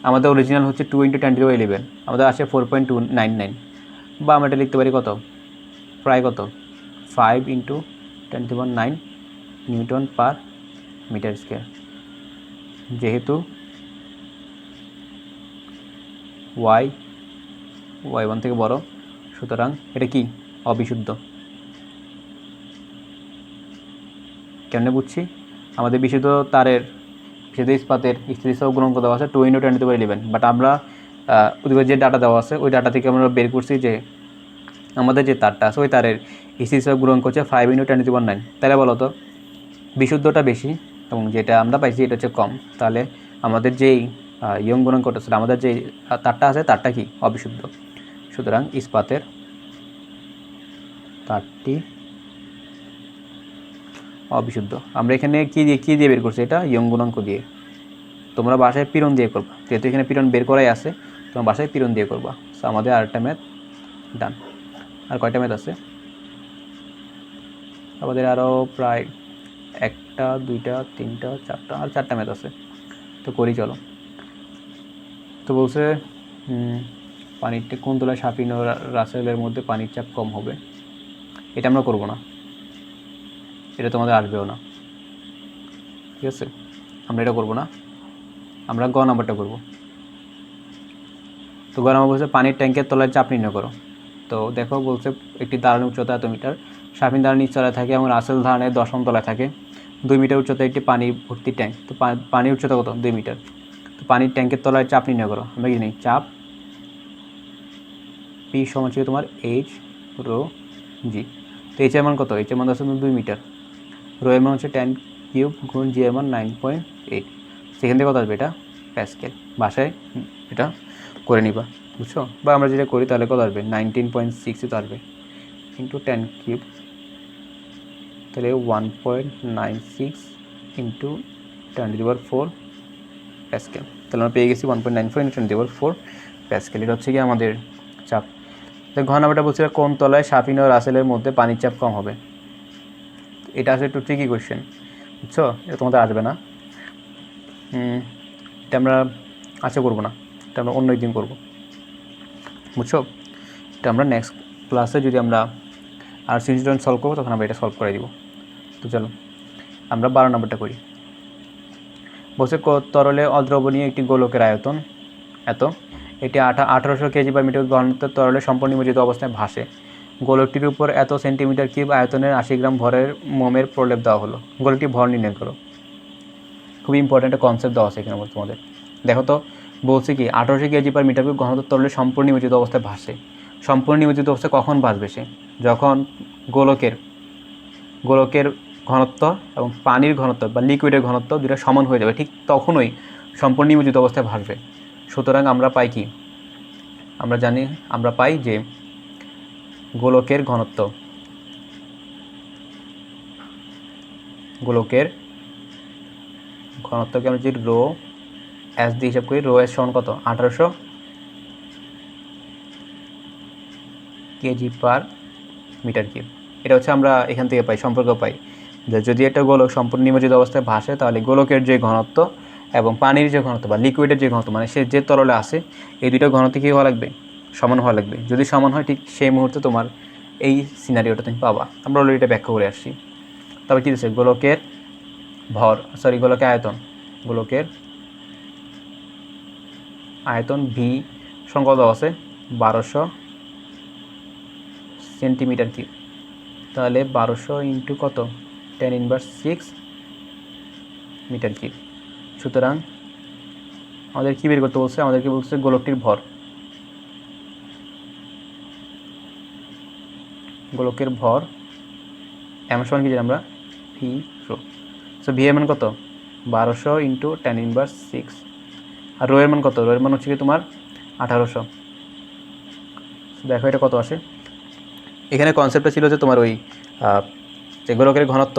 আমাদের অরিজিনাল হচ্ছে 2 × 10⁻11, আমাদের আসে 4.299, বা আমরা এটা লিখতে পারি কত প্রায় কত 5 × 10⁻9 নিউটন পার মিটার স্কয়ার। যেহেতু y1 থেকে বড়, সুতরাং এটা কি অবিশুদ্ধ। কেমনে বুঝছি, আমাদের বিশুদ্ধ তারের বিশুদ্ধ ইস্পাতের স্থিতিস্থাপক গুণাঙ্ক দেওয়া আছে 2 × 10⁻11, বাট আমরা ওদিকে যে ডাটা দেওয়া আছে ওই ডাটা থেকে আমরা বের করছি যে আমাদের যে তারটা আছে ওই তারের স্থিতিস্থাপক গুণাঙ্ক হচ্ছে 5 × 10⁻9। তাহলে বলো তো বিশুদ্ধটা বেশি এবং যেটা আমরা পাইছি এটা হচ্ছে কম, তাহলে আমাদের যেই ইয়ং গুণাঙ্কটা ছিল, আমাদের যে তারটা আছে তারটা কি অবিশুদ্ধ। সুতরাং ইস্পাতের তারটি অবিশুদ্ধ। আমরা এখানে কী দিয়ে বের করছি, এটা ইয়ং গুণাঙ্ক দিয়ে। তোমরা বাসায় পীড়ন দিয়ে করবা, যেহেতু এখানে পীড়ন বের করাই আছে, তোমরা বাসায় পীড়ন দিয়ে করবা। সো আমাদের আরেকটা ম্যাথ ডান। আর কয়টা ম্যাথ আছে আমাদের, আরও প্রায় 1টা 2টা 3টা 4টা, আর 4টা ম্যাথ আছে। তো করি চলো। তো বলছে পানিরটা কোন তলায় সাফিন ও রাসেলের মধ্যে পানির চাপ কম হবে, এটা আমরা করব না, এটা তোমাদের আসবেও না, ঠিক আছে, আমরা এটা করব না, আমরা গ নাম্বারটা করব। তো গ নাম্বার বলছে পানির ট্যাঙ্কের তলায় চাপ নির্ণয় করো। তো দেখো বলছে একটি দাঁড়ানোর উচ্চতা এত মিটার, সাফিন ধারণের নিচ তলায় থাকে এবং রাসেল ধারণের 10ম তলায় থাকে। 2 মিটার উচ্চতায় একটি পানি ভর্তি ট্যাঙ্ক। তো পানির উচ্চতা কত? 2 মিটার। তো পানির ট্যাঙ্কের তলায় চাপ নির্ণয় করো। আমরা কি জানি চাপ পি সমান ছিল তোমার এইচ রো জি। তো এইচ এর মান কত? এইচ এর মান আছে 2 মিটার। রো এর মান হচ্ছে 10 কিউব গুণ জি এর মান 9.8। সেখান থেকে কত আসবে? এটা প্যাসকেল। বাসায় এটা করে নিবা, বুঝছো? বা আমরা যেটা করি তাহলে কত আসবে? 19.6 তো আসবে ইন্টু 10 কিউব, তাহলে 1.96 ইন্টু 10⁴ প্যাসকেল। তাহলে আমরা পেয়ে গেছি 1.94 ইন্টু 10⁴ প্যাসকেল। এটা হচ্ছে কি আমাদের চাপ। তো ঘ নাম্বারটা বলছিল কোন তলায় সাফিন ও রাসেলের মধ্যে পানির চাপ কম হবে। এটা আসলে একটু ট্রিকি কোয়েশ্চেন, বুঝছো? এটা তোমাদের আসবে না। এটা আমরা আশা করবো না, এটা আমরা অন্য একদিন করবো, বুঝছো? এটা আমরা নেক্সট ক্লাসে যদি আমরা আর সিচুয়েশন সলভ করবো তখন আমরা এটা সলভ করে দিব। তো চলো আমরা 12 নম্বরটা করি। বলছে তরলে অদ্রবণীয় একটি গোলকের আয়তন এত, এটি 1800 কেজি বা মিটার ঘনত্বের তরলে সম্পূর্ণ নিমজ্জিত অবস্থায় ভাসে। গোলকটির উপর এত সেন্টিমিটার কিউব আয়তনের 80 গ্রাম ভরের মোমের প্রলেপ দেওয়া হলো। গোলকটির ভর নির্ণয় করো। খুবই ইম্পর্টেন্ট একটা কনসেপ্ট দেওয়া আছে এখানে তোমাদের। দেখো তো বলছে কি 1800 কেজি পার মিটার কিউব ঘনত্বের তরলে সম্পূর্ণ নিমজ্জিত অবস্থায় ভাসে। সম্পূর্ণ নিমজ্জিত অবস্থায় কখন ভাসবে সে? যখন গোলকের ঘনত্ব এবং পানির ঘনত্ব বা লিকুইডের ঘনত্ব দুটো সমান হয়ে যাবে, ঠিক তখনই সম্পূর্ণ নিমজ্জিত অবস্থায় ভাসবে। সুতরাং আমরা পাই কি? আমরা পাই যে গোলকের ঘনত্বকে আমরা যদি রো এস দিয়ে হিসাব করি, রো এস সমান কত? 1800 কেজি পার মিটার কিউব। এটা হচ্ছে আমরা এখান থেকে পাই, সম্পর্ক পাই যে যদি একটা গোলক সম্পূর্ণ নিমজ্জিত অবস্থায় ভাসে তাহলে গোলকের যে ঘনত্ব এবং পানির যে ঘনত্ব বা লিকুইডের যে ঘনত্ব, মানে সে যে তরলে আছে, এই দুটো ঘনত্ব কী হওয়া লাগবে? সমান হওয়া লাগবে। যদি সমান হয় ঠিক সেই মুহূর্তে তোমার এই সিনারিওটা তুমি পাবা। আমরা অলরেডি এটা ব্যাখ্যা করে আসছি। তবে কী দিচ্ছে? গোলকের আয়তন ভি সংখ্যা দেওয়া আছে 1200 সেন্টিমিটার কিউব। তাহলে 1200 ইন্টু কত? 10⁻⁶ মিটার কিউব। সুতরাং আমাদের কী বের করতে বলছে? আমাদেরকে বলছে গোলকটির ভর। গোলকের ভর এম সমান কি জানি আমরা? V rho. সো ভি এর মান কত? 1200 ইন্টু 10⁻⁶। আর রো এর মান কত? রো এর মান হচ্ছে কি তোমার 1800। দেখো এটা কত আসে। এখানে কনসেপ্টটা ছিল যে তোমার ওই যে গোলকের ঘনত্ব,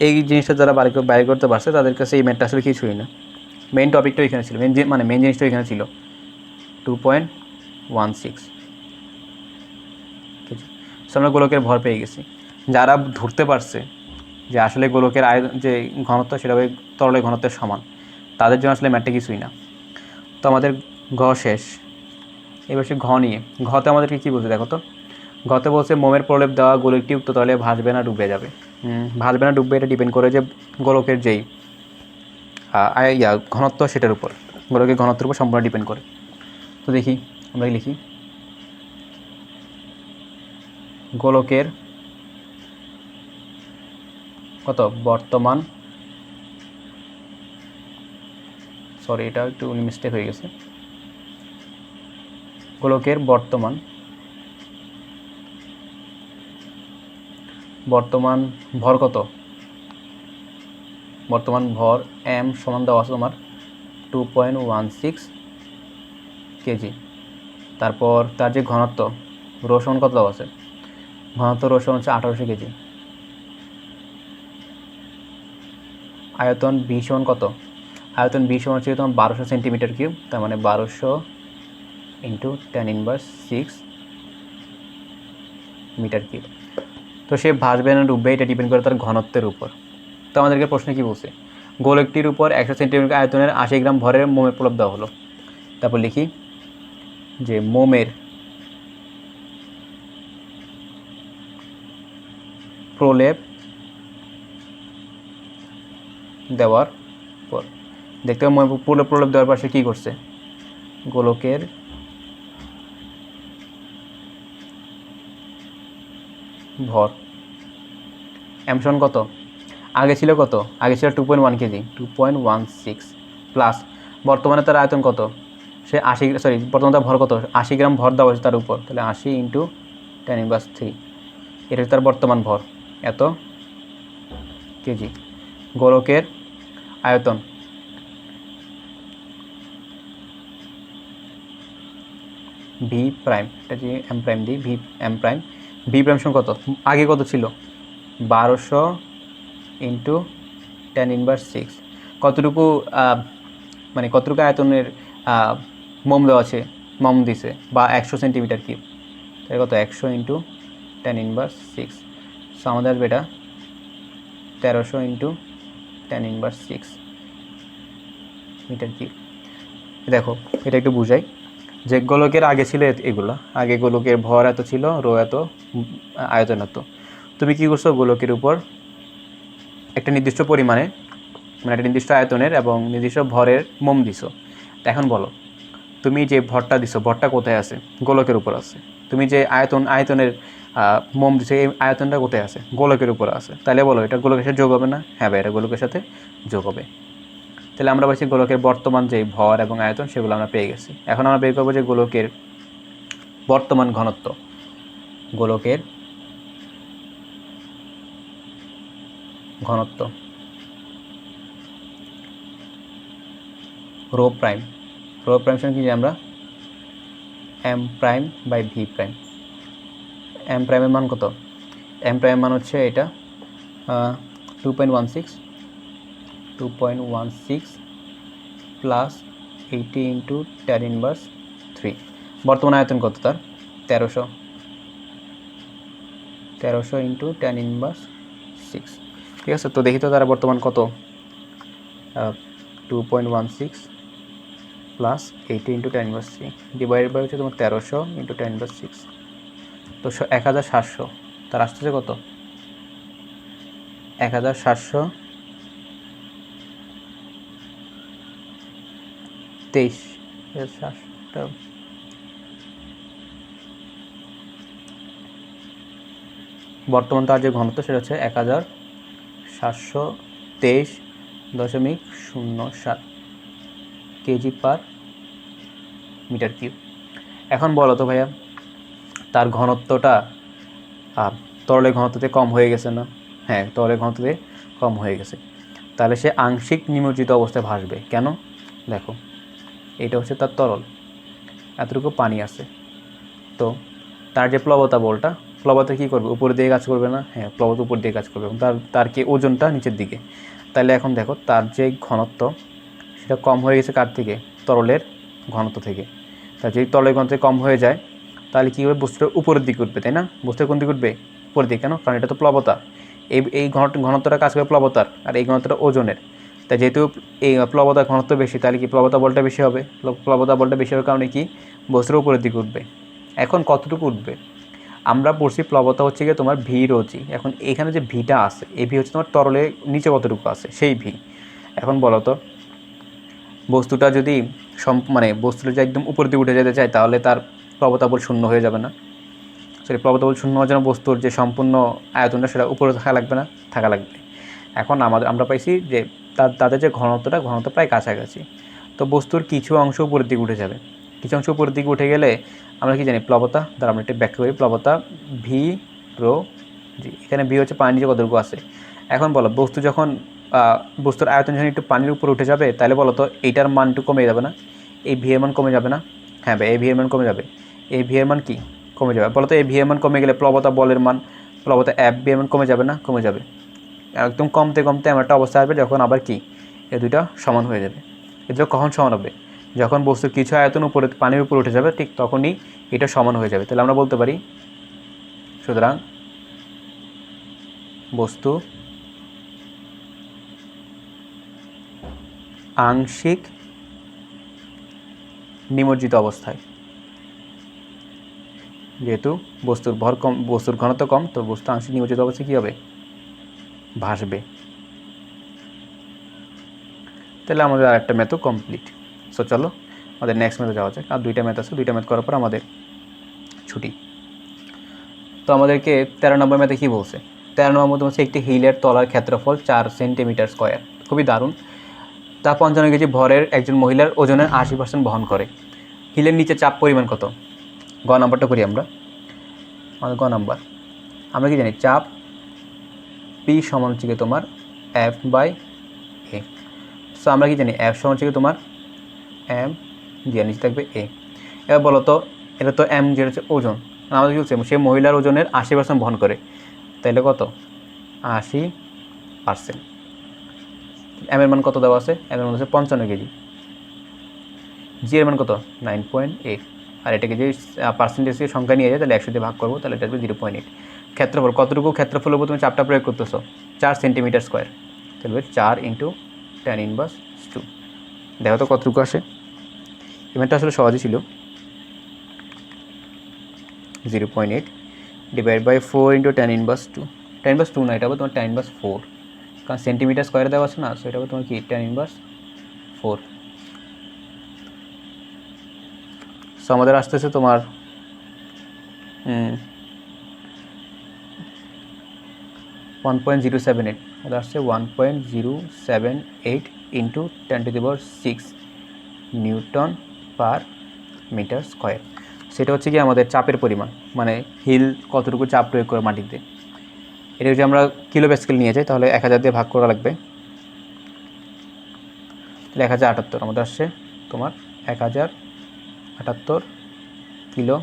এই জিনিসটা যারা বাইর করতে পারছে তাদের কাছে এই ম্যাথটা আসলে কিছুই না। মেইন টপিকটাও এখানে ছিল, মেইন জিনিসটা এখানে ছিল 2.16 কেজি। সো আমরা গোলকের ভর পেয়ে গেছি। যারা ধরতে পারছে যে আসলে গোলকের যে ঘনত্ব সেটা ওই তরলের ঘনত্বের সমান, তাদের জন্য আসলে ম্যাথটা কিছুই না। তো আমাদের ঘ শেষ। এবার সে ঘ নিয়ে, ঘতে আমাদেরকে কী বলছে দেখো তো। ঘতে বলছে মোমের প্রলেপ দেওয়া গোলকটি উক্ত তলে ভাসবে না ডুবে যাবে। ভাসবে না ডুববে এটা ডিপেন্ড করে যে গোলকের যেই ঘনত্ব সেটার উপর, গোলকের ঘনত্বের উপর সম্পূর্ণ ডিপেন্ড করে। তো দেখি আমরা লিখি গোলকের কত বর্তমান, সরি এটা একটু মিস্টেক হয়ে গেছে। গোলকের বর্তমান ভর কত? বর্তমান ভর এম সমান দেওয়া আছে তোমার 2.16 কেজি। তারপর তার যে ঘনত্ব রো সমান কত দেওয়া আছে? ঘনত্ব রো সমান হচ্ছে 1800 কেজি। আয়তন ভি সমান কত? আয়তন ভি সমান হচ্ছে তোমার 1200 সেন্টিমিটার কিউব। তার মানে 1200 ইন্টু 10⁻⁶ মিটার কিউব। তো সে ভাসবে না ডুববে এটা ডিপেন্ড করে তার ঘনত্বের উপর। তো আমাদেরকে প্রশ্নে কী বলছে? গোলকটির উপর 100 সেন্টিমিটার আয়তনের 80 গ্রাম ভরের মোমের প্রলেপ দেওয়া হলো। তারপর লিখি যে মোমের প্রলেপ দেওয়ার পর দেখতে হবে প্রলেপ দেওয়ার পর সে কী করছে? গোলকের ভর এম সমান কত? আগে ছিল কত? আগে ছিল 2.1 কেজি, 2.16 প্লাস বর্তমানে তার আয়তন কত? সে 80, সরি বর্তমানে তার ভর কত? 80 গ্রাম ভর দেওয়া হয়েছে তার উপর, তাহলে 80 × 10⁻³ এটা হচ্ছে তার বর্তমান ভর, এত কেজি। গোলকের আয়তন ভি প্রাইম, এটা যে এম প্রাইম দিই, V M prime, V prime সমান কত? আগে কত ছিল? 1200 × 10⁻⁶। কতটুকু মানে কতটুকু আয়তনের মোম দেওয়া আছে, মোম দিছে, বা 100 সেন্টিমিটার কিউব, তাই কত? 100 × 10⁻⁶। সো আমাদের আসবে এটা 1300 × 10⁻⁶ মিটার কিউব। দেখো এটা একটু বুঝাই যে গোলকের আগে ছিল এগুলো, আগে গোলকের ভর এত ছিল, রো এত, আয়তন এত। তুমি কী করছো? গোলকের উপর একটা নির্দিষ্ট পরিমাণে, মানে একটা নির্দিষ্ট আয়তনের এবং নির্দিষ্ট ভরের মোম দিছো। এখন বলো, তুমি যে ভরটা দিছো, ভরটা কোথায় আছে? গোলকের উপর আছে। তুমি যে আয়তনের মোম দিছো, এই আয়তনটা কোথায় আছে? গোলকের উপর আছে। তাহলে বলো এটা গোলকের সাথে যোগ হবে না? হ্যাঁ ভাই, এটা গোলকের সাথে যোগ হবে। তাহলে আমরা পাচ্ছি গোলকের বর্তমান যে ভর এবং আয়তন সেগুলো আমরা পেয়ে গেছি। এখন আমরা বের করবো যে গোলকের বর্তমান ঘনত্ব। গোলকের ঘনত্ব রো প্রাইম, রো প্রাইম সমান কি যে আমরা M prime by V prime. M প্রাইমের মান কত? এম প্রাইমের মান হচ্ছে এটা 2.16 প্লাস 80 × 10⁻³ বর্তমান আয়তন কত তার? 1300 × 10⁻⁶। ঠিক আছে, তো দেখি তো তারা বর্তমান কত? 2.16 প্লাস 80 × 10⁻³ ডিভাইডেড বাই হচ্ছে তোমার 1300 × 10⁻⁶, তো 1700। তার আসতেছে কত? 1723। বর্তমান তার যে ঘনত্ব সেটা হচ্ছে 1723.07 কেজি পার মিটার কিউব। এখন বলো তো ভাইয়া, তার ঘনত্বটা তরলের ঘনত্বতে কম হয়ে গেছে না? হ্যাঁ, তরলের ঘনত্বতে কম হয়ে গেছে। তাহলে সে আংশিক নিমজ্জিত অবস্থায় ভাসবে। কেন? দেখো, এটা হচ্ছে তার তরল, এতটুকু পানি আছে, তো তার যে প্লবতা বলটা, প্লবতা কী করবে? উপর দিয়ে কাজ করবে না? হ্যাঁ, প্লবতা উপর দিয়ে কাজ করবে এবং তার কি ওজনটা নিচের দিকে। তাহলে এখন দেখো তার যে ঘনত্ব সেটা কম হয়ে গেছে কার থেকে? তরলের ঘনত্ব থেকে। তার যদি তরলের ঘনত্ব কম হয়ে যায় তাহলে কী হবে? বস্তুটা উপরের দিকে উঠবে, তাই না? বস্তুটা কোন দিকে উঠবে? উপরের দিকে। কেন? কারণ এটা তো প্লবতা, এই ঘনত্বটা কাজ করে প্লবতার, আর এই ঘনত্বটা ওজনের। তাই যেহেতু এই প্লবতার ঘনত্ব বেশি, তাহলে কি প্লবতা বলটা বেশি হবে? প্লবতা বলটা বেশি হওয়ার কারণে কি বস্তুটা উপরের দিকে উঠবে। এখন কতটুকু উঠবে? আমরা পড়ছি প্লবতা হচ্ছে গিয়ে তোমার ভি রো জি। এখন এখানে যে ভিটা আছে, এই ভি হচ্ছে তোমার তরলের নিচে কতটুকু আছে সেই ভি। এখন বলো তো, বস্তুটা যদি মানে বস্তুটা যদি একদম উপর দিকে উঠে যেতে চায় তাহলে তার প্লবতা বল শূন্য হয়ে যাবে না? সরি, প্লবতা বল শূন্য হওয়ার জন্য বস্তুর যে সম্পূর্ণ আয়তনটা সেটা উপরে থাকা লাগবে না? থাকা লাগবে। এখন আমরা পাইছি যে তাদের যে ঘনত্ব প্রায় কাছাকাছি। তো বস্তুর কিছু অংশ উপরের দিকে উঠে যাবে, কিছু অংশ উপরের দিকে উঠে গেলে আমরা কি জানি? প্লবতা দ্বারা আমরা একটু ব্যাখ্যা করি। প্লবতা ভি রো জি। এখানে ভি হচ্ছে পানির যে কতটুকু আছে। এখন বলো, বস্তু যখন বস্তুর আয়তন যখন একটু পানির উপর উঠে যাবে তাহলে বলো তো এইটার মান একটু কমে যাবে না? এই ভি এর মান কমে যাবে না? হ্যাঁ ভাই, এই ভি এর মান কমে যাবে। এই ভি এর মান কি কমে যাবে? বলো তো এই ভি এর মান কমে গেলে প্লবতা বলের মান, প্লবতা এফ ভি এর মান কমে যাবে না? কমে যাবে। একদম কমতে এমন একটা অবস্থা আসবে যখন আবার কি এই দুইটা সমান হয়ে যাবে। এটা কখন সমান হবে? যখন বস্তুর কিছু আয়তন উপরে পানির উপর উঠে যাবে, ঠিক তখনই এটা সমান হয়ে যাবে। তাহলে আমরা বলতে পারি, সুতরাং বস্তু আংশিক নিমজ্জিত অবস্থায়, যেহেতু বস্তুর ভর কম, বস্তুর ঘনত্ব কম, তো বস্তু আংশিক নিমজ্জিত অবস্থায় কী হবে? ভাসবে। তাহলে আমাদের আরেকটা ম্যাথও কমপ্লিট। সো চলো আমাদের নেক্সট ম্যাথে যাওয়া যাক। আর দুইটা ম্যাথ আছে, দুইটা ম্যাথ করার পর আমাদের ছুটি। তো আমাদেরকে 13 নম্বর ম্যাথে কী বলছে? 13 নম্বর মধ্যে হচ্ছে একটি হিলের তলার ক্ষেত্রফল 4 সেন্টিমিটার স্কোয়ার, খুবই দারুণ। তা 55 কেজি ভরের একজন মহিলার ওজনের 80% বহন করে। হিলের নিচে চাপ পরিমাণ কত? গ নাম্বারটা করি আমরা। আমাদের গ নাম্বার, আমরা কি জানি চাপ পি সমান হচ্ছে তোমার এফ বাই এ। সো আমরা কি জানি এফ সমান হচ্ছে তোমার এম দিয়ে নিচে থাকবে এ। এবার বলো তো, এটা তো এম যেটা হচ্ছে ওজন, আমাদের কি হচ্ছে সে মহিলার ওজনের 80% বহন করে, তাইলে কত? 80%। এম এর মান কত দেওয়া আছে? এম এর মান হচ্ছে 55 কেজি। জি এর মান কত? 9.8। আর এটাকে যে পার্সেন্টেজের সংখ্যা নিয়ে যায় তাহলে 100 দিয়ে ভাগ করবো, তাহলে এটা হবে 0.8। ক্ষেত্রফল কতটুকু? ক্ষেত্রফলের উপর তুমি চাপটা প্রয়োগ করতেছো 4 সেন্টিমিটার স্কোয়ার, তাহলে 4 × tan ইনভার্স 2। দেখো তো কতটুকু আসে। ইভেন্টটা আসলে সহজই ছিল। 0.8 divide by 4 × tan inverse 2। tan inverse 2 না, এটা হবে তোমার tan ইনভার্স 4, কারণ সেন্টিমিটার স্কোয়ারে দেওয়া আছে না, সো এটা হবে তোমার কি tan ইনভার্স 4। সো আমাদের আসতেছে তোমার 1.078, এটা আসছে 1.078 × 10⁶ নিউটন পার মিটার স্কোয়ার। সেটা হচ্ছে কি আমাদের চাপের পরিমাণ, মানে হিল কতটুকু চাপ প্রয়োগ করে মাটিতে। এটা যদি আমরা কিলো প্যাসকেল নিয়ে যাই তাহলে 1000 দিয়ে ভাগ করা লাগবে, তাহলে 1078 আমাদের আসছে তোমার 1078 কিলো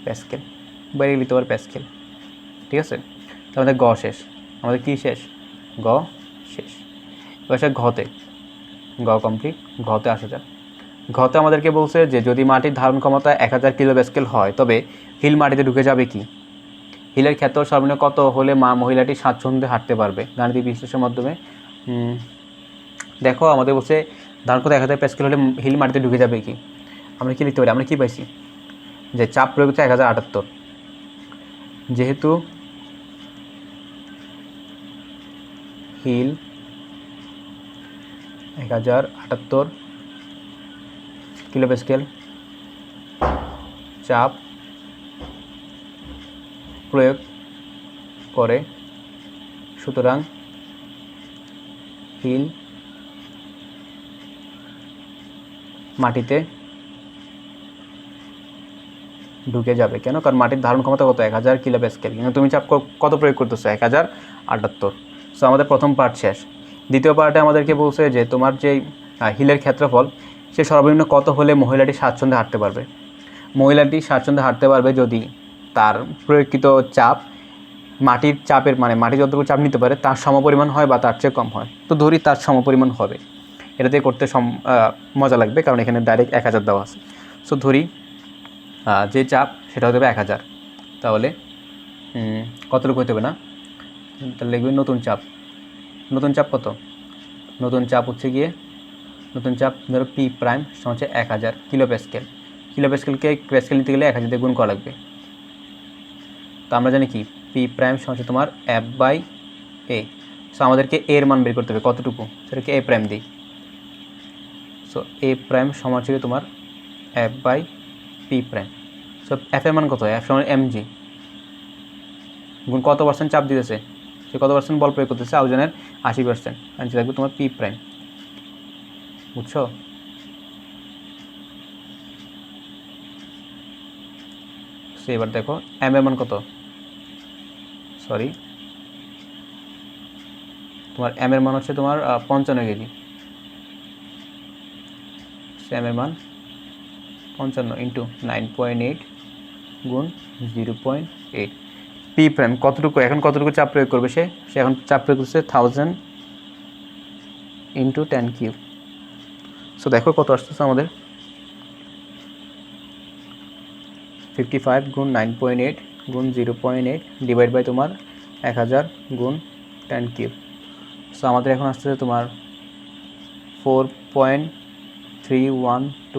প্যাসকেল, বাইরে লিখতে পারে প্যাসকেল। ঠিক আছে, তো আমাদের গ শেষ। আমাদের কি শেষ? গ শেষ। এবার সে ঘতে, গ কমপ্লিট। ঘতে আসা যাক। ঘতে আমাদেরকে বলছে যে যদি মাটির ধারণ ক্ষমতা 1000 কিলো প্যাসকেল হয় তবে হিল মাটিতে ঢুকে যাবে কি? হিলের ক্ষেত্র সর্বনিম্ন কত হলে মহিলাটি স্বাচ্ছন্দ্যে হাঁটতে পারবে? গাণিতিক বিশ্লেষণের মাধ্যমে দেখো আমাদের বলছে ধারণ ক্ষমতা 1000 প্যাসকেল হলে হিল মাটিতে ঢুকে যাবে কি? আমরা কি লিখতে পারি? আমরা কি পাইছি যে চাপ প্রয়োগ হচ্ছে 1078, যেহেতু হিল 1078 কিলো প্যাসকেল চাপ প্রয়োগ করে, সুতরাং হিল মাটিতে ঢুকে যাবে। কেন? কারণ মাটির ধারণ ক্ষমতা কত? 1000 কিলো প্যাসকেল, কিন্তু তুমি চাপ কত প্রয়োগ করতেছো? 1078। সো আমাদের প্রথম পার্ট শেষ। দ্বিতীয় পার্টে আমাদেরকে বলছে যে তোমার যেই হিলের ক্ষেত্রফল সে সর্বনিম্ন কত হলে মহিলাটি স্বাচ্ছন্দ্যে হাঁটতে পারবে? মহিলাটি স্বাচ্ছন্দ্যে হাঁটতে পারবে যদি তার প্রয়োগকৃত চাপ মাটির চাপের, মানে মাটি যতটুকু চাপ নিতে পারে তার সমপরিমাণ হয় বা তার চেয়ে কম হয়। তো ধরি তার সমপরিমাণ হবে, এটাতে করতে মজা লাগবে কারণ এখানে ডাইরেক্ট 1000 দেওয়া আছে। সো ধরি যে চাপ সেটা হতে হবে 1000, তাহলে কতটুকু হতে হবে না, তাহলে লিখবে নতুন চাপ। নতুন চাপ কত? নতুন চাপ হচ্ছে গিয়ে নতুন চাপ ধরো পি প্রাইম সমান হচ্ছে 1000 কিলো প্যাসকেল। কিলো প্যাসকেলকে প্যাসকেল নিতে গেলে 1000 দিয়ে গুণ করা লাগবে। তো আমরা জানি কি পি প্রাইম সমান হচ্ছে তোমার এফ বাই এ। সো আমাদেরকে এর মান বের করতে হবে কতটুকু, সেটাকে এ প্রাইম দিই। সো এ প্রাইম সমান হচ্ছে তোমার F by P prime. So F এর মান কত? এফ সমান mg গুণ কত পার্সেন্ট চাপ দিতেছে, সে কত পার্সেন্ট বল প্রয়োগ করতেছে? ওজনের 80%। আনসার থাকবে তোমার পি প্রাইম। বুঝছো? সো এবার দেখো এম এর মান কত? সরি, তোমার এম এর মান হচ্ছে তোমার 55 কেজি। এম এর মান 55 × 9.8 গুণ 0.8। পি প্রাইম কতটুকু, এখন কতটুকু চাপ প্রয়োগ করবে? সে এখন চাপ প্রয়োগ করছে 1000 × 10³ সো দেখো কত আসতেছে আমাদের 55 গুণ 9.8 গুণ 0.8 ডিভাইড বাই তোমার 1000 গুণ 10³ সো আমাদের এখন আসতেছে তোমার 4.312 ×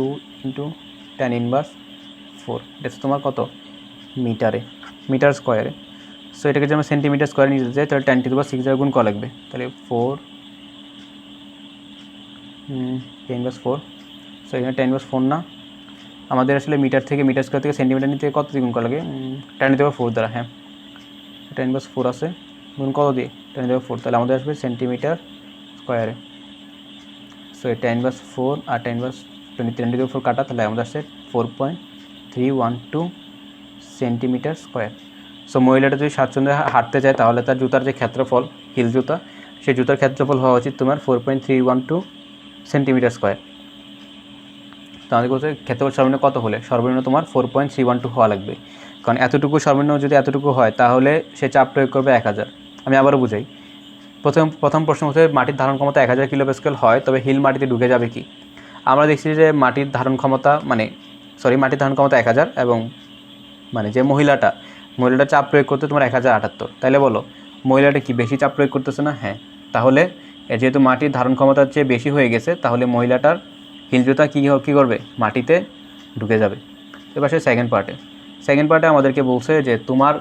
10 ইনভার্স 4। এটা তোমার কত? মিটারে, মিটার স্কোয়ারে। সো এটাকে যদি আমরা সেন্টিমিটার স্কোয়ারে নিয়ে যেতে চাই তাহলে 10⁶ গুণ করা লাগবে, তাহলে 4 10⁻⁴। সো এখানে 10⁻⁴ না, আমাদের আসলে মিটার থেকে মিটার স্কোয়ার থেকে সেন্টিমিটার নিতে কত গুণ করা লাগে? 10⁻⁴ দ্বারা। হ্যাঁ, 10⁻⁴ আছে। গুণ কত দিয়ে 10⁴, তাহলে আমাদের আসবে সেন্টিমিটার স্কোয়ারে। সো 10⁴ আর 10⁻⁴ কাটা, তাহলে আমাদের আসছে 4.312 সেন্টিমিটার স্কোয়ার। সো মহিলাটা যদি স্বাচ্ছন্দ্যে হাঁটতে চায় তাহলে তার জুতার যে ক্ষেত্রফল, হিল জুতা, সেই জুতার ক্ষেত্রফল হওয়া উচিত তোমার 4.312 সেন্টিমিটার স্কোয়ার। তো আমাদের বলছে ক্ষেত্রফল সর্বনিম্ন কত হলে? সর্বনিম্ন তোমার 4.312 হওয়া লাগবে, কারণ এতটুকু সর্বনিম্ন যদি এতটুকু হয় তাহলে সে চাপ প্রয়োগ করবে 1000। আমি আবারও বুঝাই। প্রথম প্রশ্ন হচ্ছে মাটির ধারণ ক্ষমতা 1000 কিলোপ্যাসকেল হয়, তবে হিল মাটিতে ঢুকে যাবে কি? আমরা দেখছি যে মাটির ধারণ ক্ষমতা মাটির ধারণ ক্ষমতা 1000 এবং যে মহিলাটা চাপ প্রয়োগ করতে তোমার 1078। তাইলে বলো মহিলাটা কি বেশি চাপ প্রয়োগ করতেছে না? হ্যাঁ। তাহলে যেহেতু মাটির ধারণ ক্ষমতার চেয়ে বেশি হয়ে গেছে, তাহলে মহিলাটার হিল জুতা কী করবে? মাটিতে ঢুকে যাবে। এবার সে সেকেন্ড পার্টে আমাদেরকে বলছে যে তোমার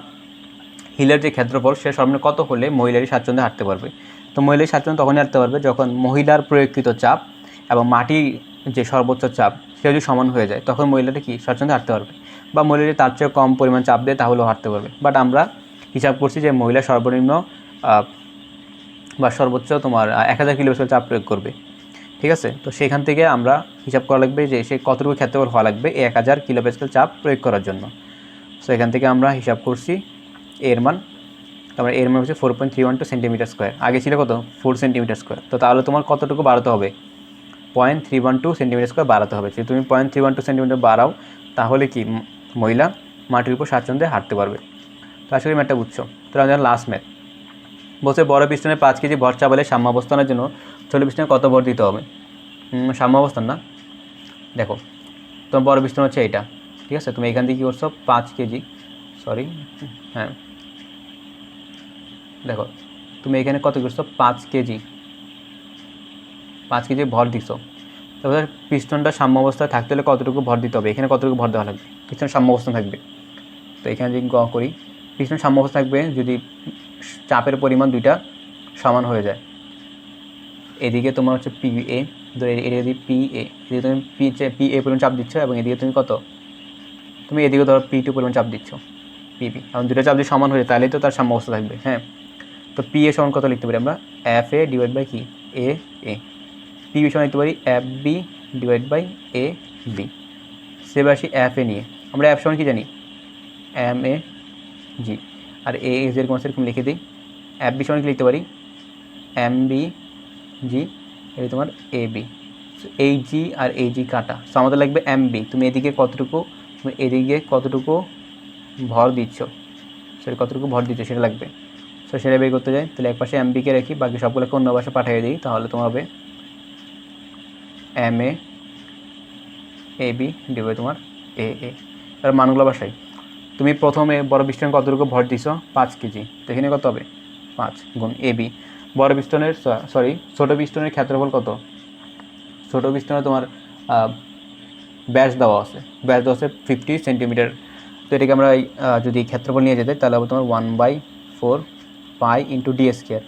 হিলের যে ক্ষেত্রফল সে সর্বনিম্ন কত হলে মহিলারই স্বাচ্ছন্দ্যে হাঁটতে পারবে। তো মহিলারই স্বাচ্ছন্দ্যে তখনই হাঁটতে পারবে যখন মহিলার প্রয়োগকৃত চাপ এবং মাটির যে সর্বোচ্চ চাপ সে যদি সমান হয়ে যায়, তখন মহিলাটা কি স্বাচ্ছন্দ্যে হাঁটতে পারবে। বা মহিলাটি তার চেয়ে কম পরিমাণ চাপ দেয় তাহলেও হাঁটতে পারবে। বাট আমরা হিসাব করছি যে মহিলা সর্বনিম্ন বা সর্বোচ্চ তোমার 1000 কিলোপ্যাসকেল চাপ প্রয়োগ করবে। ঠিক আছে, তো সেখান থেকে আমরা হিসাব করা লাগবে যে সে কতটুকু ক্ষেত্রফল হওয়া লাগবে এই 1000 কিলোপ্যাসকেল চাপ প্রয়োগ করার জন্য। সো এখান থেকে আমরা হিসাব করছি এর মান। তারপরে এর মান হচ্ছে 4.312 সেন্টিমিটার স্কোয়ার। আগে ছিল কত? 4 সেন্টিমিটার স্কোয়ার। তো তাহলে তোমার কতটুকু বাড়াতে হবে? 0.312 সেন্টিমিটার স্কোয়ার বাড়াতে হবে। যদি তুমি 0.312 সেন্টিমিটার বাড়াও তাহলে কি মহিলা মাটির উপর স্বাচ্ছন্দ্যে হাঁটতে পারবে। তো আশা করি ম্যাথটা বুঝছো। তো আমাদের লাস্ট ম্যাথ বলছে বড় পিস্টনে 5 কেজি ভর চাপালে সাম্যাবস্থানের জন্য ছোটো পিস্টনে কত ভর দিতে হবে? সাম্যাবস্থান না, দেখো তোমার বড় পিস্টন হচ্ছে এইটা। ঠিক আছে, তুমি এখান থেকে কী করছো? 5 কেজি, হ্যাঁ দেখো তুমি এখানে কত করছো? 5 কেজি ভর দিছো। তারপরে পিস্টনটা সাম্য অবস্থায় থাকতে হলে কতটুকু ভর দিতে হবে? এখানে কতটুকু ভর দেওয়া লাগবে? পিস্টন সাম্য অবস্থা থাকবে। তো এখানে যদি করি পিস্টন সাম্য অবস্থা থাকবে যদি চাপের পরিমাণ দুইটা সমান হয়ে যায়। এদিকে তোমার হচ্ছে পি এ, এটা যদি পি এ, এদিকে তুমি পি এ পরিমাণ চাপ দিচ্ছ এবং এদিকে তুমি এদিকে ধরো পি টু পরিমাণ চাপ দিচ্ছ, পিবি, এবং দুটো চাপ যদি সমান হয়ে যায় তাহলেই তো তার সাম্য অবস্থা থাকবে। হ্যাঁ, তো পি এ সমান কত লিখতে পারি আমরা? এফ এ ডিভাইড বাই কি? এ এ। পিবি সমান লিখতে পারি F B divide by A B. সেবার আসি এফ এ নিয়ে। আমরা এফ সমান কি জানি? এম এ জি, আর এ যেরকম আছে এরকম লিখে দিই। এফ বি সমান কি লিখতে পারি? এম বি জি, এটা তোমার এ বি। এই জি আর এই জি কাটা, সো আমাদের লাগবে এম বি। তুমি এদিকে কতটুকু ভর দিচ্ছ, কতটুকু ভর দিচ্ছ সেটা লাগবে। সো সেটা বের করতে যাই, তাহলে একপাশে এম বিকে রেখি, বাকি সবগুলোকে অন্য পাশে পাঠিয়ে দিই, তাহলে তোমার হবে এম এ বি ডিভাইড তোমার এ এ। তার মানগুলো বাসাই। তুমি প্রথমে বড় পিস্টনে কতটুকু ভর দিছো? 5 কেজি। তো এখানে কত হবে? 5 গুণ এ বি। বড় পিস্টনের ছোটো পিস্টনের ক্ষেত্রফল কত? ছোটো পিস্টনে তোমার ব্যাস দেওয়া আছে 50 সেন্টিমিটার। তো এটাকে আমরা যদি ক্ষেত্রফল নিয়ে যেতে তাহলে হবে তোমার 1/4 pi into D square.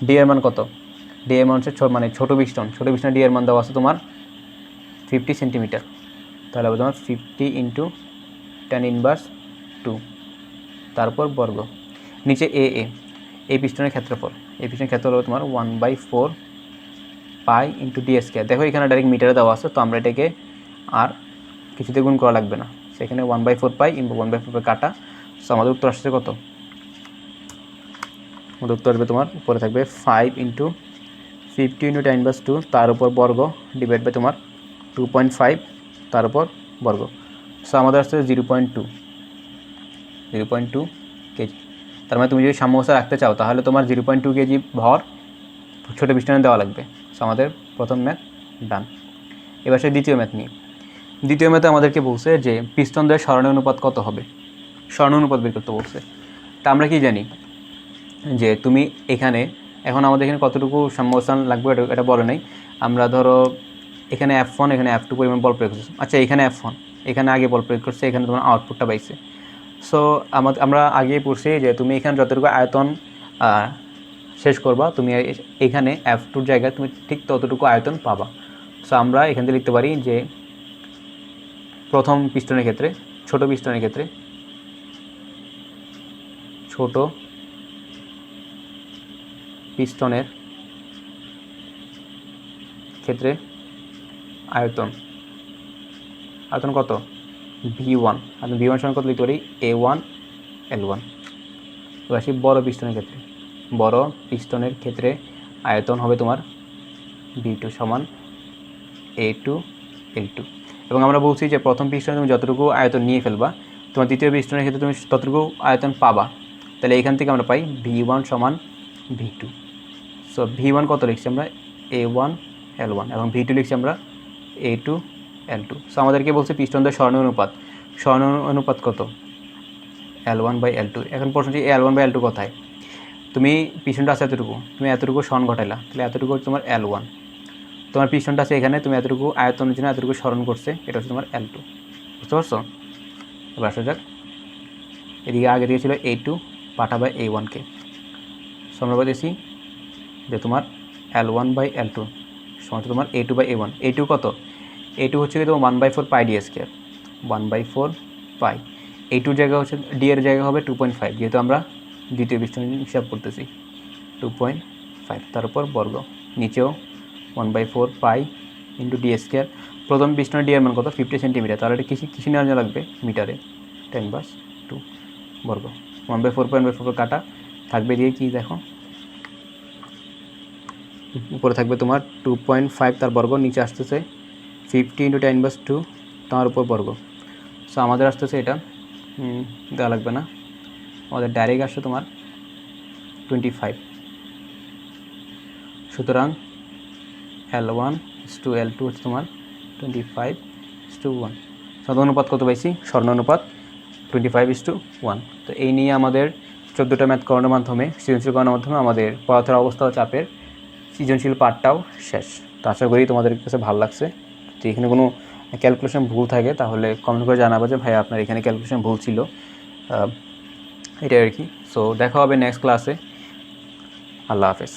D এর মান কত? ডি এর মান হচ্ছে ছোটো পিস্টন ডি এর মান দেওয়া আছে তোমার 50 সেন্টিমিটার। তাহলে হবে তোমার 50 ইন্টু 10⁻², তারপর বর্গ। নিচে এই পিস্টনের ক্ষেত্রফল হবে তোমার 1/4 পাই ইন্টু ডি স্কোয়ার। দেখো এখানে ডাইরেক্ট মিটারে দেওয়া আছে, তো আমরা এটাকে আর কিছুতে গুণ করা লাগবে না। সেখানে 1/4 পাই ইন্টু 1/4 কাটা। সো আমাদের উত্তর আসছে কত? আমাদের উত্তর আসবে তোমার উপরে থাকবে 5 ইন্টু 50 ইন্টু 10⁻², তার উপর বর্গ ডিভাইড বাই তোমার 2.5 তার উপর বর্গ। সো আমাদের আসছে 0.2 কেজি। তার মানে তুমি যদি সাম্যাবস্থা রাখতে চাও তাহলে তোমার 0.2 কেজি ভর ছোটো পিস্টনে দেওয়া লাগবে। সো আমাদের প্রথম ম্যাথ ডান। এবার সে দ্বিতীয় ম্যাথে আমাদেরকে বলছে যে পিস্টনদের সরণ অনুপাত কত হবে? সরণ অনুপাত বের করতে বলছে। তা আমরা কি জানি যে তুমি এখন আমাদের এখানে কতটুকু সাম্যাবস্থান লাগবে এটা বলে নাই। আমরা ধরো এখানে F1 এখানে F2 পরিমাণ বল প্রয়োগ করছে। আচ্ছা, এখানে F1 এখানে আগে বল প্রয়োগ করছে, এখানে তোমার আউটপুটটা পাইছে। সো আমরা আগেই পড়ছি যে তুমি এখানে যতটুকু আয়তন শেষ করবা, তুমি এখানে F2 জায়গায় তুমি ঠিক ততটুকু আয়তন পাবা। সো আমরা এখান থেকে লিখতে পারি যে প্রথম পিস্টনের ক্ষেত্রে ছোট পিস্টনের ক্ষেত্রে পিস্টনের ক্ষেত্রে আয়তন কত V1, আমি V1 সমান কত লিখতে পারি A1 L1। তো আসি বড় পিস্টনের ক্ষেত্রে আয়তন হবে তোমার V2 সমান A2 L2। এবং আমরা বলছি যে প্রথম পিস্টনে তুমি যতটুকু আয়তন নিয়ে ফেলবা তোমার দ্বিতীয় পিস্টনের ক্ষেত্রে তুমি ততটুকু আয়তন পাবা। তাহলে এখান থেকে আমরা পাই V1 সমান V2। সো V1 কত লিখছি আমরা A1 L1 এবং V2 লিখছি আমরা A2 L2। সো আমাদেরকে বলছে পিস্টনদের স্বর্ণ অনুপাত কত L1/L2। এখন প্রশ্নটি L1/L2 কোথায়? তুমি পিস্টনটা আছে এতটুকু, তুমি এতটুকু স্মরণ ঘটাইলা, তাহলে এতটুকু তোমার L1। তোমার পিস্টনটা আছে এখানে, তুমি এতটুকু আয়তনের জন্য এতটুকু স্মরণ করছে, এটা হচ্ছে তোমার L2। বুঝতে পারছো? এবার আসা যাক, এদিকে আগে দিয়েছিল A2 পাঠাবে A1কে। সো আমরা বলতেছি যে তোমার L1/L2 সমান তোমার A2/A1। A2 কত? A2 হচ্ছে কি তোমার 1/4 পাই ডি স্কোয়ার, 1/4 পাই। A2 জায়গা হচ্ছে ডি এর জায়গা হবে 2.5, যেহেতু আমরা দ্বিতীয় পিস্টন হিসাব করতেছি 2.5, তার উপর বর্গ, নিচেও 1/4 পাই ইন্টু ডি স্কোয়ার। প্রথম পিস্টনের ডি এর মান কত 50 সেন্টিমিটার, তাহলে এটা কিসে নেওয়া লাগবে মিটারে, 10/2 বর্গ। 1/4 কাটা থাকবে দিয়ে কি দেখো উপরে থাকবে তোমার 2.5 তার বর্গ, নিচে আসতেছে 50 × 10/2 তার উপর বর্গ। সো আমাদের আসতেছে এটা দেওয়া লাগবে না, আমাদের ডাইরেক্ট আসছে তোমার 25। সুতরাং L1/L2 হচ্ছে তোমার 25:1। স্বর্ণ অনুপাত কত পাইছি? স্বর্ণ অনুপাত 25:1। তো এই নিয়ে আমাদের 14টা ম্যাথ করানোর মাধ্যমে, সৃজনশীল করানোর মাধ্যমে আমাদের পদার্থের অবস্থা ও চাপের সৃজনশীল পার্টটাও শেষ। তো আশা করি তোমাদের কাছে ভালো লাগছে। তো এখানে কোনো ক্যালকুলেশন ভুল থাকে তাহলে কমেন্ট করে জানাবো যে ভাই আপনার এখানে ক্যালকুলেশন ভুল ছিল, এটাই আর কি। সো দেখা হবে নেক্সট ক্লাসে। আল্লাহ হাফেজ।